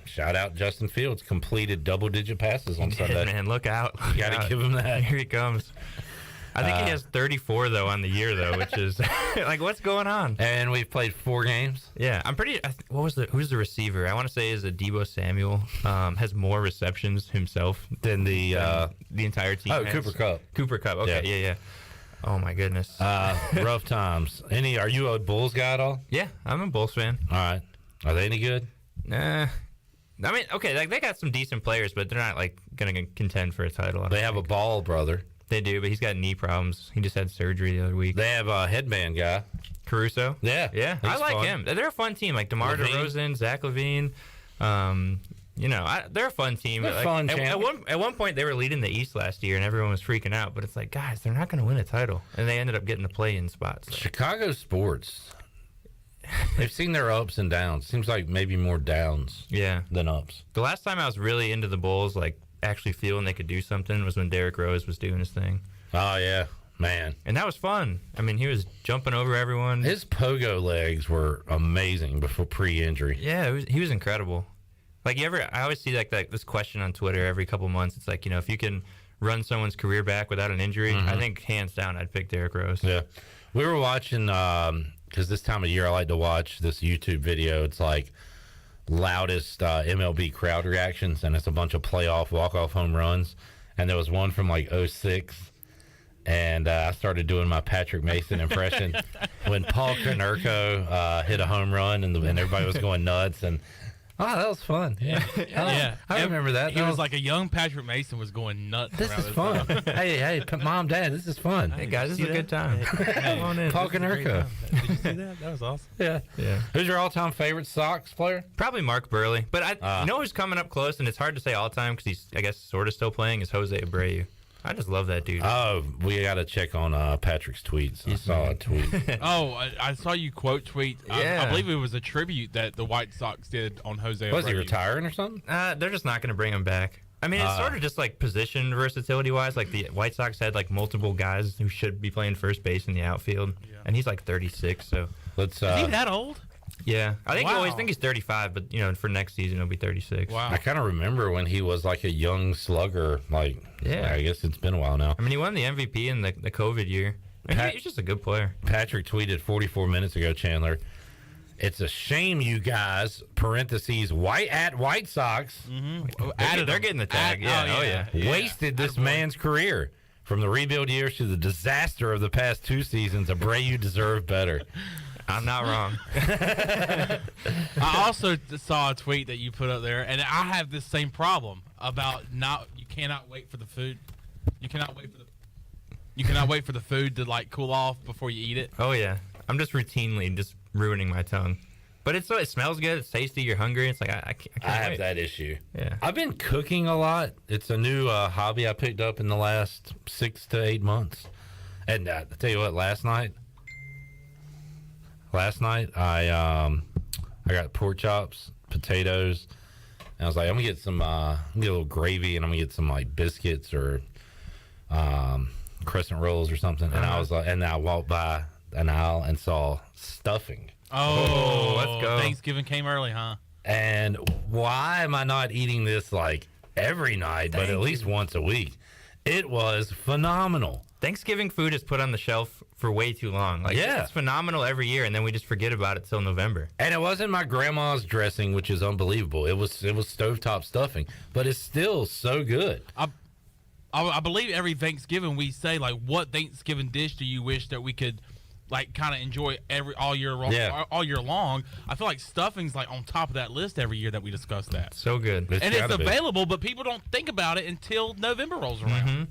shout out Justin Fields, completed double-digit passes on Sunday. Man, look out. You got to give him that. Here he comes. I think he has 34, though, on the year, though, which is, like, what's going on? And we've played 4 games. Yeah, who's the receiver? I want to say is Deebo Samuel, has more receptions himself than the entire team. Oh, has. Cooper Kupp. Cooper Kupp, okay, yeah. Oh, my goodness. Rough times. Are you a Bulls guy at all? Yeah, I'm a Bulls fan. All right. Are they any good? Nah. I mean, okay, like, they got some decent players, but they're not, like, going to contend for a title. They have a Ball brother. They do, but he's got knee problems. He just had surgery the other week. They have a headband guy. Caruso? Yeah. I like him. They're a fun team. Like DeMar DeRozan, Zach LaVine. They're a fun team. They're fun. At one point, they were leading the East last year, and everyone was freaking out. But it's like, guys, they're not going to win a title. And they ended up getting the play-in spots. So. Chicago sports, they've seen their ups and downs. Seems like maybe more downs than ups. The last time I was really into the Bulls, like, actually feeling they could do something was when Derrick Rose was doing his thing. Oh, yeah. Man. And that was fun. I mean, he was jumping over everyone. His pogo legs were amazing before pre-injury. Yeah, he was incredible. Like, I always see like this question on Twitter every couple months. It's like, if you can run someone's career back without an injury, I think hands down I'd pick Derrick Rose. Yeah. We were watching, because this time of year I like to watch this YouTube video. It's like loudest MLB crowd reactions, and it's a bunch of playoff walk-off home runs. And there was one from like 2006, and I started doing my Patrick Mason impression when Paul Konerko hit a home run, and everybody was going nuts. And that was fun. Yeah, I remember that. He was like a young Patrick Mason was going nuts. This is fun. hey, Mom, Dad, this is fun. Hey guys, this is a good time. Come on in. Paul Konerko. Did you see that? That was awesome. Yeah. Who's your all-time favorite Sox player? Probably Mark Burley. But I know who's coming up close, and it's hard to say all time because he's, I guess, sort of still playing, is Jose Abreu. I just love that dude. Oh, we got to check on Patrick's tweets. I saw a tweet. I saw you quote tweet. I believe it was a tribute that the White Sox did on Jose Abreu. Was he retiring or something? They're just not going to bring him back. I mean, it's sort of just like position versatility-wise. Like the White Sox had like multiple guys who should be playing first base in the outfield, and he's like 36. So let's. Is he that old? Yeah, I think he's 35, but for next season he'll be 36. Wow. I kind of remember when he was like a young slugger. I guess it's been a while now. I mean, he won the MVP in the COVID year. He's just a good player. Patrick tweeted 44 minutes ago, Chandler. It's a shame you guys, parentheses, White Sox. Mm-hmm. They're getting the tag. Wasted this man's career. From the rebuild years to the disaster of the past 2 seasons, Abreu deserved better. I'm not wrong. I also saw a tweet that you put up there, and I have this same problem about you cannot wait for the food. You cannot wait for the food to like cool off before you eat it. Oh yeah, I'm just routinely just ruining my tongue. But it smells good. It's tasty. You're hungry. It's like I can't have wait. that issue. Yeah, I've been cooking a lot. It's a new hobby I picked up in the last 6 to 8 months. And I tell you what, last night I got pork chops, potatoes, and I was like, I'm gonna get some a little gravy, and I'm gonna get some like biscuits or crescent rolls or something. And I was like, and I walked by an aisle and saw stuffing. Oh, let's go. Thanksgiving came early, huh? And why am I not eating this like every night, but at least once a week? It was phenomenal. Thanksgiving food is put on the shelf for way too long. Like, it's phenomenal every year, and then we just forget about it till November. And it wasn't my grandma's dressing, which is unbelievable. It was stovetop stuffing, but it's still so good. I believe every Thanksgiving we say, like, what Thanksgiving dish do you wish that we could, like, kind of enjoy all year long? Yeah. All year long. I feel like stuffing's like on top of that list every year that we discuss that. So good, and it's available, but people don't think about it until November rolls around.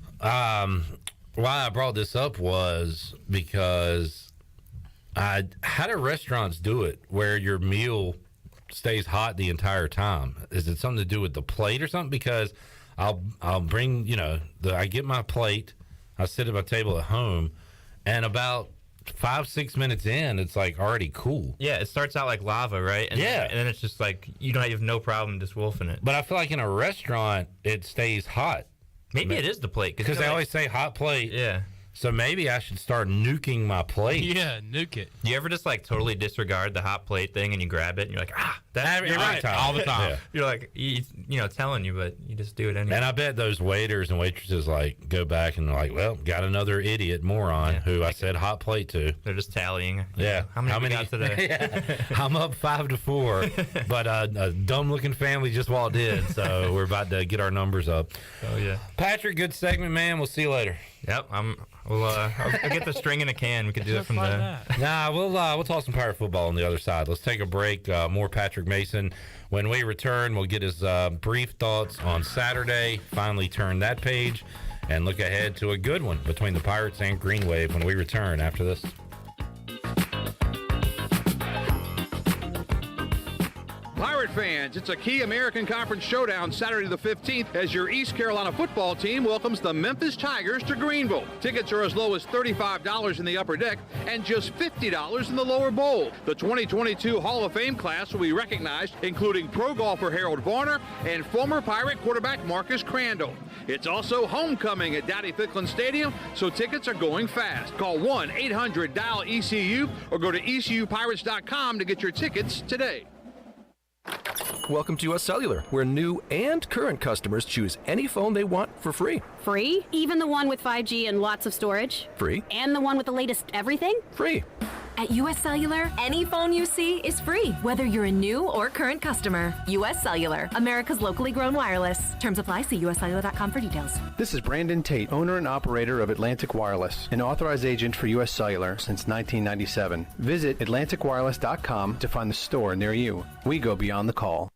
Why I brought this up was because how do restaurants do it where your meal stays hot the entire time? Is it something to do with the plate or something? Because I'll bring, I get my plate, I sit at my table at home, and about 5-6 minutes in, it's like already cool. Yeah, it starts out like lava, right? And then it's just like you have no problem just wolfing it. But I feel like in a restaurant, it stays hot. Maybe it is the plate. Because they always say hot plate. Yeah. So maybe I should start nuking my plate. Yeah, nuke it. You ever just like totally disregard the hot plate thing and you grab it and you're like, that's right. All the time. Yeah. You're like, telling you, but you just do it anyway. And I bet those waiters and waitresses like go back and like, well, got another idiot moron who I said hot plate to. They're just tallying. Yeah. How many we got today? I'm up 5-4, but a dumb looking family just walked in, so we're about to get our numbers up. Oh yeah. Patrick, good segment, man. We'll see you later. Yep. I'll get the string in a can. We could do it from there. Nah, we'll talk some Pirate football on the other side. Let's take a break. More Patrick Mason. When we return, we'll get his brief thoughts on Saturday. Finally turn that page and look ahead to a good one between the Pirates and Green Wave when we return after this. Pirate fans, it's a key American Conference showdown Saturday the 15th as your East Carolina football team welcomes the Memphis Tigers to Greenville. Tickets are as low as $35 in the upper deck and just $50 in the lower bowl. The 2022 Hall of Fame class will be recognized, including pro golfer Harold Varner and former Pirate quarterback Marcus Crandall. It's also homecoming at Dowdy Ficklen Stadium, so tickets are going fast. Call 1-800-DIAL-ECU or go to ECUPirates.com to get your tickets today. Welcome to US Cellular, where new and current customers choose any phone they want for free. Free? Even the one with 5G and lots of storage? Free. And the one with the latest everything? Free. At US Cellular, any phone you see is free, whether you're a new or current customer. US Cellular, America's locally grown wireless. Terms apply. See uscellular.com for details. This is Brandon Tate, owner and operator of Atlantic Wireless, an authorized agent for US Cellular since 1997. Visit atlanticwireless.com to find the store near you. We go beyond the call.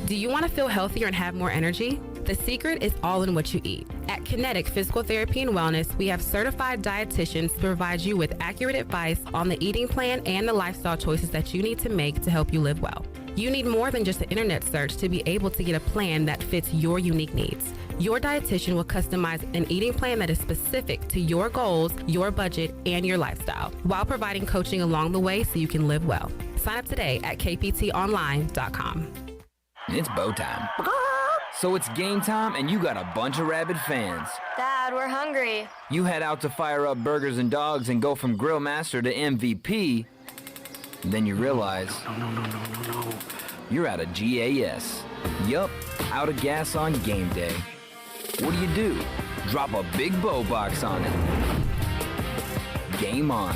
Do you want to feel healthier and have more energy? The secret is all in what you eat. At Kinetic Physical Therapy and Wellness, we have certified dietitians to provide you with accurate advice on the eating plan and the lifestyle choices that you need to make to help you live well. You need more than just an internet search to be able to get a plan that fits your unique needs. Your dietitian will customize an eating plan that is specific to your goals, your budget, and your lifestyle, while providing coaching along the way so you can live well. Sign up today at kptonline.com. It's bow time. So it's game time and you got a bunch of rabid fans. Dad, we're hungry. You head out to fire up burgers and dogs and go from grill master to MVP. Then you realize you're out of gas. Yup, out of gas on game day. What do? Drop a big bow box on it. Game on.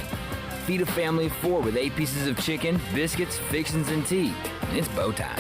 Feed a family of 4 with 8 pieces of chicken, biscuits, fixins, and tea. It's bow time.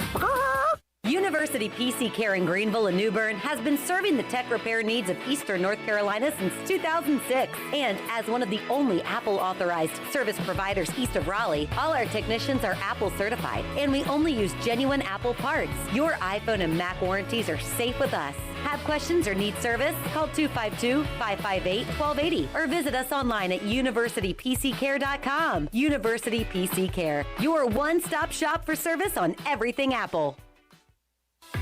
University PC Care in Greenville and New Bern has been serving the tech repair needs of Eastern North Carolina since 2006. And as one of the only Apple-authorized service providers east of Raleigh, all our technicians are Apple certified, and we only use genuine Apple parts. Your iPhone and Mac warranties are safe with us. Have questions or need service? Call 252-558-1280 or visit us online at universitypccare.com. University PC Care, your one-stop shop for service on everything Apple.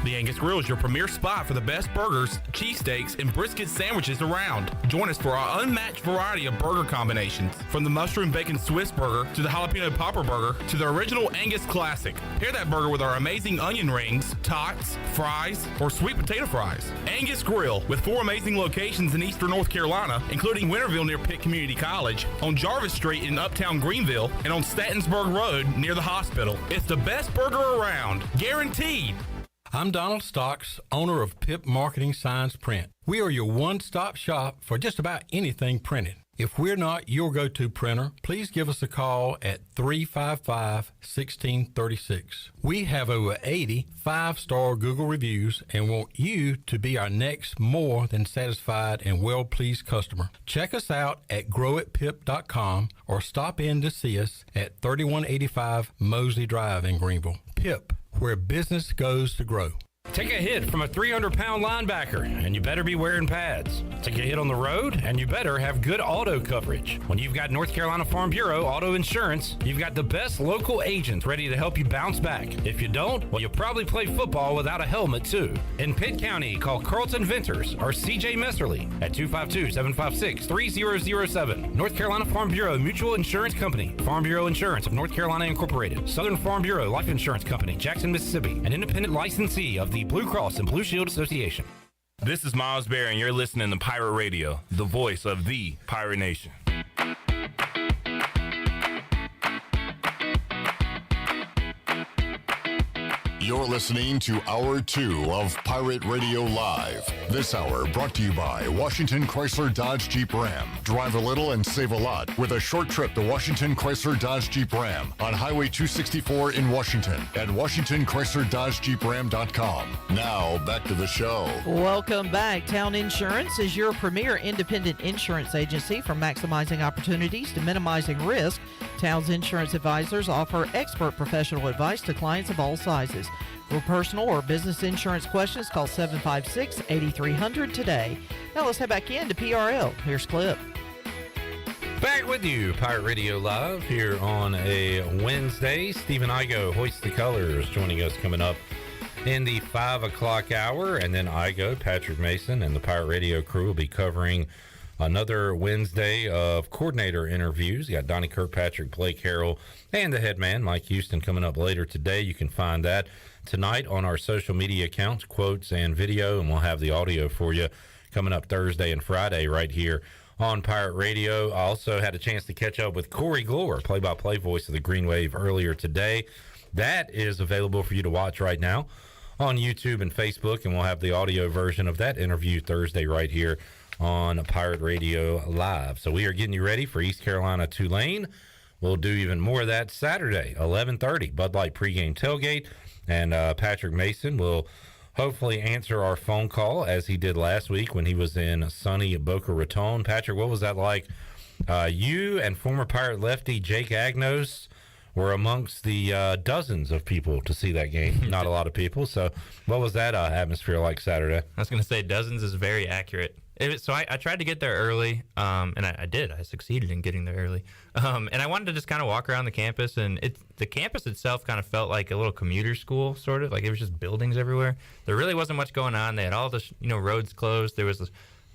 The Angus Grill is your premier spot for the best burgers, cheesesteaks, and brisket sandwiches around. Join us for our unmatched variety of burger combinations, from the mushroom bacon Swiss burger to the jalapeno popper burger to the original Angus classic. Pair that burger with our amazing onion rings, tots, fries, or sweet potato fries. Angus Grill, with 4 amazing locations in eastern North Carolina, including Winterville near Pitt Community College, on Jarvis Street in uptown Greenville, and on Statensburg Road near the hospital. It's the best burger around, guaranteed. I'm Donald Stocks, owner of PIP Marketing Signs Print. We are your one-stop shop for just about anything printed. If we're not your go-to printer, please give us a call at 355-1636. We have over 80 5-star Google reviews and want you to be our next more than satisfied and well-pleased customer. Check us out at growitpip.com or stop in to see us at 3185 Mosley Drive in Greenville. PIP, where business goes to grow. Take a hit from a 300-pound linebacker, and you better be wearing pads. Take a hit on the road, and you better have good auto coverage. When you've got North Carolina Farm Bureau Auto Insurance, you've got the best local agents ready to help you bounce back. If you don't, well, you'll probably play football without a helmet, too. In Pitt County, call Carlton Venters or C.J. Messerly at 252-756-3007. North Carolina Farm Bureau Mutual Insurance Company. Farm Bureau Insurance of North Carolina Incorporated. Southern Farm Bureau Life Insurance Company, Jackson, Mississippi. An independent licensee of the Blue Cross and Blue Shield Association. This is Miles Berry, and you're listening to Pirate Radio, the voice of the Pirate Nation. You're listening to Hour 2 of Pirate Radio Live. This hour brought to you by Washington Chrysler Dodge Jeep Ram. Drive a little and save a lot with a short trip to Washington Chrysler Dodge Jeep Ram on Highway 264 in Washington at WashingtonChryslerDodgeJeepRam.com. Now, back to the show. Welcome back. Town Insurance is your premier independent insurance agency for maximizing opportunities to minimizing risk. Town's insurance advisors offer expert professional advice to clients of all sizes. For personal or business insurance questions, call 756-8300 today. Now let's head back in to PRL. Here's Clip. Back with you, Pirate Radio Live, here on a Wednesday. Stephen Igoe, Hoist the Colors, joining us coming up in the 5 o'clock hour. And then Igoe, Patrick Mason, and the Pirate Radio crew will be covering another Wednesday of coordinator interviews. You got Donnie Kirkpatrick, Blake Harrell, and the head man, Mike Houston, coming up later today. You can find that tonight on our social media accounts, quotes and video, and we'll have the audio for you coming up Thursday and Friday right here on Pirate Radio. I also had a chance to catch up with Corey Glore, play-by-play voice of the Green Wave, earlier today. That is available for you to watch right now on YouTube and Facebook, and we'll have the audio version of that interview Thursday right here on Pirate Radio Live. So we are getting you ready for East Carolina Tulane. We'll do even more of that Saturday, 11:30, Bud Light pregame tailgate. And Patrick Mason will hopefully answer our phone call as he did last week when he was in sunny Boca Raton. Patrick, what was that like? You and former Pirate lefty Jake Agnos were amongst the dozens of people to see that game. Not a lot of people. So what was that atmosphere like Saturday? I was going to say dozens is very accurate. So I tried to get there early, and I did. I succeeded in getting there early. And I wanted to just kind of walk around the campus, and the campus itself kind of felt like a little commuter school, sort of. Like it was just buildings everywhere. There really wasn't much going on. They had all the roads closed. There was,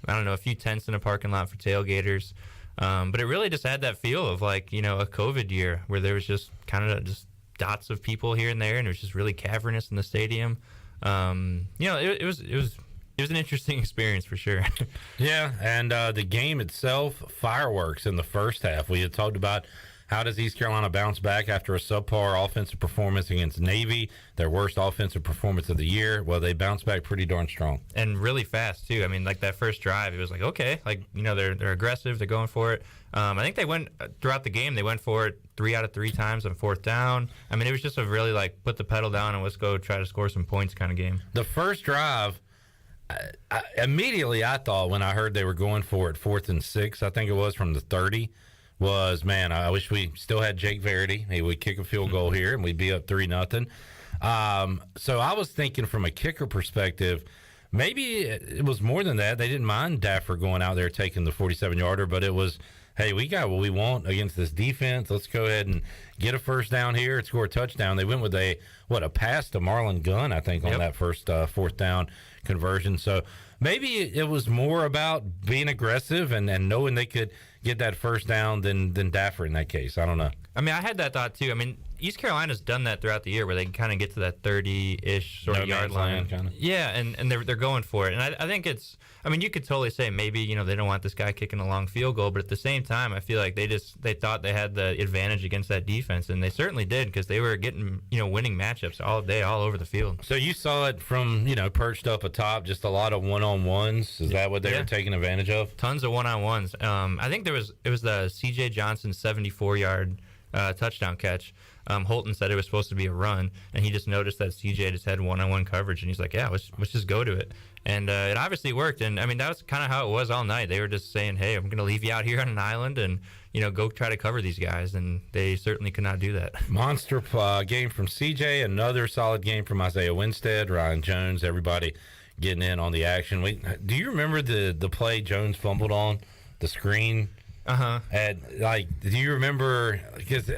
a few tents in a parking lot for tailgaters. But it really just had that feel of like, a COVID year where there was just kind of just dots of people here and there, and it was just really cavernous in the stadium. It was an interesting experience for sure. Yeah, and the game itself, fireworks in the first half. We had talked about how does East Carolina bounce back after a subpar offensive performance against Navy, their worst offensive performance of the year. Well, they bounced back pretty darn strong. And really fast, too. I mean, like that first drive, it was like, okay, they're aggressive, they're going for it. I think they went, throughout the game, they went for it 3 out of 3 times on 4th down. I mean, it was just a really, put the pedal down and let's go try to score some points kind of game. The first drive, immediately I thought when I heard they were going for it 4th and 6, I think it was from the 30, was, man, I wish we still had Jake Verity. He would kick a field goal here and we'd be up 3-0. So I was thinking from a kicker perspective, maybe it was more than that. They didn't mind Daffer going out there taking the 47-yarder, but it was hey, we got what we want against this defense. Let's go ahead and get a first down here and score a touchdown. They went with a pass to Marlon Gunn, I think, on that first fourth down conversion. So maybe it was more about being aggressive and knowing they could get that first down than Daffer in that case. I don't know. I mean, I had that thought too. I mean, East Carolina's done that throughout the year where they can kind of get to that 30-ish sort of yard line. Kinda. Yeah, and they're going for it. And I think it's, I mean, you could totally say maybe, they don't want this guy kicking a long field goal, but at the same time, I feel like they thought they had the advantage against that defense, and they certainly did because they were getting, winning matchups all day, all over the field. So you saw it from, perched up atop, just a lot of one-on-ones. Is that what they were taking advantage of? Tons of one-on-ones. I think it was the C.J. Johnson 74-yard touchdown catch. Holton said it was supposed to be a run, and he just noticed that CJ just had one-on-one coverage, and he's like, yeah, let's just go to it. And it obviously worked, and, I mean, that was kind of how it was all night. They were just saying, hey, I'm going to leave you out here on an island and, go try to cover these guys, and they certainly could not do that. Monster game from CJ, another solid game from Isaiah Winstead, Ryan Jones, everybody getting in on the action. Do you remember the play Jones fumbled on, the screen? And do you remember? Because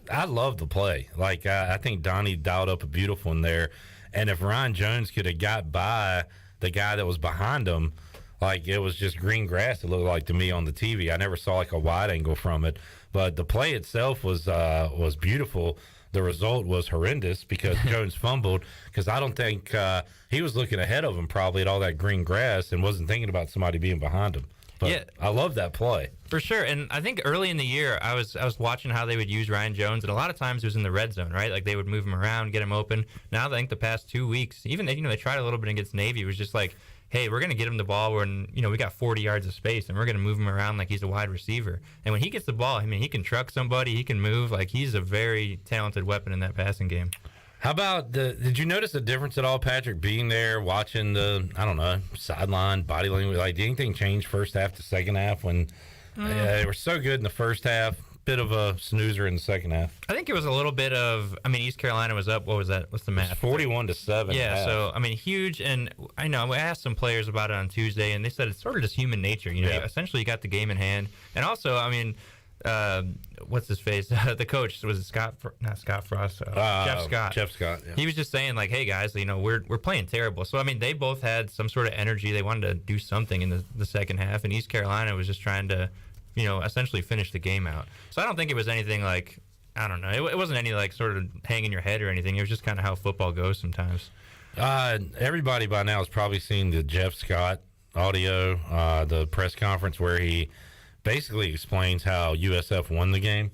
I love the play. I think Donnie dialed up a beautiful one there. And if Ryan Jones could have got by the guy that was behind him, it was just green grass. It looked like to me on the TV. I never saw a wide angle from it, but the play itself was beautiful. The result was horrendous because Jones fumbled. Because I don't think he was looking ahead of him probably at all that green grass and wasn't thinking about somebody being behind him. But yeah, I love that play. For sure. And I think early in the year, I was watching how they would use Ryan Jones, and a lot of times it was in the red zone, right? They would move him around, get him open. Now, I think the past 2 weeks, even they tried a little bit against Navy. It was just like, hey, we're going to get him the ball when, we got 40 yards of space, and we're going to move him around like he's a wide receiver. And when he gets the ball, I mean, he can truck somebody, he can move. He's a very talented weapon in that passing game. How about did you notice a difference at all, Patrick, being there, watching the, sideline, body language? Did anything change first half to second half when they were so good in the first half? Bit of a snoozer in the second half. I think it was a little bit of, East Carolina was up. What was that? What's the math? 41-7. Yeah, so, huge. And I know, I asked some players about it on Tuesday, and they said it's sort of just human nature. Essentially you got the game in hand. And also, what's his face? The coach, was it not Scott Frost? Jeff Scott. Jeff Scott. Yeah. He was just saying hey guys, we're playing terrible. So they both had some sort of energy. They wanted to do something in the second half, and East Carolina was just trying to, essentially finish the game out. So I don't think it was anything I don't know. It wasn't any sort of hanging your head or anything. It was just kind of how football goes sometimes. Everybody by now has probably seen the Jeff Scott audio, the press conference where he basically explains how USF won the game.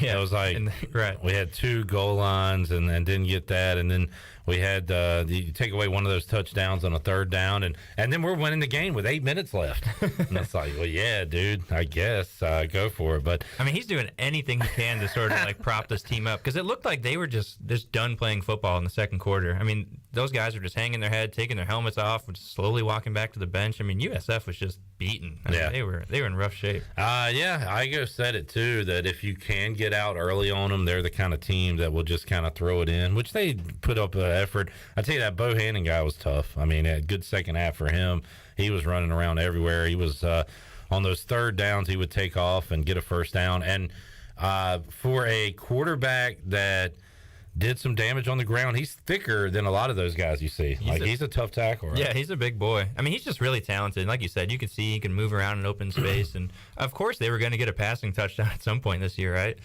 Yeah, it was right. We had 2 goal lines and didn't get that, and then we had you take away one of those touchdowns on a third down, and then we're winning the game with 8 minutes left. And it's well, yeah, dude, I guess go for it. But he's doing anything he can to sort of prop this team up, because it looked like they were just done playing football in the second quarter. Those guys were just hanging their head, taking their helmets off, just slowly walking back to the bench. USF was just beaten. They were in rough shape. Igoe said it too, that if you can get out early on them, they're the kind of team that will just kind of throw it in, which they put up an effort. I tell you, that Bohannon guy was tough. A good second half for him. He was running around everywhere. He was on those third downs, he would take off and get a first down. And for a quarterback that did some damage on the ground, he's thicker than a lot of those guys you see. He's a tough tackle, right? Yeah, he's a big boy. He's just really talented. Like you said, you could see he can move around in open space. And, of course, they were going to get a passing touchdown at some point this year, right?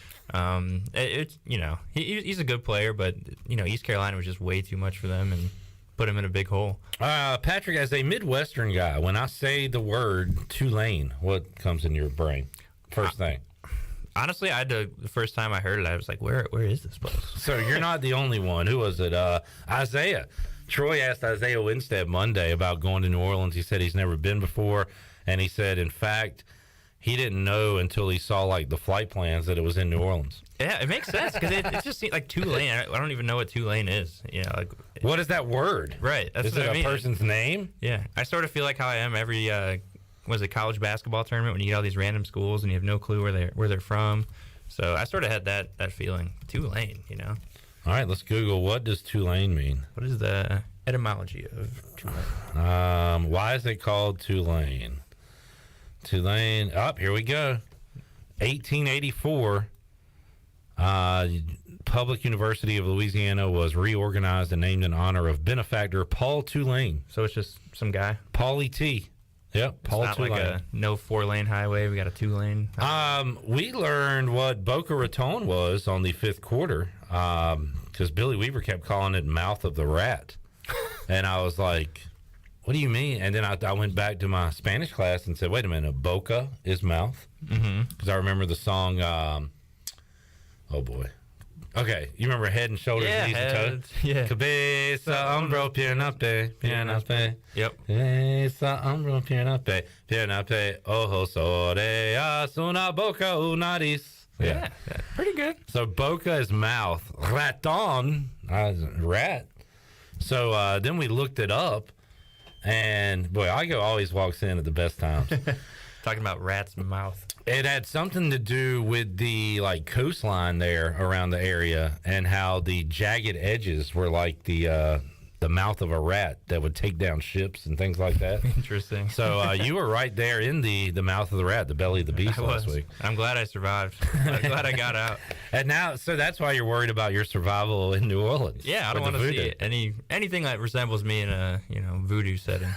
He's a good player, but, East Carolina was just way too much for them and put him in a big hole. Patrick, as a Midwestern guy, when I say the word Tulane, what comes in your brain? First thing. Honestly, the first time I heard it, I was like, where is this place? So you're not the only one. Who was it? Isaiah. Troy asked Isaiah Winstead Monday about going to New Orleans. He said he's never been before, and he said, in fact, he didn't know until he saw the flight plans that it was in New Orleans. Yeah, it makes sense, because it just seems like Tulane. I don't even know what Tulane is. What is that word? Right. That's is it a person's name? Yeah. I sort of feel like how I am every college basketball tournament when you get all these random schools and you have no clue where they're from. So I sort of had that feeling. Tulane, All right, let's Google, what does Tulane mean? What is the etymology of Tulane? Why is it called Tulane? Tulane. Here we go. 1884, Public University of Louisiana was reorganized and named in honor of benefactor Paul Tulane. So it's just some guy? Paulie T. Yep, Paul It's not Tulane. like a no 4-lane highway. We got a 2-lane. We learned what Boca Raton was on the fifth quarter because Billy Weaver kept calling it Mouth of the Rat. And I was like, what do you mean? And then I went back to my Spanish class and said, wait a minute, Boca is mouth? Because I remember the song, oh boy. Okay, you remember Head and Shoulders, Knees and Toes? Yeah. Cabeza, hombro, piernape, piernape. Yep. Cabeza, hombro, piernape, piernape, ojos, orejas, una boca, un nariz. Yeah, pretty good. So Boca is mouth. Raton, rat. So then we looked it up, and boy, Igoe always walks in at the best times. Talking about rat's mouth. It had something to do with the coastline there around the area, and how the jagged edges were like the mouth of a rat that would take down ships and things like that. Interesting. So you were right there in the mouth of the rat, the belly of the beast last week. I'm glad I survived. I'm glad I got out. And now, so that's why you're worried about your survival in New Orleans. Yeah, I don't want to see anything that resembles me in a voodoo setting.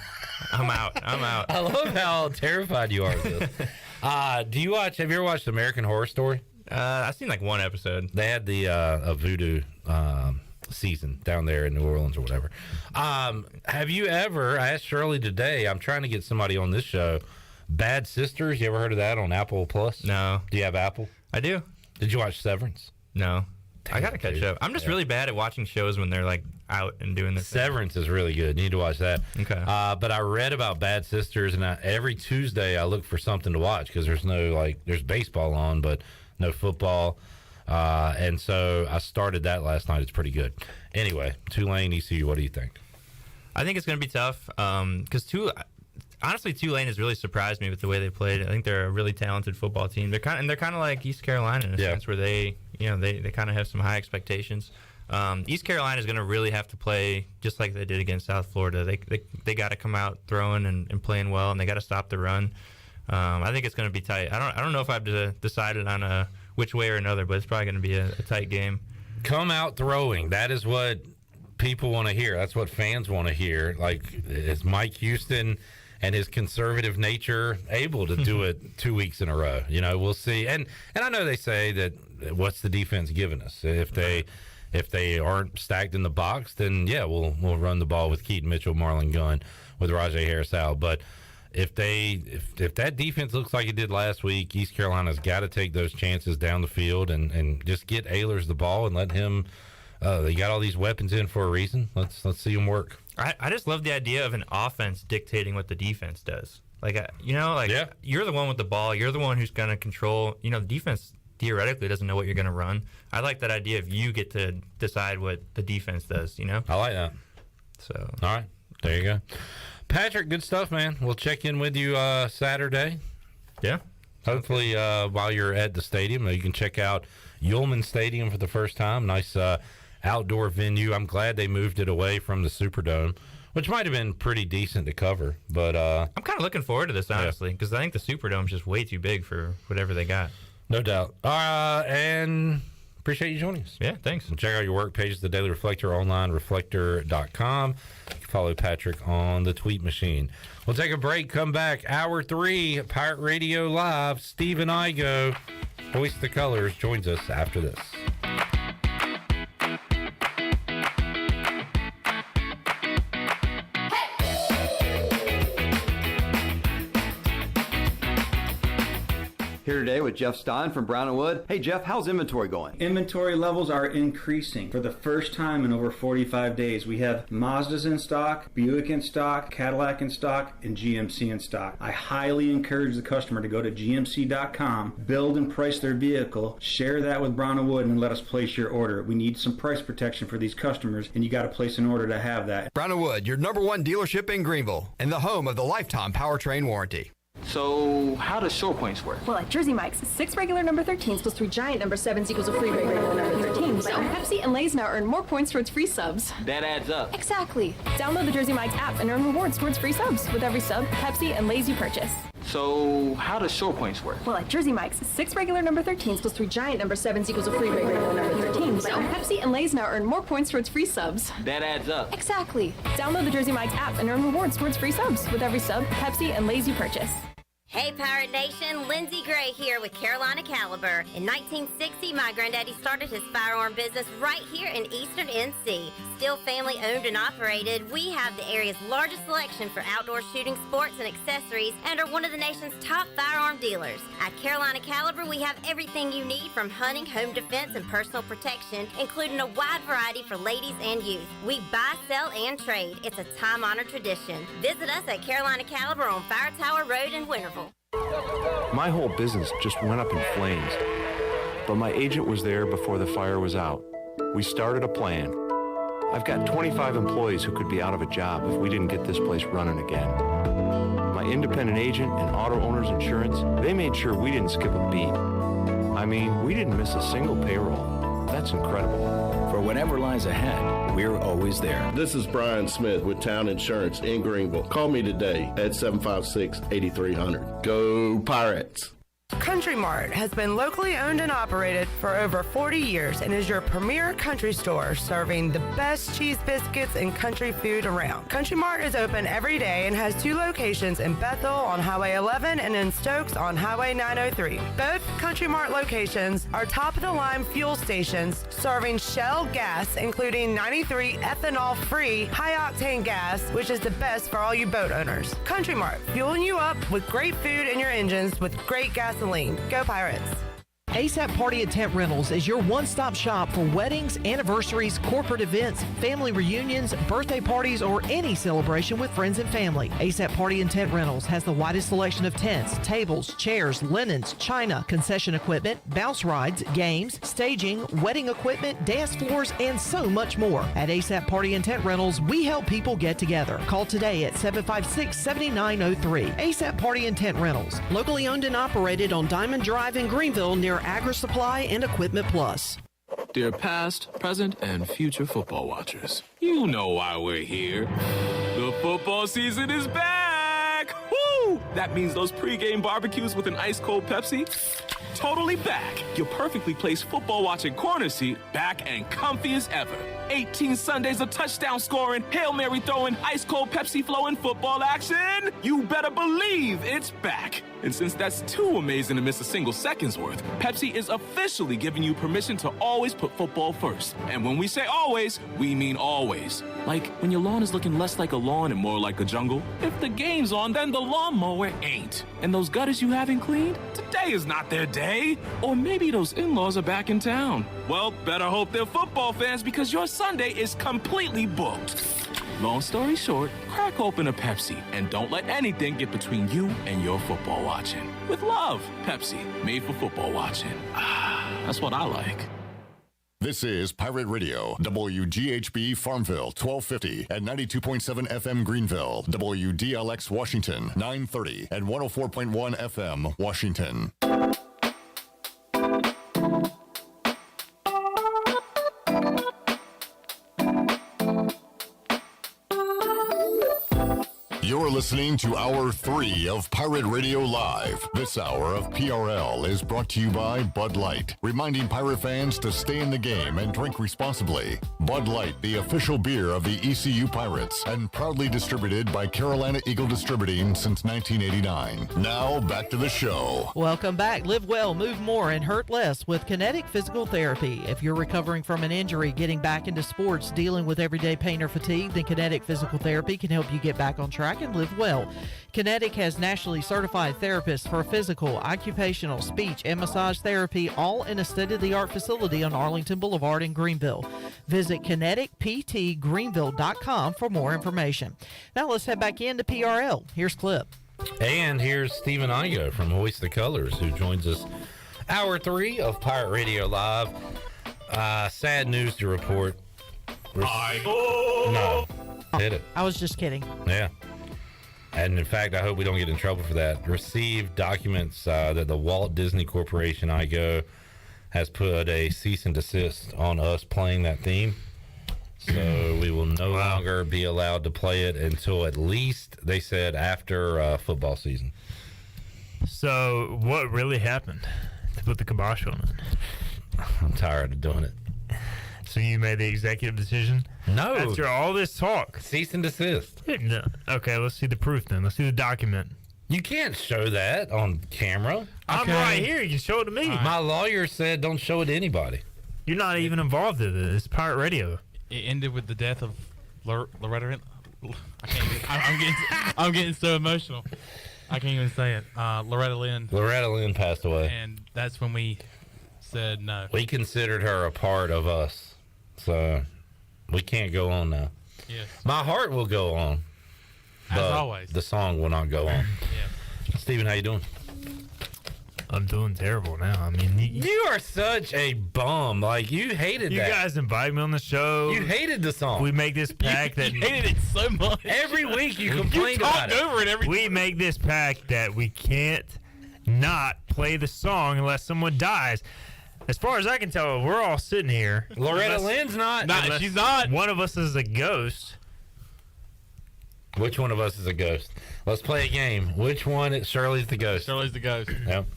I'm out. I love how terrified you are of this. Have you ever watched American Horror Story? I've seen like one episode. They had the a voodoo season down there in New Orleans or whatever. Have you ever, I asked Shirley today, I'm trying to get somebody on this show, Bad Sisters, you ever heard of that on Apple Plus? No. Do you have Apple? I do. Did you watch Severance? No. I gotta catch up. I'm just really bad at watching shows when they're like out and doing this. Severance is really good. You need to watch that. Okay. But I read about Bad Sisters, and every Tuesday I look for something to watch because there's there's baseball on, but no football. And so I started that last night. It's pretty good. Anyway, Tulane, ECU, what do you think? I think it's going to be tough because honestly, Tulane has really surprised me with the way they played. I think they're a really talented football team. They're kind of like East Carolina in a sense where they kind of have some high expectations. East Carolina is going to really have to play just like they did against South Florida. They got to come out throwing and playing well, and they got to stop the run. I think it's going to be tight. I don't know if I've decided on which way or another, but it's probably going to be a tight game. Come out throwing. That is what people want to hear. That's what fans want to hear. Like, is Mike Houston and his conservative nature able to do it 2 weeks in a row? We'll see. And I know they say that what's the defense giving us? If they aren't stacked in the box, then we'll run the ball with Keaton Mitchell, Marlon Gunn, with Rajay Harris-Out. But if that defense looks like it did last week, East Carolina's got to take those chances down the field and just get Ehlers the ball and let him. They got all these weapons in for a reason. Let's see them work. I just love the idea of an offense dictating what the defense does. You're the one with the ball. You're the one who's going to control. The defense theoretically doesn't know what you're going to run. I like that idea of you get to decide what the defense does. I like that. So all right, there you go. Patrick, good stuff, man. We'll check in with you Saturday. Yeah. Hopefully, while you're at the stadium, you can check out Ullman Stadium for the first time. Nice outdoor venue. I'm glad they moved it away from the Superdome, which might have been pretty decent to cover. But I'm kind of looking forward to this, honestly, because I think the Superdome's just way too big for whatever they got. No doubt. And appreciate you joining us. Yeah, thanks. And check out your work pages, the Daily Reflector online, reflector.com. You can follow Patrick on the tweet machine. We'll take a break, come back. Hour 3, Pirate Radio Live. Stephen Igoe, Voice the Colors, joins us after this. Here today with Jeff Stein from Brown & Wood. Hey, Jeff, how's inventory going? Inventory levels are increasing. For the first time in over 45 days, we have Mazdas in stock, Buick in stock, Cadillac in stock, and GMC in stock. I highly encourage the customer to go to gmc.com, build and price their vehicle, share that with Brown & Wood, and let us place your order. We need some price protection for these customers, and you got to place an order to have that. Brown & Wood, your #1 dealership in Greenville, and the home of the lifetime powertrain warranty. So, how does short points work? Well, at Jersey Mike's, 6 regular number 13s plus 3 giant number 7s equals a free regular number 13. So, Pepsi and Lay's now earn more points towards free subs. That adds up. Exactly. Download the Jersey Mike's app and earn rewards towards free subs with every sub, Pepsi, and Lay's you purchase. So how does short points work? Well, at Jersey Mike's, 6 regular number 13s plus 3 giant number 7s equals a free regular number 13. So Pepsi and Lay's now earn more points towards free subs. That adds up. Exactly. Download the Jersey Mike's app and earn rewards towards free subs with every sub, Pepsi, and Lay's you purchase. Hey Pirate Nation, Lindsay Gray here with Carolina Caliber. In 1960, my granddaddy started his firearm business right here in Eastern NC. Still family owned and operated, we have the area's largest selection for outdoor shooting sports and accessories and are one of the nation's top firearm dealers. At Carolina Caliber, we have everything you need from hunting, home defense, and personal protection, including a wide variety for ladies and youth. We buy, sell, and trade. It's a time-honored tradition. Visit us at Carolina Caliber on Fire Tower Road in Winterville. My whole business just went up in flames, but my agent was there before the fire was out. We started a plan. I've got 25 employees who could be out of a job if we didn't get this place running again. My independent agent and auto owners insurance, they made sure we didn't skip a beat. I mean, we didn't miss a single payroll. That's incredible. For whatever lies ahead, we're always there. This is Brian Smith with Town Insurance in Greenville. Call me today at 756-8300. Go Pirates! Country Mart has been locally owned and operated for over 40 years and is your premier country store serving the best cheese biscuits and country food around. Country Mart is open every day and has 2 locations in Bethel on Highway 11 and in Stokes on Highway 903. Both Country Mart locations are top-of-the-line fuel stations serving Shell gas, including 93 ethanol-free high-octane gas, which is the best for all you boat owners. Country Mart, fueling you up with great food in your engines with great gasoline. Go Pirates! ASAP Party and Tent Rentals is your one-stop shop for weddings, anniversaries, corporate events, family reunions, birthday parties, or any celebration with friends and family. ASAP Party and Tent Rentals has the widest selection of tents, tables, chairs, linens, china, concession equipment, bounce rides, games, staging, wedding equipment, dance floors, and so much more. At ASAP Party and Tent Rentals, we help people get together. Call today at 756-7903. ASAP Party and Tent Rentals, locally owned and operated on Diamond Drive in Greenville near Agri-Supply and Equipment Plus. Dear past, present, and future football watchers, you know why we're here. The football season is back! Woo! That means those pregame barbecues with an ice-cold Pepsi, totally back. Your perfectly placed football-watching corner seat, back and comfy as ever. 18 Sundays of touchdown scoring, Hail Mary throwing, ice-cold Pepsi flowing football action. You better believe it's back. And since that's too amazing to miss a single second's worth, Pepsi is officially giving you permission to always put football first. And when we say always, we mean always. Like when your lawn is looking less like a lawn and more like a jungle. If the game's on, then the lawnmower ain't. And those gutters you haven't cleaned, today is not their day. Or maybe those in-laws are back in town. Well, better hope they're football fans because your Sunday is completely booked. Long story short, crack open a Pepsi and don't let anything get between you and your football watching. With love, Pepsi, made for football watching. That's what I like. This is Pirate Radio, WGHB Farmville, 1250 and 92.7 FM Greenville, WDLX Washington, 930 and 104.1 FM Washington. You're listening to Hour 3 of Pirate Radio Live. This hour of PRL is brought to you by Bud Light, reminding Pirate fans to stay in the game and drink responsibly. Bud Light, the official beer of the ECU Pirates, and proudly distributed by Carolina Eagle Distributing since 1989. Now, back to the show. Welcome back. Live well, move more, and hurt less with Kinetic Physical Therapy. If you're recovering from an injury, getting back into sports, dealing with everyday pain or fatigue, then Kinetic Physical Therapy can help you get back on track and live well. Kinetic has nationally certified therapists for physical, occupational, speech, and massage therapy, all in a state-of-the-art facility on Arlington Boulevard in Greenville. Visit kineticptgreenville.com for more information. Now let's head back into PRL. Here's Clip. And here's Stephen Igoe from Hoist the Colors, who joins us Hour 3 of Pirate Radio Live. Sad news to report. No. Hit it. I was just kidding. Yeah. And in fact, I hope we don't get in trouble for that. Received documents that the Walt Disney Corporation, Igoe, has put a cease and desist on us playing that theme. So we will no longer be allowed to play it until at least, they said, after football season. So, what really happened to put the kibosh on it? I'm tired of doing it. So you made the executive decision? No. After all this talk. Cease and desist. No. Okay, let's see the proof then. Let's see the document. You can't show that on camera. I'm right here. You can show it to me. My lawyer said don't show it to anybody. You're not even involved in it. It's pirate radio. It ended with the death of Loretta. I'm getting so emotional. I can't even say it. Loretta Lynn. Loretta Lynn passed away. And that's when we said no. We considered her a part of us. So we can't go on now. Yes. My heart will go on. As but always. The song will not go on. Yeah. Steven, how you doing? I'm doing terrible now. I mean, you are such a bum. Like, you hated you that. You guys invite me on the show. You hated the song. We make this pact that you hated it so much. Every week you complained about it. Over it every we make this pact that we can't not play the song unless someone dies. As far as I can tell, we're all sitting here. Loretta Lynn's not. She's not. One of us is a ghost. Which one of us is a ghost? Let's play a game. Which one is Shirley's the ghost? Shirley's the ghost. Yep.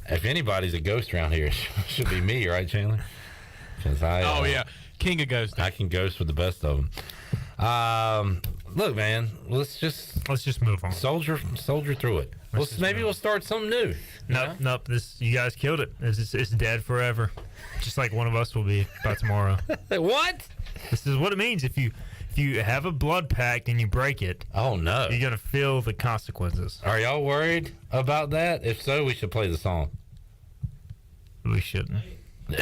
If anybody's a ghost around here, it should be me, right, Chandler? Because yeah, king of ghosts. I can ghost with the best of them. Look, man, let's just move on. Soldier through it. Maybe we'll start something new. Nope. You guys killed it. It's dead forever. Just like one of us will be by tomorrow. What? This is what it means if you have a blood pact and you break it. Oh no! You're gonna feel the consequences. Are y'all worried about that? If so, we should play the song. We shouldn't.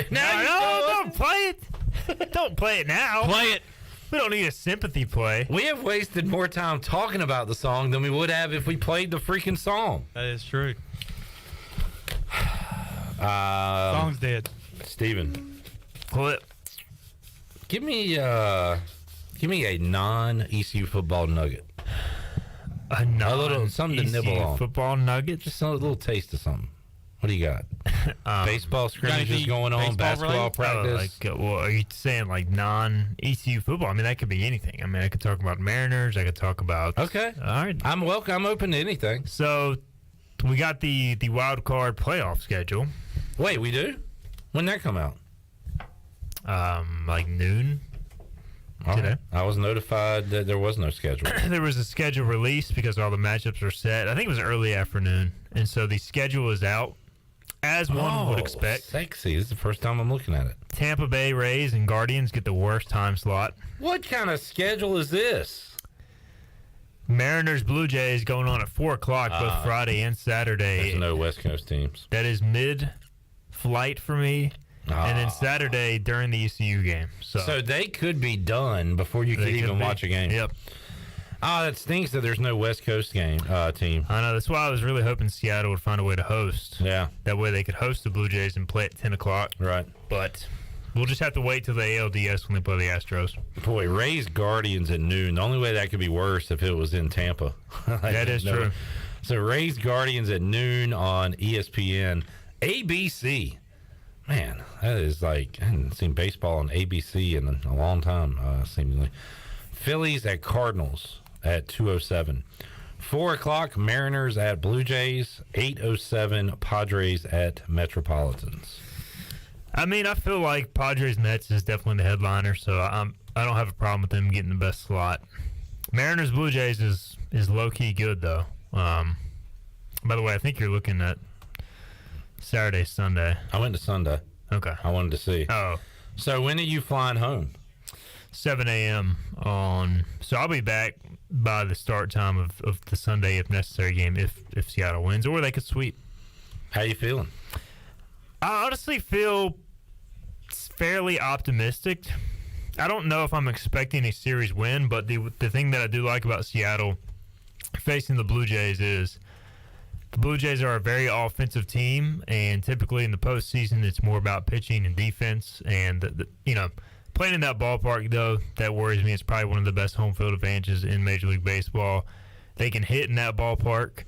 No, don't play it. Don't play it now. Play it. We don't need a sympathy play. We have wasted more time talking about the song than we would have if we played the freaking song. That is true. Song's dead. Steven. Flip. Give me a non-ECU football nugget. A little something to nibble on. Football nugget? Just a little taste of something. What do you got? Baseball scrimmages going on, basketball practice. Are you saying like non-ECU football? I mean, that could be anything. I mean, I could talk about Mariners. I could talk about. Okay. All right. I'm open to anything. So we got the wild card playoff schedule. Wait, we do? When that come out? Like noon. Today. Right. I was notified that there was no schedule. There was a schedule released because all the matchups are set. I think it was early afternoon, and so the schedule is out. As one would expect. Sexy. This is the first time I'm looking at it. Tampa Bay Rays and Guardians get the worst time slot. What kind of schedule is this? Mariners Blue Jays going on at 4 o'clock both Friday and Saturday. There's no West Coast teams. That is mid-flight for me. And then Saturday during the ECU game. So they could be done before you could even watch a game. Yep. That stinks that there's no West Coast game team. I know. That's why I was really hoping Seattle would find a way to host. Yeah. That way they could host the Blue Jays and play at 10 o'clock. Right. But we'll just have to wait till the ALDS when they play the Astros. Boy, Rays Guardians at noon. The only way that could be worse if it was in Tampa. That is true. So Rays Guardians at noon on ESPN. ABC. Man, that is like, I haven't seen baseball on ABC in a long time, seemingly. Phillies at Cardinals at 2:07. 4 o'clock, Mariners at Blue Jays. 8:07, Padres at Metropolitans. I mean, I feel like Padres Mets is definitely the headliner, so I don't have a problem with them getting the best slot. Mariners Blue Jays is low-key good, though. By the way, I think you're looking at Saturday, Sunday. I went to Sunday. Okay. I wanted to see. Oh. So when are you flying home? 7 a.m. So I'll be back by the start time of the Sunday, if necessary, game, if Seattle wins, or they could sweep. How you feeling? I honestly feel fairly optimistic. I don't know if I'm expecting a series win, but the thing that I do like about Seattle facing the Blue Jays is the Blue Jays are a very offensive team, and typically in the postseason, it's more about pitching and defense. And, playing in that ballpark, though, that worries me. It's probably one of the best home field advantages in Major League Baseball. They can hit in that ballpark,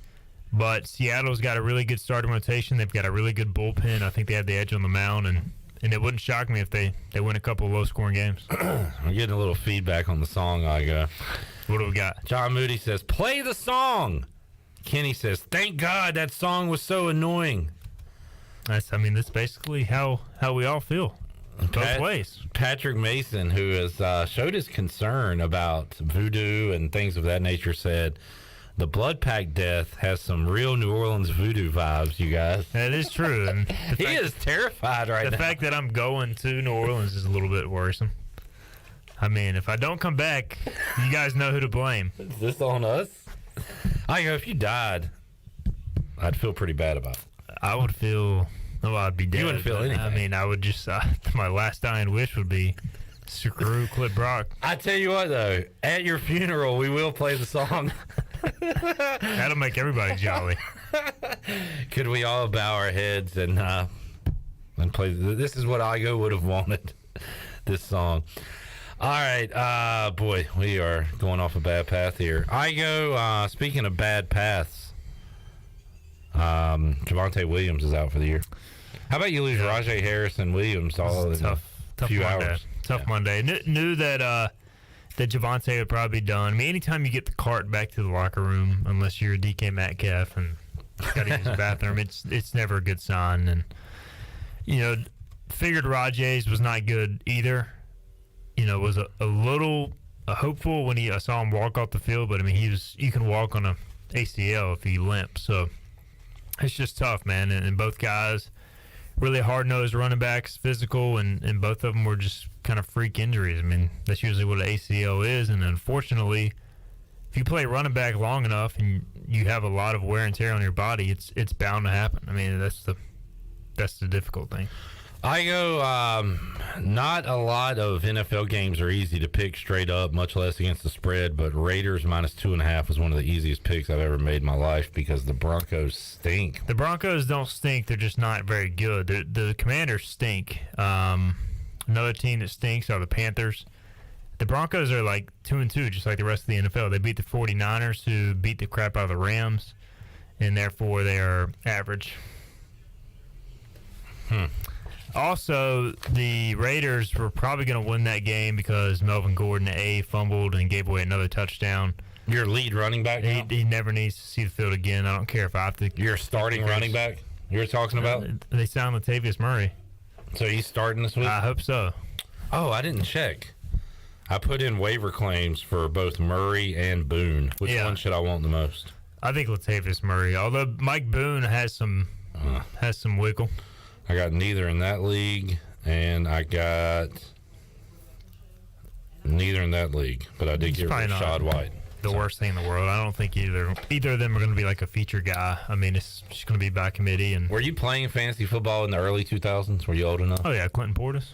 but Seattle's got a really good starting rotation. They've got a really good bullpen. I think they have the edge on the mound, and it wouldn't shock me if they win a couple of low-scoring games. I'm getting a little feedback on the song, Igoe. What do we got? John Moody says, play the song. Kenny says, "Thank God that song was so annoying." That's basically how we all feel. Both ways. Patrick Mason, who has showed his concern about voodoo and things of that nature, said the Blood Pack death has some real New Orleans voodoo vibes, you guys. That is true. And he is terrified right now. The fact that I'm going to New Orleans is a little bit worrisome. If I don't come back, you guys know who to blame. Is this on us? If you died, I'd feel pretty bad about it. I would feel... No, I'd be dead. You wouldn't feel anything. I would just... my last dying wish would be screw Clip Brock. I tell you what, though. At your funeral, we will play the song. That'll make everybody jolly. Could we all bow our heads and play? This is what Igoe would have wanted, this song. All right. Boy, we are going off a bad path here. Igoe, speaking of bad paths, Javonte Williams is out for the year. How about you lose Rajay Harris and Williams all in a few Monday. hours? Tough Monday. Knew that Javonte would probably be done. Anytime you get the cart back to the locker room, unless you're a DK Metcalf and got to use the bathroom, it's never a good sign. And figured Rajay's was not good either. Was a little hopeful when I saw him walk off the field, but you can walk on a ACL if you limp, so it's just tough, man. And both guys, really hard-nosed running backs, physical, and both of them were just kind of freak injuries. That's usually what an ACL is, and unfortunately, if you play running back long enough and you have a lot of wear and tear on your body, it's bound to happen. That's the difficult thing. Not a lot of NFL games are easy to pick straight up, much less against the spread, but Raiders minus 2.5 was one of the easiest picks I've ever made in my life because the Broncos stink. The Broncos don't stink. They're just not very good. The Commanders stink. Another team that stinks are the Panthers. The Broncos are like 2-2, just like the rest of the NFL. They beat the 49ers, who beat the crap out of the Rams, and therefore they are average. Also, the Raiders were probably going to win that game because Melvin Gordon, fumbled and gave away another touchdown. Your lead running back now? He never needs to see the field again. I don't care if I have to. Your starting running back you're talking about? They signed Latavius Murray. So he's starting this week? I hope so. Oh, I didn't check. I put in waiver claims for both Murray and Boone. Which one should I want the most? I think Latavius Murray, although Mike Boone has some wiggle. I got neither in that league, and I got neither in that league, but I did get Rashad White. The worst thing in the world. I don't think either of them are going to be like a feature guy. It's just going to be by committee. And were you playing fantasy football in the early 2000s? Were you old enough? Oh yeah, Clinton Portis.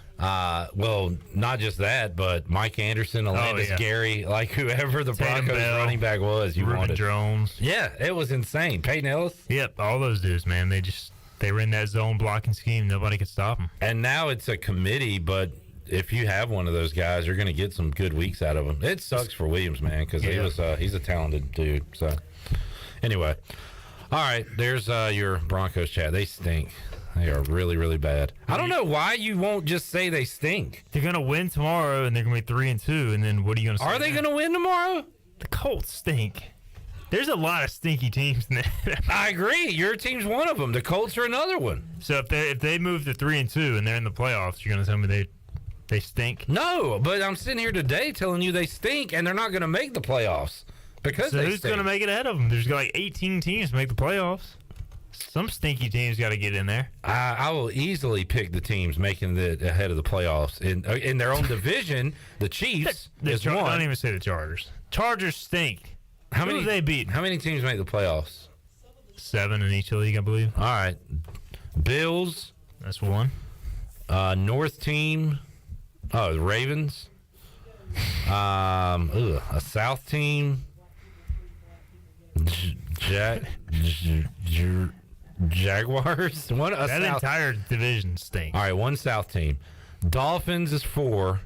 Well, not just that, but Mike Anderson, Alandis Gary, like whoever the Broncos running back was, you Reuben wanted. Jones. Yeah, it was insane. Peyton Ellis. Yep, all those dudes, man. They were in that zone blocking scheme. Nobody could stop them. And now it's a committee, but if you have one of those guys, you're going to get some good weeks out of him. It sucks for Williams, man, because he's a talented dude. So, anyway. All right, there's your Broncos chat. They stink. They are really, really bad. I don't know why you won't just say they stink. They're going to win tomorrow, and they're going to be 3-2, and then what are you going to say? Are they going to win tomorrow? The Colts stink. There's a lot of stinky teams in there. I agree. Your team's one of them. The Colts are another one. So if they move to 3-2 and they're in the playoffs, you're going to tell me they stink? No, but I'm sitting here today telling you they stink, and they're not going to make the playoffs because so they who's going to make it ahead of them? There's like 18 teams to make the playoffs. Some stinky teams got to get in there. I will easily pick the teams making it ahead of the playoffs in their own division. The Chiefs is one. Don't even say the Chargers. Chargers stink. How many have they beat? How many teams make the playoffs? 7 in each league, I believe. All right. Bills. That's one. North team. Oh, the Ravens. A South team. Jaguars. That entire division stinks. All right, one South team. Dolphins is 4.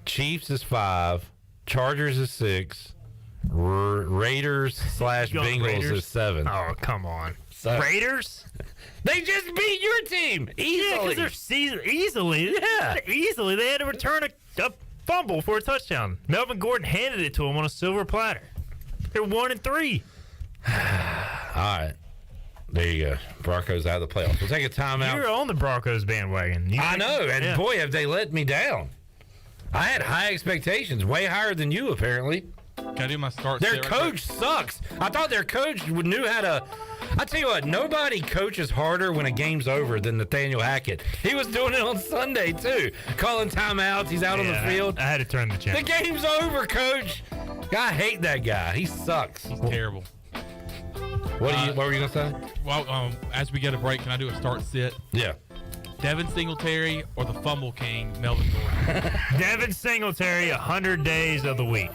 Chiefs is 5. Chargers is 6. Raiders / Bengals is 7. Oh, come on. So, Raiders? They just beat your team easily. Yeah, because they're easily. Yeah. Easily. They had to return a fumble for a touchdown. Melvin Gordon handed it to him on a silver platter. They're 1-3. All right. There you go. Broncos out of the playoffs. We'll take a timeout. You're on the Broncos bandwagon. I know, and boy, have they let me down. I had high expectations, way higher than you, apparently. Can I do my start? Their coach sucks. I thought their coach knew how to. I tell you what, nobody coaches harder when a game's over than Nathaniel Hackett. He was doing it on Sunday, too. Calling timeouts. He's out on the field. I had to turn the channel. The game's over, coach. I hate that guy. He sucks. He's terrible. What were you going to say? Well, as we get a break, can I do a start sit? Yeah. Devin Singletary or the fumble king, Melvin Gordon? Devin Singletary, 100 days of the week.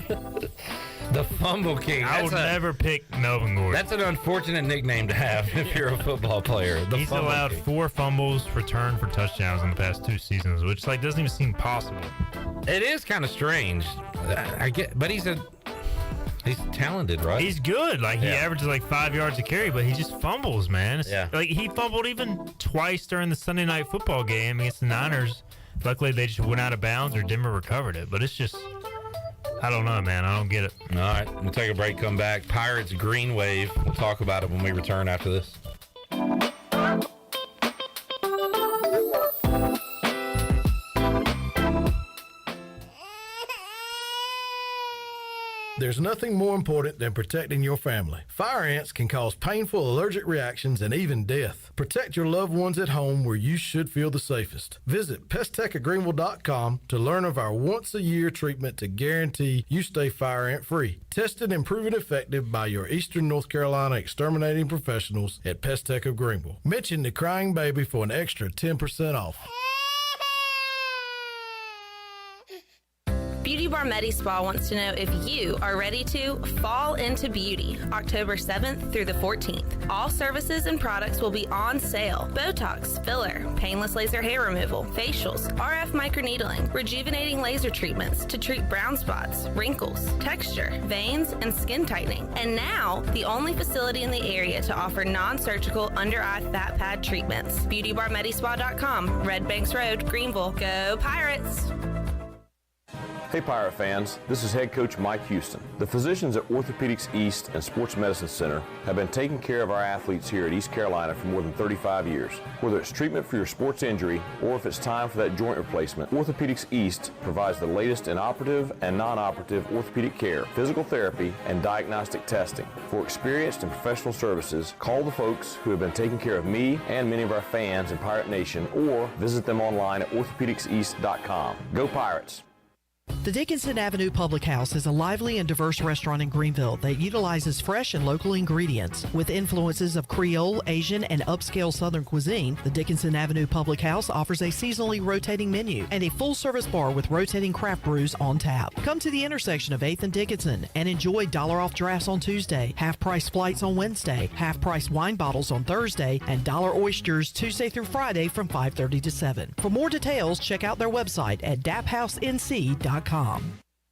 The fumble king. I would never pick Melvin Gordon. That's an unfortunate nickname to have if you're a football player. He's allowed 4 fumbles returned for touchdowns in the past 2 seasons, which doesn't even seem possible. It is kind of strange. But he's talented, right? He's good. He averages 5 yards a carry, but he just fumbles, man. He fumbled even twice during the Sunday night football game against the Niners. Luckily, they just went out of bounds or Denver recovered it. But it's just, I don't know, man. I don't get it. All right. We'll take a break, come back. Pirates Green Wave. We'll talk about it when we return after this. There's nothing more important than protecting your family. Fire ants can cause painful allergic reactions and even death. Protect your loved ones at home where you should feel the safest. Visit pesttechofgreenville.com to learn of our once-a-year treatment to guarantee you stay fire ant free. Tested and proven effective by your Eastern North Carolina exterminating professionals at Pest Tech of Greenville. Mention the crying baby for an extra 10% off. Beauty Bar Medi Spa wants to know if you are ready to fall into beauty October 7th through the 14th. All services and products will be on sale. Botox, filler, painless laser hair removal, facials, RF microneedling, rejuvenating laser treatments to treat brown spots, wrinkles, texture, veins, and skin tightening. And now, the only facility in the area to offer non-surgical under-eye fat pad treatments. BeautyBarMedispa.com, Red Banks Road, Greenville. Go Pirates! Hey Pirate fans, this is head coach Mike Houston. The physicians at Orthopedics East and Sports Medicine Center have been taking care of our athletes here at East Carolina for more than 35 years. Whether it's treatment for your sports injury or if it's time for that joint replacement, Orthopedics East provides the latest in operative and non-operative orthopedic care, physical therapy, and diagnostic testing. For experienced and professional services, call the folks who have been taking care of me and many of our fans in Pirate Nation or visit them online at orthopedicseast.com. Go Pirates! The Dickinson Avenue Public House is a lively and diverse restaurant in Greenville that utilizes fresh and local ingredients. With influences of Creole, Asian, and upscale Southern cuisine, the Dickinson Avenue Public House offers a seasonally rotating menu and a full-service bar with rotating craft brews on tap. Come to the intersection of 8th and Dickinson and enjoy $1 drafts on Tuesday, half-price flights on Wednesday, half-price wine bottles on Thursday, and $1 oysters Tuesday through Friday from 5:30 to 7. For more details, check out their website at daphouse.nc.com.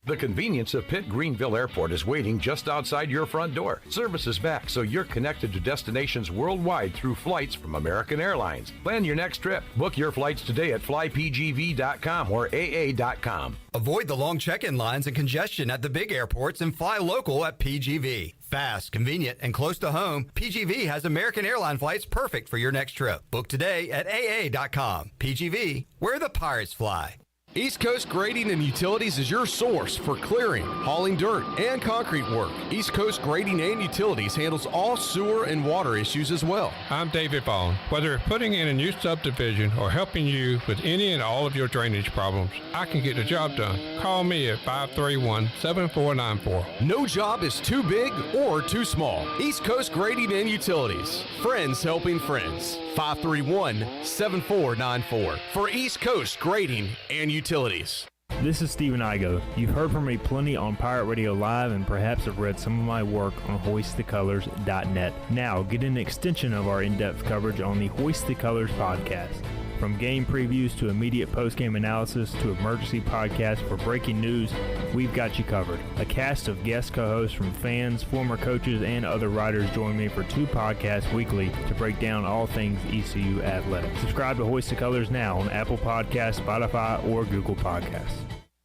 The convenience of Pitt Greenville Airport is waiting just outside your front door. Service is back, so you're connected to destinations worldwide through flights from American Airlines. Plan your next trip. Book your flights today at flypgv.com or aa.com. Avoid the long check-in lines and congestion at the big airports and fly local at PGV. Fast, convenient, and close to home, PGV has American Airline flights perfect for your next trip. Book today at aa.com. PGV, where the pirates fly. East Coast Grading and Utilities is your source for clearing, hauling dirt, and concrete work. East Coast Grading and Utilities handles all sewer and water issues as well. I'm David Vaughn. Whether putting in a new subdivision or helping you with any and all of your drainage problems, I can get the job done. Call me at 531-7494. No job is too big or too small. East Coast Grading and Utilities. Friends helping friends. 531-7494 for East Coast Grading and Utilities. This is Stephen Igoe. You've heard from me plenty on Pirate Radio Live and perhaps have read some of my work on hoistthecolors.net. Now get an extension of our in-depth coverage on the Hoist the Colors podcast. From game previews to immediate post-game analysis to emergency podcasts for breaking news, we've got you covered. A cast of guest co-hosts from fans, former coaches, and other writers join me for 2 podcasts weekly to break down all things ECU athletics. Subscribe to Hoist the Colors now on Apple Podcasts, Spotify, or Google Podcasts.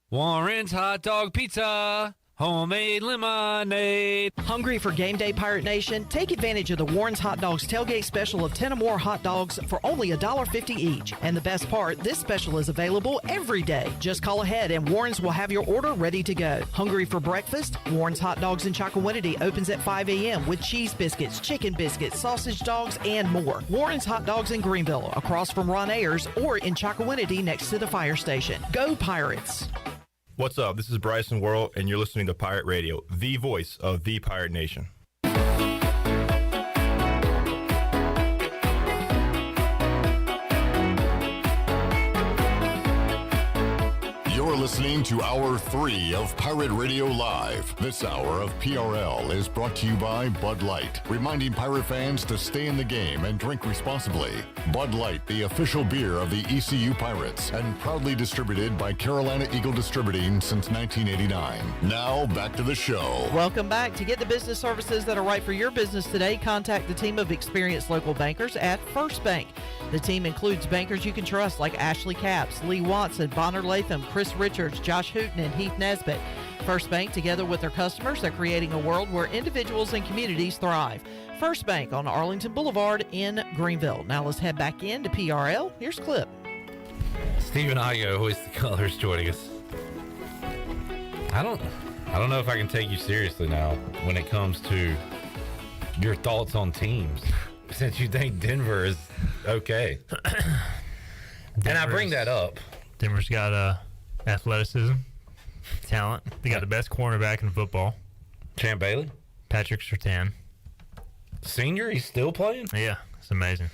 Warren's Hot Dog Pizza. Homemade lemonade. Hungry for game day, Pirate Nation? Take advantage of the Warren's Hot Dogs tailgate special of 10 or more hot dogs for only $1.50 each. And the best part, this special is available every day. Just call ahead and Warren's will have your order ready to go. Hungry for breakfast? Warren's Hot Dogs in Chocowinity opens at 5 a.m. with cheese biscuits, chicken biscuits, sausage dogs, and more. Warren's Hot Dogs in Greenville, across from Ron Ayers, or in Chocowinity next to the fire station. Go Pirates! What's up? This is Bryson Worrell, and you're listening to Pirate Radio, the voice of the Pirate Nation. You're listening to Hour 3 of Pirate Radio Live. This hour of PRL is brought to you by Bud Light, reminding Pirate fans to stay in the game and drink responsibly. Bud Light, the official beer of the ECU Pirates, and proudly distributed by Carolina Eagle Distributing since 1989. Now, back to the show. Welcome back. To get the business services that are right for your business today, contact the team of experienced local bankers at First Bank. The team includes bankers you can trust like Ashley Capps, Lee Watson, Bonner Latham, Chris Richards, Josh Hooten, and Heath Nesbitt. First Bank, together with their customers, they're creating a world where individuals and communities thrive. First Bank on Arlington Boulevard in Greenville. Now let's head back into PRL. Here's Clip. Stephen Igoe, Hoist the Colors, joining us. I don't know if I can take you seriously now when it comes to your thoughts on teams, since you think Denver is okay. And I bring that up. Denver's got athleticism, talent. They got the best cornerback in football. Champ Bailey? Patrick Surtain. Senior? He's still playing? Yeah, it's amazing.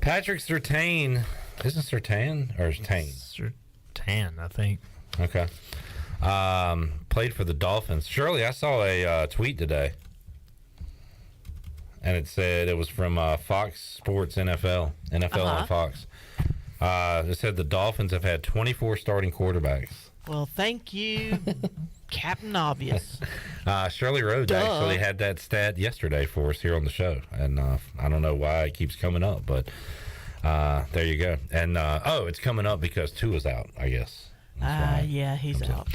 Patrick Surtain. Isn't Surtain or Tain? Surtain, I think. Okay. Played for the Dolphins. Shirley, I saw a tweet today. And it said it was from Fox Sports NFL on Fox. It said the Dolphins have had 24 starting quarterbacks. Well, thank you, Captain Obvious. Shirley Rhodes actually had that stat yesterday for us here on the show. And I don't know why it keeps coming up, but there you go. And, it's coming up because Tua's out, I guess. Yeah, he's out.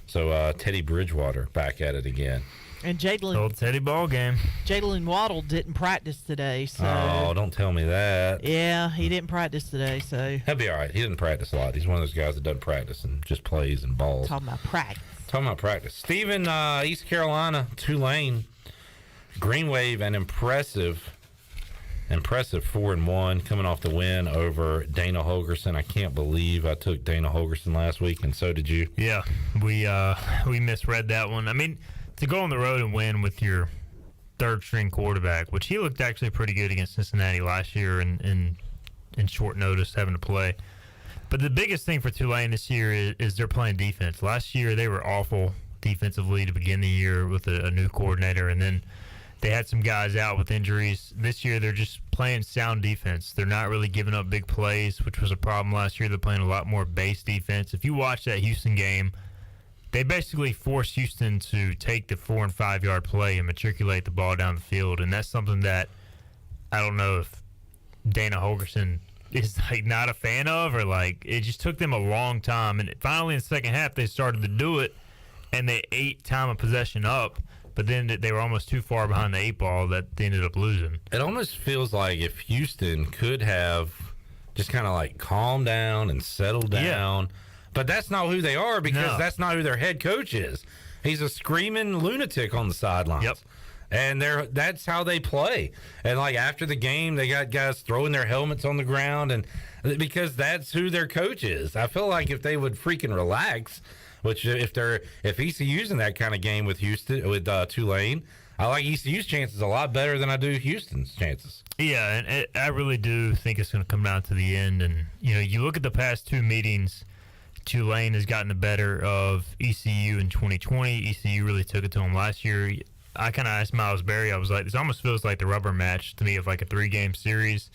So Teddy Bridgewater back at it again. And Jalen. Old Teddy ball game. Jalen Waddle didn't practice today, so. Oh, don't tell me that. Yeah, he didn't practice today, so. He'll be all right. He didn't practice a lot. He's one of those guys that doesn't practice and just plays and balls. Talking about practice. Stephen, East Carolina, Tulane, Green Wave, an impressive 4-1 coming off the win over Dana Holgerson. I can't believe I took Dana Holgerson last week, and so did you. Yeah, we misread that one. I mean, to go on the road and win with your third-string quarterback, which he looked actually pretty good against Cincinnati last year in short notice having to play. But the biggest thing for Tulane this year is they're playing defense. Last year they were awful defensively to begin the year with a new coordinator, and then they had some guys out with injuries. This year they're just playing sound defense. They're not really giving up big plays, which was a problem last year. They're playing a lot more base defense. If you watch that Houston game, they basically forced Houston to take the 4- and 5-yard play and matriculate the ball down the field, and that's something that I don't know if Dana Holgerson is not a fan of, or it just took them a long time. And finally in the second half they started to do it, and they ate time of possession up, but then they were almost too far behind the 8 ball that they ended up losing. It almost feels like if Houston could have just kind of calmed down and settled down. Yeah. But that's not who they are, because that's not who their head coach is. He's a screaming lunatic on the sidelines. Yep. And that's how they play. And after the game, they got guys throwing their helmets on the ground, and because that's who their coach is. I feel like if they would freaking relax, which if ECU's in that kind of game with Tulane, I like ECU's chances a lot better than I do Houston's chances. Yeah, and I really do think it's going to come down to the end. And you look at the past 2 meetings. Tulane has gotten the better of ECU in 2020. ECU really took it to them last year. I kind of asked Miles Berry, I was like, this almost feels like the rubber match to me of a 3-game series.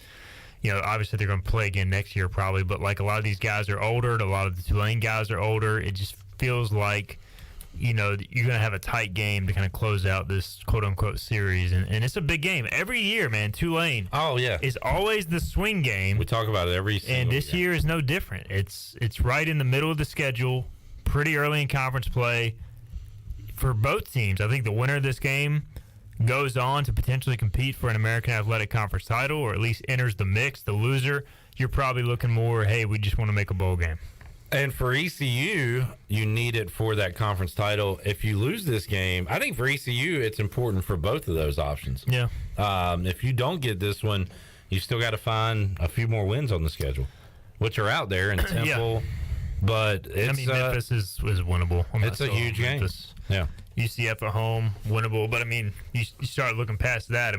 Obviously they're going to play again next year probably, but a lot of these guys are older. A lot of the Tulane guys are older. It just feels like, you're going to have a tight game to kind of close out this quote-unquote series. And it's a big game. Every year, man, Tulane is always the swing game. We talk about it every single And this year is no different. It's right in the middle of the schedule, pretty early in conference play. for both teams, I think the winner of this game goes on to potentially compete for an American Athletic Conference title, or at least enters the mix. The loser, you're probably looking more, hey, we just want to make a bowl game. And for ECU, you need it for that conference title. If you lose this game, I think for ECU, it's important for both of those options. Yeah. If you don't get this one, you still got to find a few more wins on the schedule, which are out there in Temple. Yeah. But it's, Memphis is winnable. It's a huge game. Yeah. UCF at home, winnable. But, you start looking past that.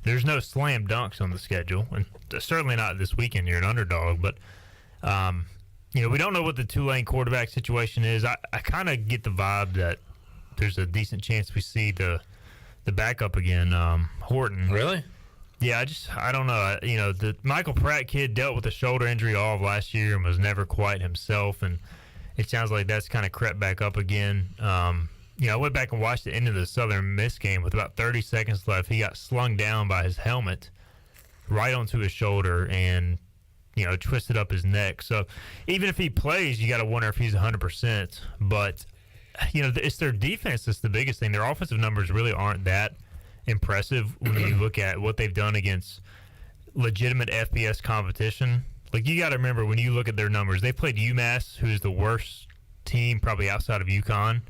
There's no slam dunks on the schedule. And certainly not this weekend. You're an underdog. But, we don't know what the Tulane quarterback situation is. I kind of get the vibe that there's a decent chance we see the backup again, Horton. Really? Yeah, I don't know. The Michael Pratt kid dealt with a shoulder injury all of last year and was never quite himself, and it sounds like that's kind of crept back up again. I went back and watched the end of the Southern Miss game with about 30 seconds left. He got slung down by his helmet right onto his shoulder and, twisted up his neck. So even if he plays, you got to wonder if he's 100%. But, it's their defense that's the biggest thing. Their offensive numbers really aren't that impressive when you look at what they've done against legitimate FBS competition. Like, you got to remember, when you look at their numbers, they played UMass, who's the worst team probably outside of UConn,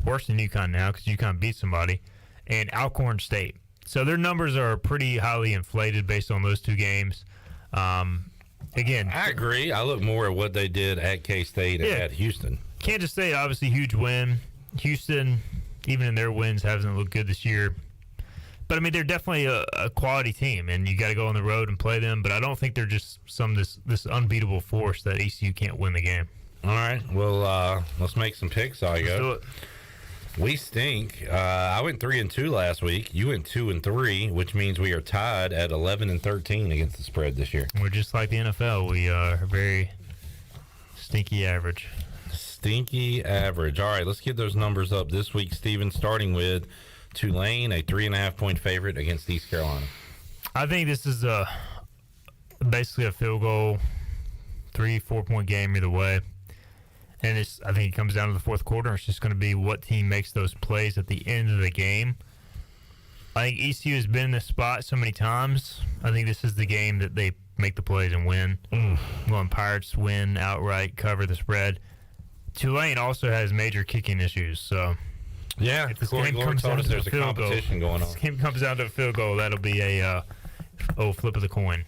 worse than UConn now because UConn beat somebody, and Alcorn State. So their numbers are pretty highly inflated based on those two games. Again, I agree. I look more at what they did at K-State and at Houston. Kansas State, obviously, huge win. Houston, even in their wins, hasn't looked good this year. But, they're definitely a quality team, and you got to go on the road and play them. But I don't think they're just this unbeatable force that ECU can't win the game. All right. Well, let's make some picks, Igoe. Let's do it. We stink. I went 3-2 last week. You went 2-3, which means we are tied at 11-13 against the spread this year. We're just like the NFL. We are very stinky average. Stinky average. All right, let's get those numbers up this week, Steven, starting with Tulane, a 3.5-point favorite against East Carolina. I think this is basically a field goal, 3-4 point game either way. And I think it comes down to the fourth quarter. It's just going to be what team makes those plays at the end of the game. I think ECU has been in this spot so many times. I think this is the game that they make the plays and win. Well, Pirates win outright, cover the spread. Tulane also has major kicking issues, so yeah, if this game comes down to there's a competition going on. If this game comes down to a field goal, that'll be a flip of the coin.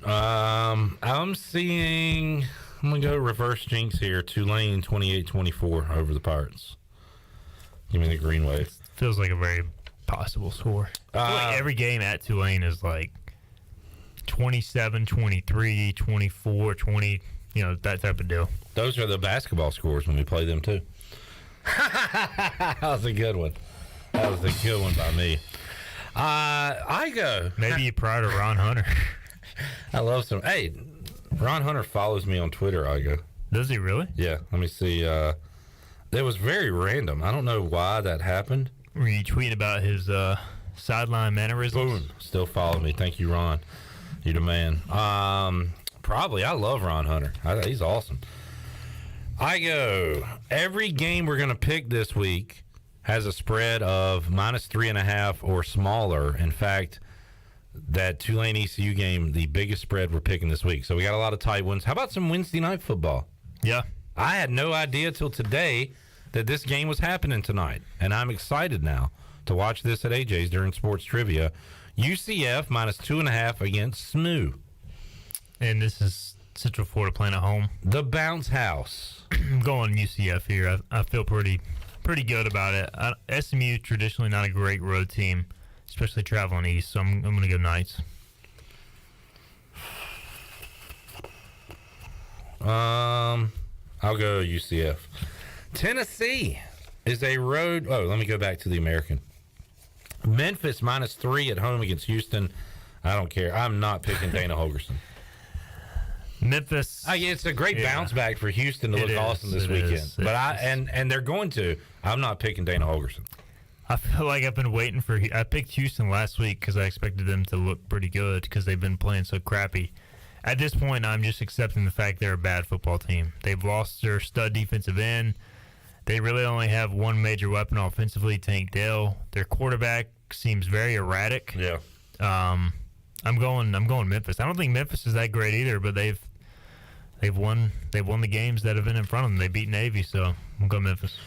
I'm seeing. I'm going to go reverse jinx here. Tulane 28-24 over the Pirates. Give me the green wave. Feels like a very possible score. I feel like every game at Tulane is like 27, 23, 24, 20, that type of deal. Those are the basketball scores when we play them, too. That was a good one. That was a good one by me. Igoe. Maybe you proud of Ron Hunter. I love some. Hey, Ron Hunter follows me on Twitter, Igoe. Does he really? Yeah. Let me see. It was very random. I don't know why that happened. Were you tweeting about his sideline mannerisms? Boom. Still follow me. Thank you, Ron. You're the man. Probably. I love Ron Hunter. He's awesome. Igoe. Every game we're going to pick this week has a spread of -3.5 or smaller. In fact, that Tulane ECU game, the biggest spread we're picking this week. So we got a lot of tight ones. How about some Wednesday night football? Yeah. I had no idea till today that this game was happening tonight. And I'm excited now to watch this at AJ's during sports trivia. UCF -2.5 against SMU. And this is Central Florida playing at home. The bounce house. I'm going UCF here. I feel pretty good about it. SMU traditionally not a great road team, especially traveling east, so I'm going to go Knights. I'll go UCF. Tennessee is a road. Oh, let me go back to the American. Memphis -3 at home against Houston. I don't care. I'm not picking Dana Holgerson. Memphis. It's a great bounce back for Houston to look awesome this weekend. But and they're going to. I'm not picking Dana Holgerson. I feel like I've been waiting for. I picked Houston last week because I expected them to look pretty good because they've been playing so crappy. At this point, I'm just accepting the fact they're a bad football team. They've lost their stud defensive end. They really only have one major weapon offensively, Tank Dell. Their quarterback seems very erratic. Yeah. I'm going Memphis. I don't think Memphis is that great either, but they've won the games that have been in front of them. They beat Navy, so I'm going Memphis.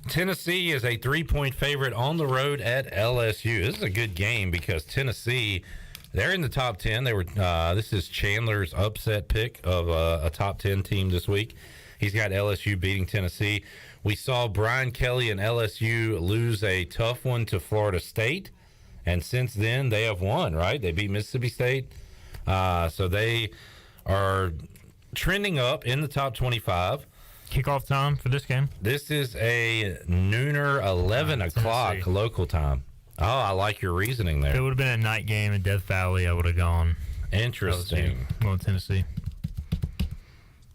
Tennessee is a 3-point favorite on the road at LSU. This is a good game because Tennessee, they're in the top 10. They were. This is Chandler's upset pick of a top 10 team this week. He's got LSU beating Tennessee. We saw Brian Kelly and LSU lose a tough one to Florida State, and since then they have won, right? They beat Mississippi State. So they are trending up in the top 25. Kickoff time for this game? This is a nooner, 11 o'clock local time. Oh, I like your reasoning there. If it would have been a night game in Death Valley, I would have gone. Interesting. I'm going Tennessee.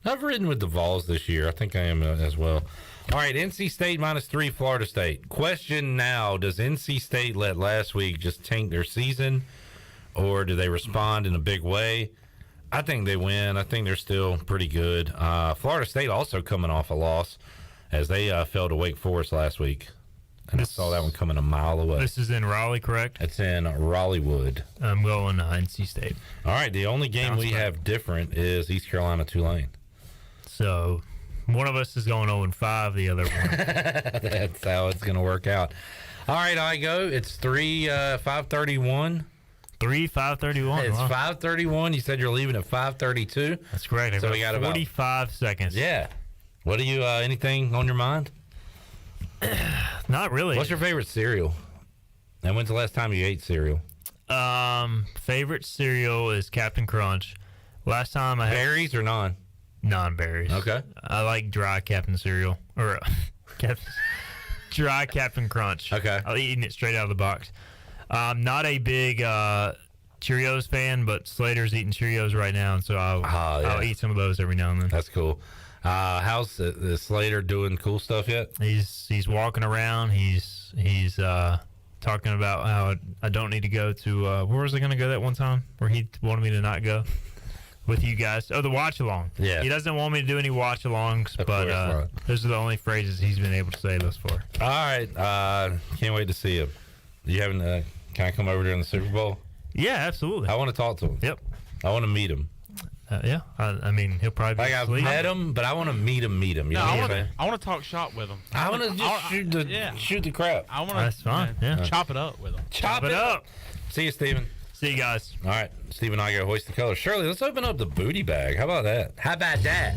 I've ridden with the Vols this year. I think I am as well. All right, NC State -3, Florida State. Question now, does NC State let last week just tank their season, or do they respond in a big way? I think they win. I think they're still pretty good. Florida State also coming off a loss as they fell to Wake Forest last week. And I saw that one coming a mile away. This is in Raleigh, correct? It's in Raleighwood. I'm going NC State. All right, the only game we have different is East Carolina Tulane. So one of us is going 0-5, the other one. That's how it's going to work out. All right, Igoe. It's 5:31. 5:31. It's wow. 5:31. You said you're leaving at 5:32. That's correct. So we got 45 seconds. Yeah. What do you? Anything on your mind? Not really. What's your favorite cereal? And when's the last time you ate cereal? Favorite cereal is Captain Crunch. Last time I had berries or non-berries. Okay. I like dry Captain cereal or dry Captain Crunch. Okay. I'm eating it straight out of the box. Not a big Cheerios fan, but Slater's eating Cheerios right now, and so I'll eat some of those every now and then. That's cool. How's is Slater doing cool stuff yet? He's walking around. He's talking about how I don't need to go to where was I going to go that one time where he wanted me to not go with you guys? Oh, the watch along. Yeah. He doesn't want me to do any watch alongs, but those are the only phrases he's been able to say thus far. All right. Can't wait to see him. You haven't? Can I come over during the Super Bowl? Yeah, absolutely. I want to talk to him. Yep. I want to meet him. Yeah. I mean, he'll probably be I've met him, but I want to meet him. You know what I'm saying? I want to talk shop with him. I want to just shoot the crap. I want to. That's fine. Yeah. Chop it up with him. Chop it up. See you, Steven. See you guys. All right. Steven and I go hoist the colors. Shirley, let's open up the booty bag. How about that? How about that?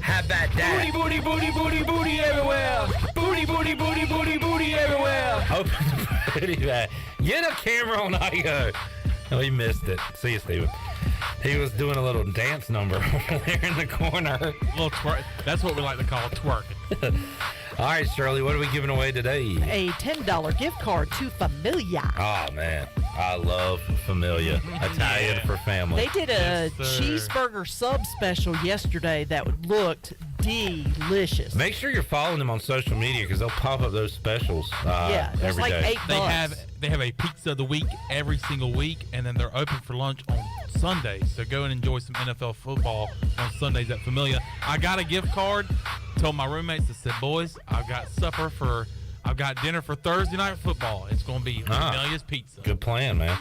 Booty, booty, booty, booty, booty everywhere. Booty, booty, booty, booty, booty everywhere. Open the booty bag. Get a camera on Igoe. Oh, he missed it. See you, Steven. He was doing a little dance number over there in the corner. A little twerk. That's what we like to call twerking. All right, Shirley, what are we giving away today? A $10 gift card to Familia. Oh, man. I love Familia. Italian for family. They did a cheeseburger sub special yesterday that looked delicious. Make sure you're following them on social media because they'll pop up those specials every like day. $8. They have a pizza of the week every single week, and then they're open for lunch on Sundays. So go and enjoy some NFL football on Sundays at Familia. I got a gift card. Told my roommates, I said, boys, I've got dinner for Thursday night football. It's going to be Familia's Pizza. Good plan, man.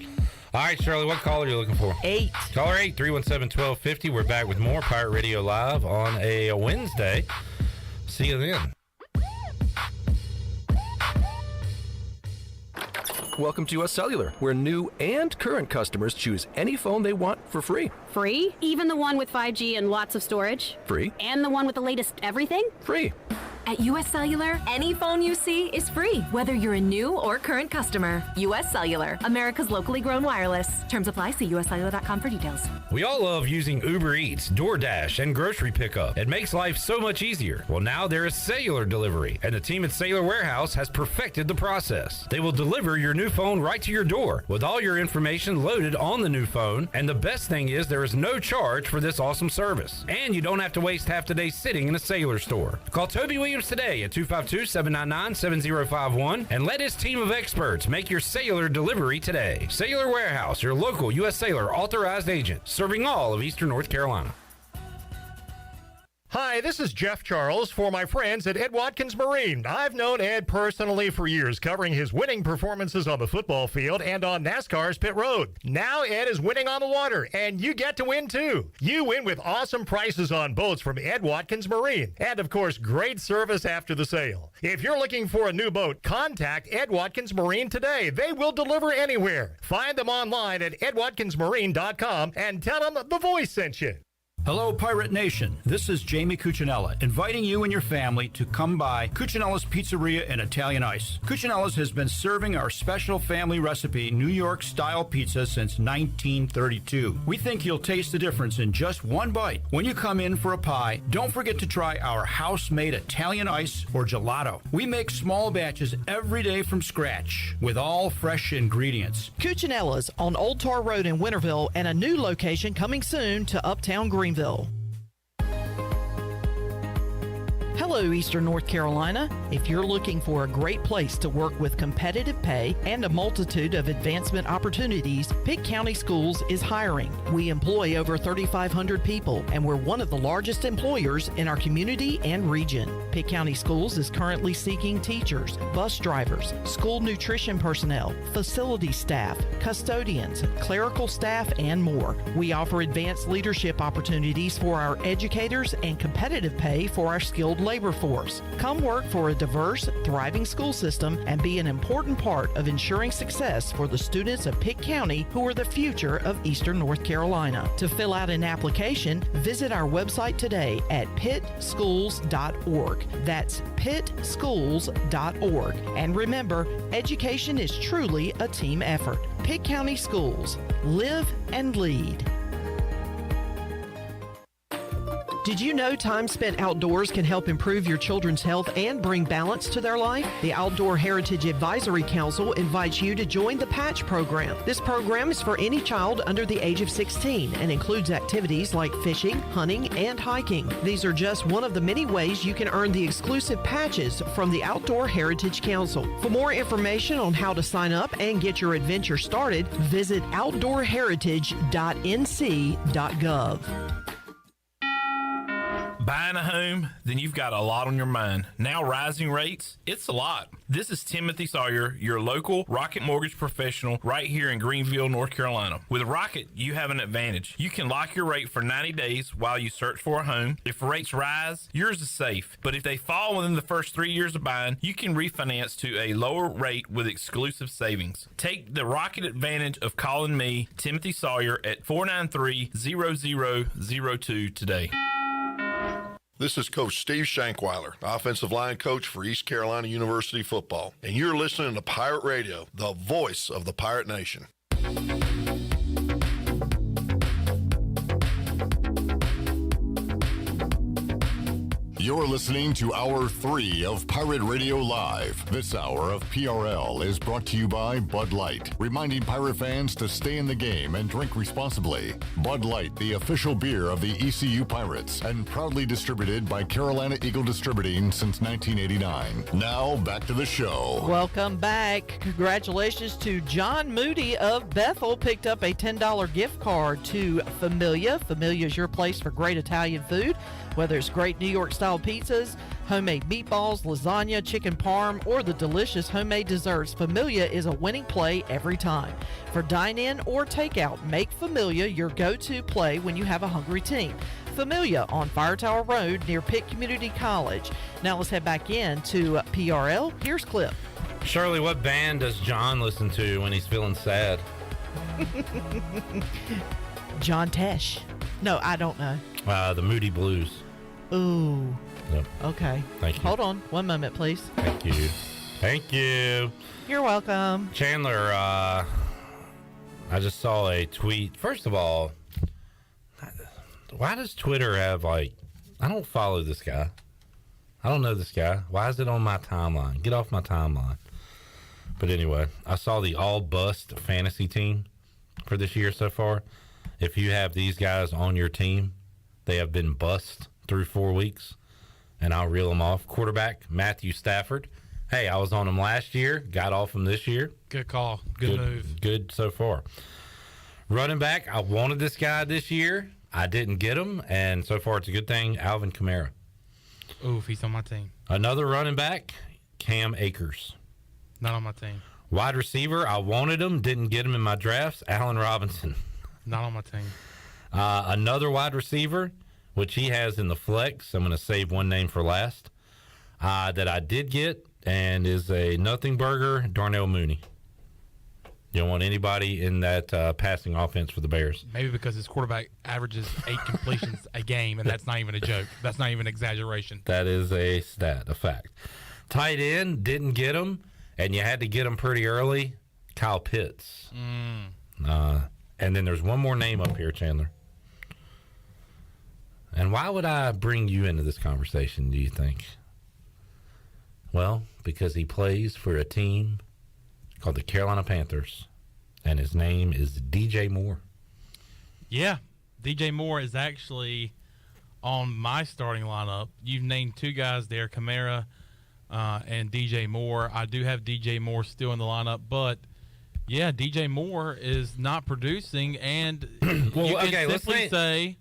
All right, Shirley, what caller are you looking for? 8. Caller 8, 317-1250. We're back with more Pirate Radio Live on a Wednesday. See you then. Welcome to US Cellular, where new and current customers choose any phone they want for free. Free? Even the one with 5G and lots of storage? Free. And the one with the latest everything? Free. At US Cellular, any phone you see is free, whether you're a new or current customer. US Cellular, America's locally grown wireless. Terms apply. See uscellular.com for details. We all love using Uber Eats, DoorDash, and grocery pickup. It makes life so much easier. Well, now there is cellular delivery, and the team at Cellular Warehouse has perfected the process. They will deliver your new phone right to your door with all your information loaded on the new phone. And the best thing is there is no charge for this awesome service. And you don't have to waste half the day sitting in a cellular store. Call Toby Williams today at 252-799-7051 and let his team of experts make your cellular delivery today. Cellular Warehouse, your local U.S. Cellular authorized agent, serving all of Eastern North Carolina. Hi, this is Jeff Charles for my friends at Ed Watkins Marine. I've known Ed personally for years, covering his winning performances on the football field and on NASCAR's pit road. Now Ed is winning on the water, and you get to win too. You win with awesome prices on boats from Ed Watkins Marine, and of course, great service after the sale. If you're looking for a new boat, contact Ed Watkins Marine today. They will deliver anywhere. Find them online at edwatkinsmarine.com and tell them the voice sent you. Hello, Pirate Nation. This is Jamie Cuccinella, inviting you and your family to come by Cuccinella's Pizzeria and Italian Ice. Cuccinella's has been serving our special family recipe New York-style pizza since 1932. We think you'll taste the difference in just one bite. When you come in for a pie, don't forget to try our house-made Italian ice or gelato. We make small batches every day from scratch with all fresh ingredients. Cuccinella's on Old Tar Road in Winterville and a new location coming soon to Uptown Greenville. Hello, Eastern North Carolina. If you're looking for a great place to work with competitive pay and a multitude of advancement opportunities, Pitt County Schools is hiring. We employ over 3,500 people, and we're one of the largest employers in our community and region. Pitt County Schools is currently seeking teachers, bus drivers, school nutrition personnel, facility staff, custodians, clerical staff, and more. We offer advanced leadership opportunities for our educators and competitive pay for our skilled labor force. Come work for a diverse, thriving school system and be an important part of ensuring success for the students of Pitt County who are the future of Eastern North Carolina. To fill out an application, visit our website today at pittschools.org. That's pittschools.org. And remember, education is truly a team effort. Pitt County Schools. Live and lead. Did you know time spent outdoors can help improve your children's health and bring balance to their life? The Outdoor Heritage Advisory Council invites you to join the Patch program. This program is for any child under the age of 16 and includes activities like fishing, hunting, and hiking. These are just one of the many ways you can earn the exclusive patches from the Outdoor Heritage Council. For more information on how to sign up and get your adventure started, visit outdoorheritage.nc.gov. Buying a home? Then you've got a lot on your mind. Now rising rates? It's a lot. This is Timothy Sawyer, your local Rocket Mortgage professional right here in Greenville, North Carolina. With Rocket, you have an advantage. You can lock your rate for 90 days while you search for a home. If rates rise, yours is safe. But if they fall within the first 3 years of buying, you can refinance to a lower rate with exclusive savings. Take the Rocket advantage of calling me, Timothy Sawyer, at 493-0002 today. This is Coach Steve Shankweiler, offensive line coach for East Carolina University football, and you're listening to Pirate Radio, the voice of the Pirate Nation. You're listening to Hour 3 of Pirate Radio Live. This hour of PRL is brought to you by Bud Light, reminding Pirate fans to stay in the game and drink responsibly. Bud Light, the official beer of the ECU Pirates, and proudly distributed by Carolina Eagle Distributing since 1989. Now, back to the show. Welcome back. Congratulations to John Moody of Bethel. Picked up a $10 gift card to Familia. Familia is your place for great Italian food. Whether it's great New York-style pizzas, homemade meatballs, lasagna, chicken parm, or the delicious homemade desserts, Familia is a winning play every time. For dine-in or takeout, make Familia your go-to play when you have a hungry team. Familia on Fire Tower Road near Pitt Community College. Now let's head back in to PRL. Here's Clip. Shirley, what band does John listen to when he's feeling sad? John Tesh. No, I don't know. The Moody Blues. Ooh. Yep. Okay. Thank you. Hold on. One moment, please. Thank you. Thank you. You're welcome. Chandler, I just saw a tweet. First of all, why does Twitter have, I don't follow this guy. I don't know this guy. Why is it on my timeline? Get off my timeline. But anyway, I saw the all-bust fantasy team for this year so far. If you have these guys on your team, they have been bust through 4 weeks, and I'll reel them off. Quarterback, Matthew Stafford. Hey, I was on him last year, got off him this year. Good call. Good move. Good so far. Running back, I wanted this guy this year. I didn't get him, and so far it's a good thing. Alvin Kamara. Oof, he's on my team. Another running back, Cam Akers. Not on my team. Wide receiver, I wanted him, didn't get him in my drafts, Allen Robinson. Not on my team. Another wide receiver, which he has in the flex. I'm going to save one name for last, that I did get, and is a nothing burger, Darnell Mooney. You don't want anybody in that passing offense for the Bears. Maybe because his quarterback averages 8 completions a game, and that's not even a joke. That's not even an exaggeration. That is a stat, a fact. Tight end, didn't get him, and you had to get him pretty early, Kyle Pitts. And then there's one more name up here, Chandler. And why would I bring you into this conversation, do you think? Well, because he plays for a team called the Carolina Panthers, and his name is DJ Moore. Yeah, DJ Moore is actually on my starting lineup. You've named 2 guys there, Camaro and DJ Moore. I do have DJ Moore still in the lineup, but yeah, DJ Moore is not producing, and you can simply say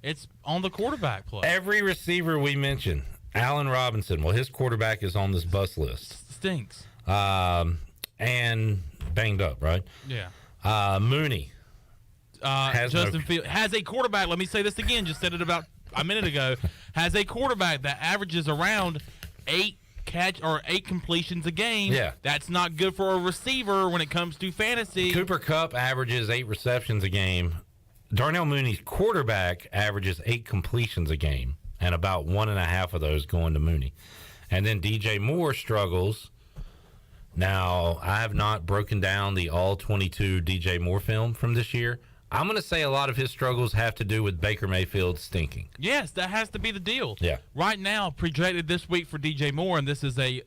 it's on the quarterback play. Every receiver we mention, Allen Robinson, well, his quarterback is on this bus list. Stinks. And banged up, right? Yeah. Mooney. Justin Fields has a quarterback. Let me say this again. Just said it about a minute ago. Has a quarterback that averages around 8 completions a game. Yeah. That's not good for a receiver when it comes to fantasy. Cooper Kupp averages 8 receptions a game. Darnell Mooney's quarterback averages 8 completions a game, and about 1.5 of those going to Mooney. And then DJ Moore struggles. Now, I have not broken down the all-22 DJ Moore film from this year. I'm going to say a lot of his struggles have to do with Baker Mayfield stinking. Yes, that has to be the deal. Yeah. Right now, projected this week for DJ Moore, and this is a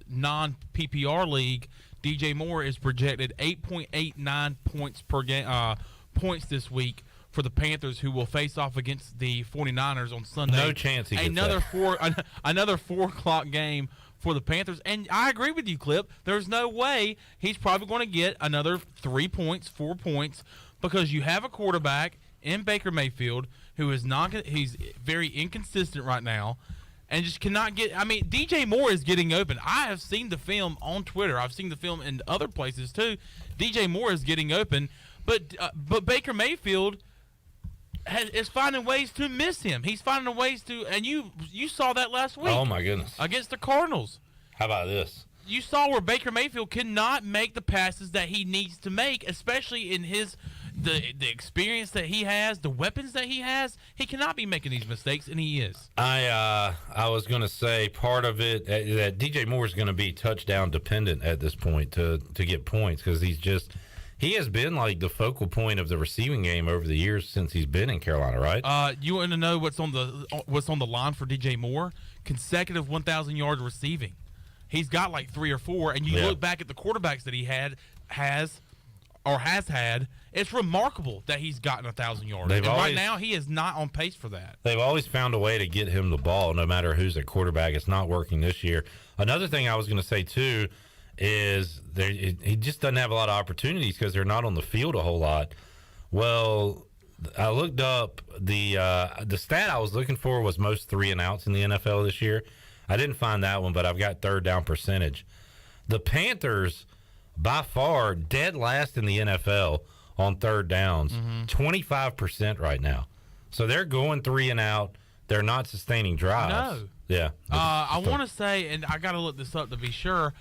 non-PPR league, DJ Moore is projected 8.89 points per game, points this week for the Panthers, who will face off against the 49ers on Sunday. No chance he gets another 4 o'clock game for the Panthers. And I agree with you, Clip. There's no way he's probably going to get another 3 points, 4 points, because you have a quarterback in Baker Mayfield who is he's very inconsistent right now and just cannot get. I mean, DJ Moore is getting open. I have seen the film on Twitter. I've seen the film in other places too. DJ Moore is getting open, but Baker Mayfield is finding ways to miss him. He's finding ways to, and you saw that last week. Oh my goodness! Against the Cardinals. How about this? You saw where Baker Mayfield cannot make the passes that he needs to make, especially in the experience that he has, the weapons that he has. He cannot be making these mistakes, and he is. I was going to say part of it that DJ Moore is going to be touchdown dependent at this point to get points, because he has been like the focal point of the receiving game over the years since he's been in Carolina, right? You want to know what's on the line for DJ Moore? Consecutive 1,000 yards receiving. He's got like 3 or 4, and you look back at the quarterbacks that he has had. It's remarkable that he's gotten 1,000 yards. Right now, he is not on pace for that. They've always found a way to get him the ball, no matter who's at quarterback. It's not working this year. Another thing I was going to say too is he just doesn't have a lot of opportunities because they're not on the field a whole lot. Well, I looked up the stat I was looking for was most 3-and-outs in the NFL this year. I didn't find that one, but I've got third down percentage. The Panthers, by far, dead last in the NFL on third downs, 25% right now. So they're going 3-and-out. They're not sustaining drives. No. Yeah. I want to say, and I got to look this up to be sure,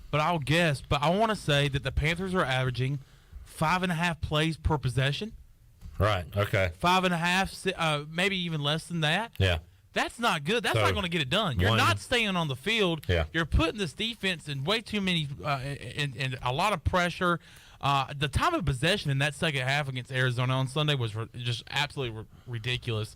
but I'll guess. But I want to say that the Panthers are averaging 5.5 plays per possession. Right. Okay. 5.5, maybe even less than that. Yeah. That's not good. That's not going to get it done. You're not staying on the field. Yeah. You're putting this defense in way too many and a lot of pressure. The time of possession in that second half against Arizona on Sunday was just absolutely ridiculous.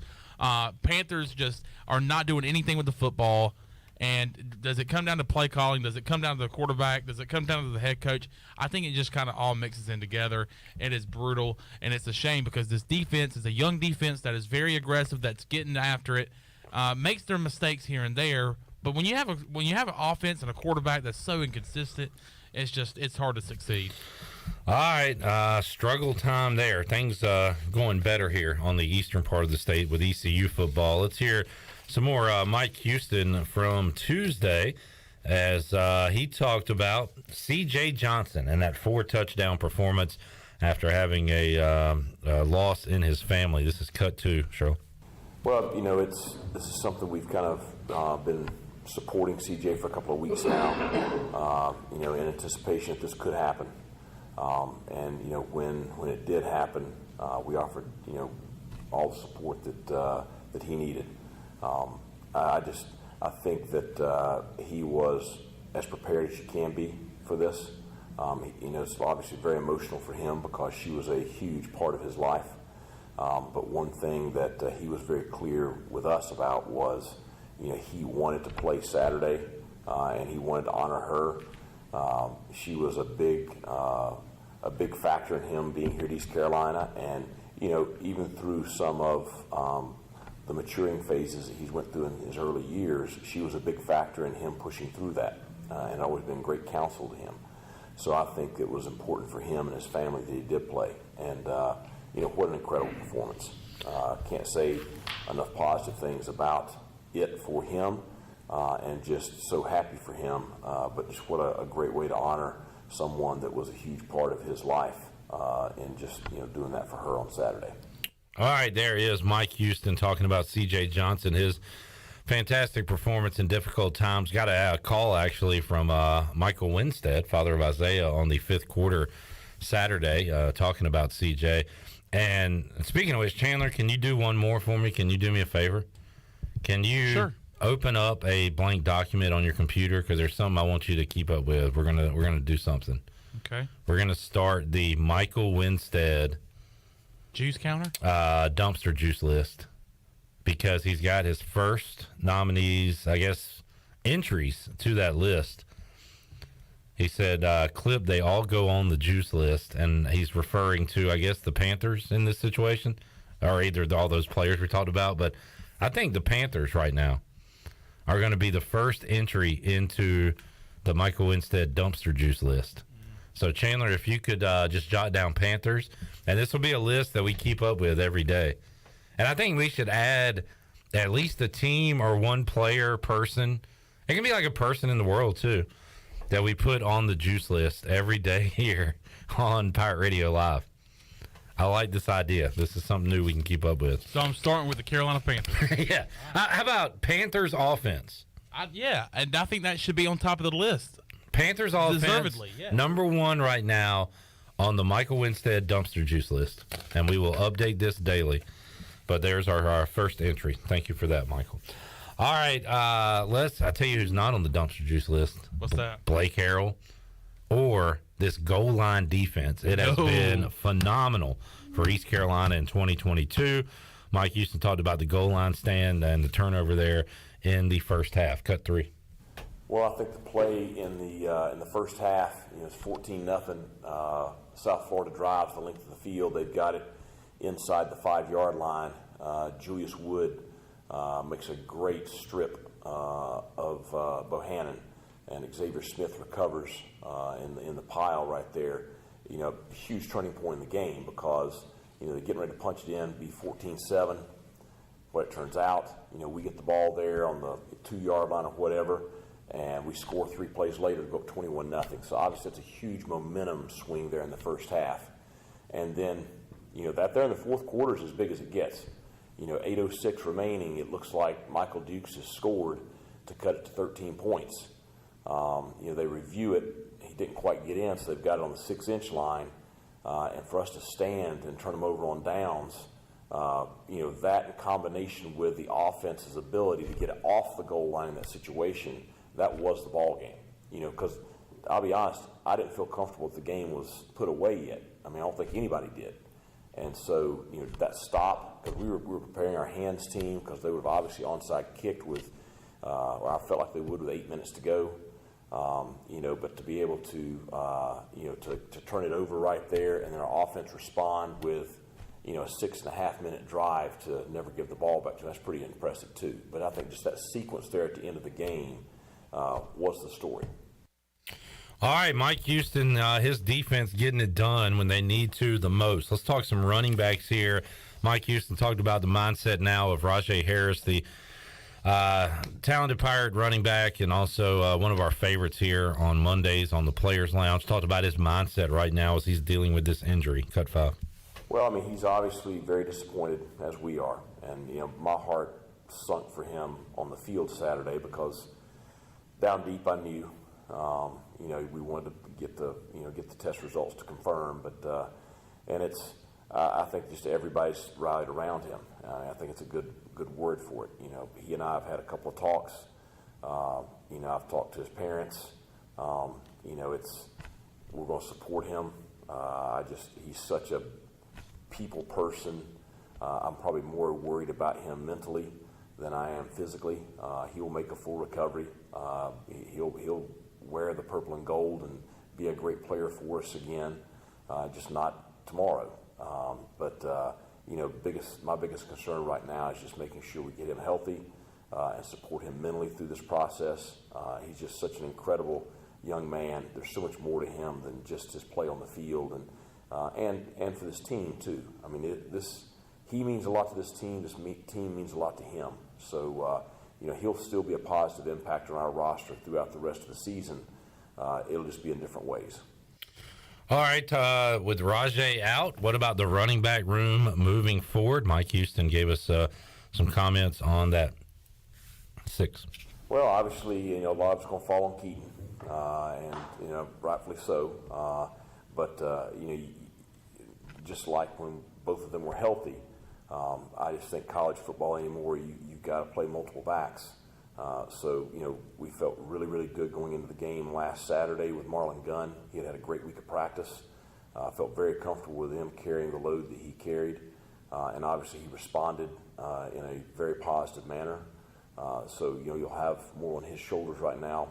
Panthers just are not doing anything with the football. And does it come down to play calling? Does it come down to the quarterback? Does it come down to the head coach? I think it just kind of all mixes in together. It is brutal, and it's a shame because this defense is a young defense that is very aggressive, that's getting after it. Makes their mistakes here and there, but when you have an offense and a quarterback that's so inconsistent, it's hard to succeed. All right, struggle time there. Things going better here on the eastern part of the state with ECU football. Let's hear some more Mike Houston from Tuesday as he talked about C.J. Johnson and that 4-touchdown performance after having a loss in his family. This is cut 2, Cheryl. Well, this is something we've kind of been supporting CJ for a couple of weeks now, in anticipation that this could happen. When it did happen, we offered, all the support that he needed. I think that he was as prepared as you can be for this. It's obviously very emotional for him because she was a huge part of his life. But one thing that he was very clear with us about was, he wanted to play Saturday, and he wanted to honor her. She was a big factor in him being here at East Carolina, and even through some of the maturing phases that he's went through in his early years, she was a big factor in him pushing through that, and always been great counsel to him. So I think it was important for him and his family that he did play, and what an incredible performance. Can't say enough positive things about it for him, and just so happy for him. But just what a great way to honor someone that was a huge part of his life, and just doing that for her on Saturday. All right, there is Mike Houston talking about C.J. Johnson, his fantastic performance in difficult times. Got a call actually from Michael Winstead, father of Isaiah, on the 5th quarter Saturday, talking about C.J. And speaking of which, Chandler, can you do one more for me? Can you do me a favor? Can you open up a blank document on your computer, because there's something I want you to keep up with. We're gonna do something. Okay. We're gonna start the Michael Winstead juice counter, dumpster juice list, because he's got his first nominees, I guess, entries to that list. He said, clip, they all go on the juice list, and he's referring to, I guess, the Panthers in this situation, or either all those players we talked about. But I think the Panthers right now are going to be the first entry into the Michael Winstead dumpster juice list. So, Chandler, if you could just jot down Panthers, and this will be a list that we keep up with every day. And I think we should add at least a team or one player, person. It can be like a person in the world, too, that we put on the juice list every day here on Pirate Radio Live. I like this idea. This is something new we can keep up with. So I'm starting with the Carolina Panthers. Yeah. How about Panthers offense? Yeah, and I think that should be on top of the list. Panthers offense, deservedly, yeah. number 1 right now on the Michael Winstead dumpster juice list. And we will update this daily. But there's our first entry. Thank you for that, Michael. All right, I'll tell you who's not on the dumpster juice list. What's that? Blake Harrell or this goal line defense. It has been phenomenal for East Carolina in 2022. Mike Houston talked about the goal line stand and the turnover there in the first half. Cut 3. Well, I think the play in the first half, it's 14-0. South Florida drives the length of the field. They've got it inside the 5-yard line. Julius Wood makes a great strip of Bohannon, and Xavier Smith recovers in the pile right there. Huge turning point in the game because they're getting ready to punch it in, be 14-7. But it turns out, we get the ball there on the 2-yard line or whatever, and we score 3 plays later to go up 21-0. So obviously it's a huge momentum swing there in the first half. And then, that there in the fourth quarter is as big as it gets. 8:06 remaining, it looks like Michael Dukes has scored to cut it to 13 points. They review it. He didn't quite get in, so they've got it on the 6-inch line. And for us to stand and turn them over on downs, that in combination with the offense's ability to get it off the goal line in that situation, that was the ball game. Because I'll be honest, I didn't feel comfortable if the game was put away yet. I don't think anybody did. And so, that stop, because we were preparing our hands team because they would have obviously onside kicked with, or I felt like they would with 8 minutes to go. But to be able to, to turn it over right there and then our offense respond with, a 6.5-minute drive to never give the ball back to, that's pretty impressive too. But I think just that sequence there at the end of the game was the story. All right, Mike Houston, his defense getting it done when they need to the most. Let's talk some running backs here. Mike Houston talked about the mindset now of Rajay Harris, the talented Pirate running back, and also one of our favorites here on Mondays on the Players Lounge. Talked about his mindset right now as he's dealing with this injury. Cut 5. Well, I mean, he's obviously very disappointed, as we are. And, my heart sunk for him on the field Saturday because down deep I knew, we wanted to get the test results to confirm. But, and it's, I think just everybody's rallied around him. I think it's a good word for it. He and I have had a couple of talks. I've talked to his parents. We're going to support him. He's such a people person. I'm probably more worried about him mentally than I am physically. He'll make a full recovery. He'll wear the purple and gold and be a great player for us again, just not tomorrow. My biggest concern right now is just making sure we get him healthy and support him mentally through this process. He's just such an incredible young man. There's so much more to him than just his play on the field, and for this team too. I mean, he means a lot to this team. This team means a lot to him. So he'll still be a positive impact on our roster throughout the rest of the season. It'll just be in different ways. All right, with Rajay out, what about the running back room moving forward? Mike Houston gave us some comments on that. 6. Well, obviously, a lot of it's going to fall on Keaton, and rightfully so. But just like when both of them were healthy, I just think college football anymore, you've got to play multiple backs. So we felt really, really good going into the game last Saturday with Marlon Gunn. He had a great week of practice. Felt very comfortable with him carrying the load that he carried. And obviously he responded in a very positive manner. So you'll have more on his shoulders right now.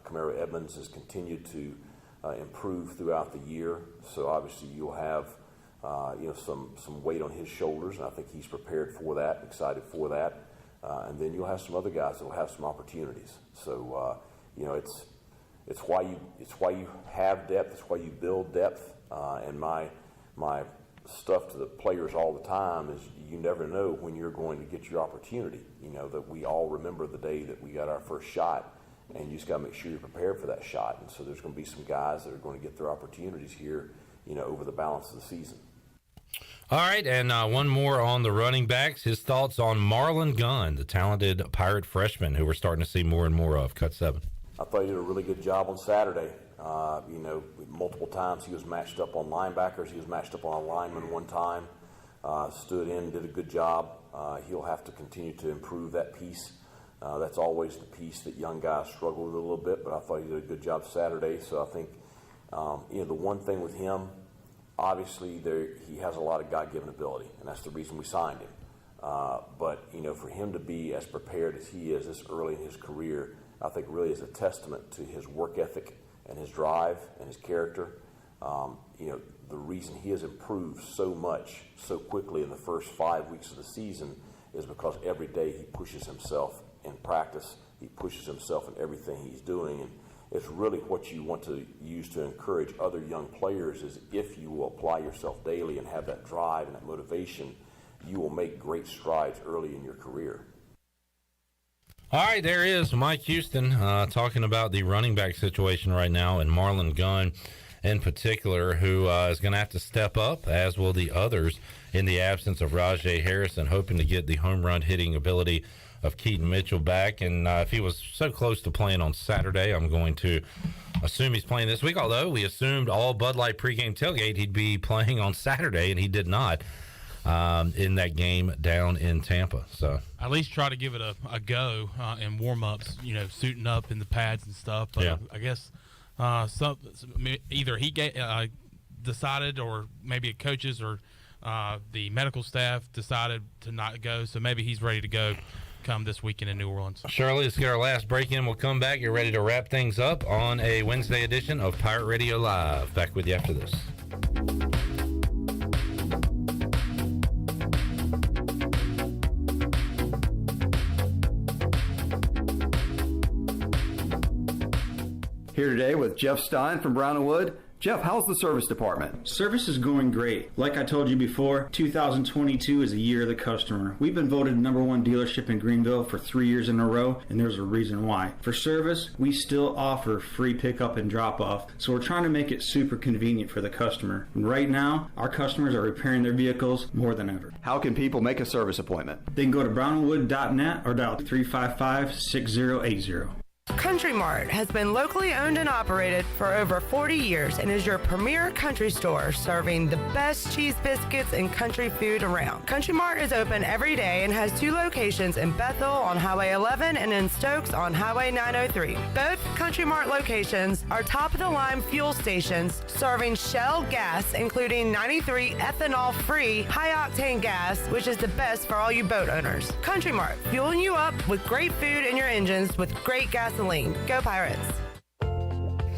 Camaro Edwards has continued to improve throughout the year. So obviously you'll have some weight on his shoulders, and I think he's prepared for that, excited for that. And then you'll have some other guys that will have some opportunities. So it's why you have depth. It's why you build depth. And my stuff to the players all the time is you never know when you're going to get your opportunity. That we all remember the day that we got our first shot, and you just got to make sure you're prepared for that shot. And so there's going to be some guys that are going to get their opportunities here, over the balance of the season. All right, and one more on the running backs. His thoughts on Marlon Gunn, the talented Pirate freshman who we're starting to see more and more of. Cut 7. I thought he did a really good job on Saturday. Multiple times he was matched up on linebackers. He was matched up on a lineman one time. Stood in, did a good job. He'll have to continue to improve that piece. That's always the piece that young guys struggle with a little bit, but I thought he did a good job Saturday. So I think, the one thing with him, obviously he has a lot of God-given ability, and that's the reason we signed him. But for him to be as prepared as he is this early in his career, I think really is a testament to his work ethic and his drive and his character. The reason he has improved so much so quickly in the first 5 weeks of the season is because every day he pushes himself in practice. He pushes himself in everything he's doing, and it's really what you want to use to encourage other young players is if you will apply yourself daily and have that drive and that motivation, you will make great strides early in your career. All right, there is Mike Houston talking about the running back situation right now, and Marlon Gunn in particular, who is going to have to step up, as will the others, in the absence of Rajay Harris, and hoping to get the home run hitting ability of Keaton Mitchell back. And if he was so close to playing on Saturday, I'm going to assume he's playing this week, although we assumed all Bud Light pregame tailgate he'd be playing on Saturday, and he did not in that game down in Tampa. So at least try to give it a go in warm-ups, suiting up in the pads and stuff. But yeah. I guess either he decided, or maybe coaches or the medical staff decided to not go, so maybe he's ready to go come this weekend in New Orleans. Shirley, let's get our last break in. We'll come back. You're ready to wrap things up on a Wednesday edition of Pirate Radio Live. Back with you after this. Here today with Jeff Stein from Brown & Wood. Jeff, how's the service department? Service is going great. Like I told you before, 2022 is the year of the customer. We've been voted #1 dealership in Greenville for 3 years in a row, and there's a reason why. For service, we still offer free pickup and drop-off, so we're trying to make it super convenient for the customer. And right now, our customers are repairing their vehicles more than ever. How can people make a service appointment? They can go to brownwood.net or dial 355-6080. Country Mart has been locally owned and operated for over 40 years and is your premier country store serving the best cheese biscuits and country food around. Country Mart is open every day and has 2 locations in Bethel on Highway 11 and in Stokes on Highway 903. Both Country Mart locations are top-of-the-line fuel stations serving Shell gas, including 93 ethanol-free high-octane gas, which is the best for all you boat owners. Country Mart, fueling you up with great food in your engines with great gasoline. Go Pirates!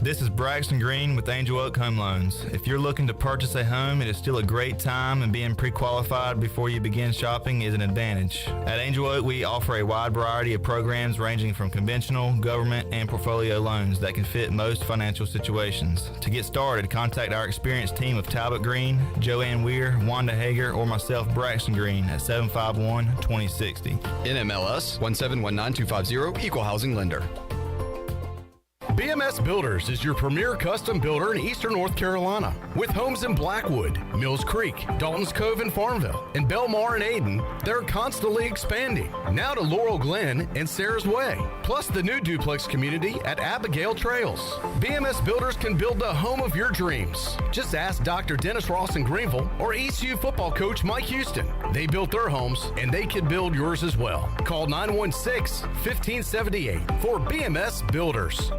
This is Braxton Green with Angel Oak Home Loans. If you're looking to purchase a home, it is still a great time, and being pre-qualified before you begin shopping is an advantage. At Angel Oak, we offer a wide variety of programs ranging from conventional, government, and portfolio loans that can fit most financial situations. To get started, contact our experienced team of Talbot Green, Joanne Weir, Wanda Hager, or myself, Braxton Green, at 751-2060. NMLS 1719250, Equal Housing Lender. BMS Builders is your premier custom builder in Eastern North Carolina. With homes in Blackwood, Mills Creek, Dalton's Cove in Farmville, and Belmar and Ayden, they're constantly expanding. Now to Laurel Glen and Sarah's Way, plus the new duplex community at Abigail Trails. BMS Builders can build the home of your dreams. Just ask Dr. Dennis Ross in Greenville or ECU football coach Mike Houston. They built their homes, and they can build yours as well. Call 916-1578 for BMS Builders.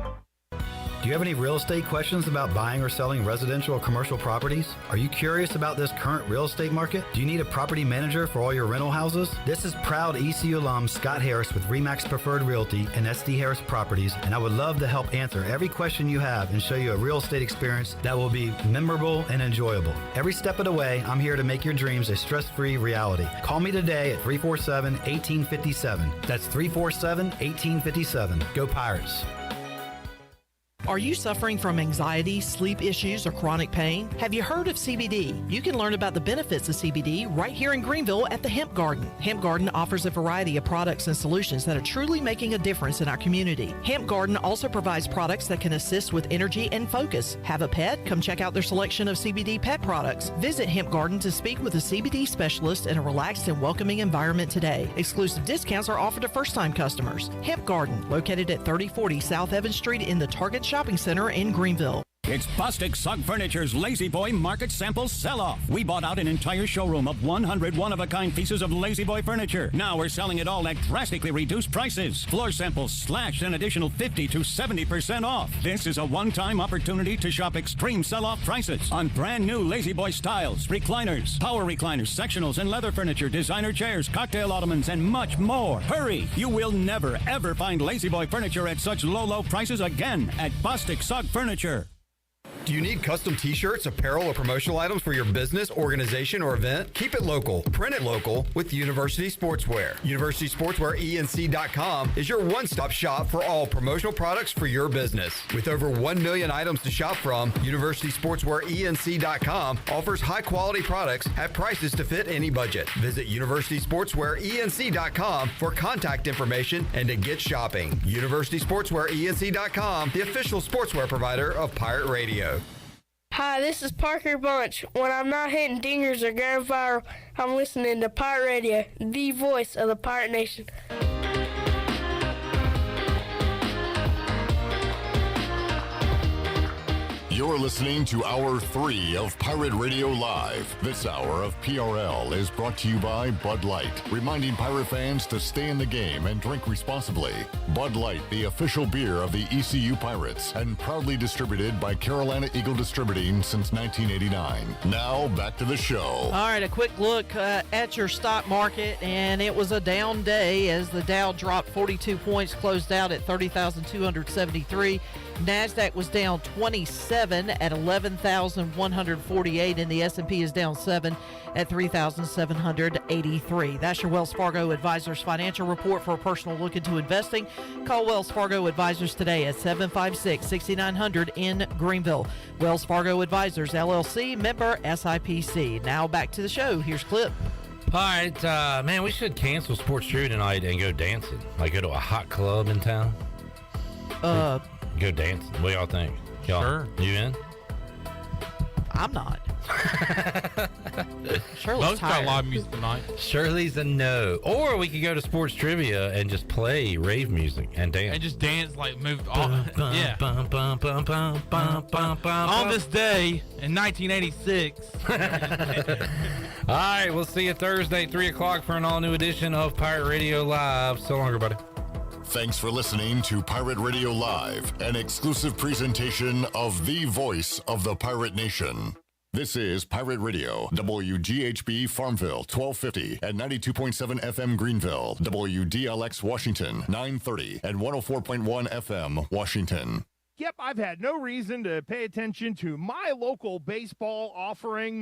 Do you have any real estate questions about buying or selling residential or commercial properties? Are you curious about this current real estate market? Do you need a property manager for all your rental houses? This is proud ECU alum Scott Harris with RE/MAX Preferred Realty and SD Harris Properties, and I would love to help answer every question you have and show you a real estate experience that will be memorable and enjoyable. Every step of the way, I'm here to make your dreams a stress-free reality. Call me today at 347-1857. That's 347-1857. Go Pirates. Are you suffering from anxiety, sleep issues, or chronic pain? Have you heard of CBD? You can learn about the benefits of CBD right here in Greenville at the Hemp Garden. Hemp Garden offers a variety of products and solutions that are truly making a difference in our community. Hemp Garden also provides products that can assist with energy and focus. Have a pet? Come check out their selection of CBD pet products. Visit Hemp Garden to speak with a CBD specialist in a relaxed and welcoming environment today. Exclusive discounts are offered to first-time customers. Hemp Garden, located at 3040 South Evans Street in the Target Shopping Center in Greenville. It's Bostic Sugg Furniture's Lazy Boy Market Sample Sell-Off. We bought out an entire showroom of 100 one-of-a-kind pieces of Lazy Boy furniture. Now we're selling it all at drastically reduced prices. Floor samples slashed an additional 50 to 70% off. This is a one-time opportunity to shop extreme sell-off prices on brand new Lazy Boy styles, recliners, power recliners, sectionals, and leather furniture, designer chairs, cocktail ottomans, and much more. Hurry! You will never, ever find Lazy Boy furniture at such low prices again at Bostic Sugg Furniture. Do you need custom t-shirts, apparel, or promotional items for your business, organization, or event? Keep it local. Print it local with University Sportswear. University Sportswear ENC.com is your one-stop shop for all promotional products for your business. With over 1 million items to shop from, University Sportswear ENC.com offers high-quality products at prices to fit any budget. Visit University Sportswear ENC.com for contact information and to get shopping. University Sportswear ENC.com, the official sportswear provider of Pirate Radio. Hi, this is Parker Bunch. When I'm not hitting dingers or going viral, I'm listening to Pirate Radio, the voice of the Pirate Nation. You're listening to Hour 3 of Pirate Radio Live. This hour of PRL is brought to you by Bud Light, reminding Pirate fans to stay in the game and drink responsibly. Bud Light, the official beer of the ECU Pirates, and proudly distributed by Carolina Eagle Distributing since 1989. Now, back to the show. All right, a quick look at your stock market, and it was a down day as the Dow dropped 42 points, closed out at 30,273. NASDAQ was down 27 at 11,148, and the S&P is down 7 at 3,783. That's your Wells Fargo Advisors financial report. For a personal look into investing, call Wells Fargo Advisors today at 756-6900 in Greenville. Wells Fargo Advisors, LLC, member SIPC. Now back to the show. Here's Clip. All right, man, we should cancel Sports True tonight and go dancing. Like, go to a hot club in town. Go dancing. What do y'all think? Y'all, Sure. You in? I'm not. Shirley's Most got tired. live music tonight. Shirley's a no. Or we could go to Sports Trivia and just play rave music and dance. And just dance, like move. Yeah. On this day in 1986. All right, we'll see you Thursday, 3 o'clock for an all-new edition of Pirate Radio Live. So long, everybody. Thanks for listening to Pirate Radio Live, an exclusive presentation of the voice of the Pirate Nation. This is Pirate Radio, WGHB Farmville, 1250 at 92.7 FM Greenville, WDLX Washington, 930 and 104.1 FM Washington. Yep, I've had no reason to pay attention to my local baseball offering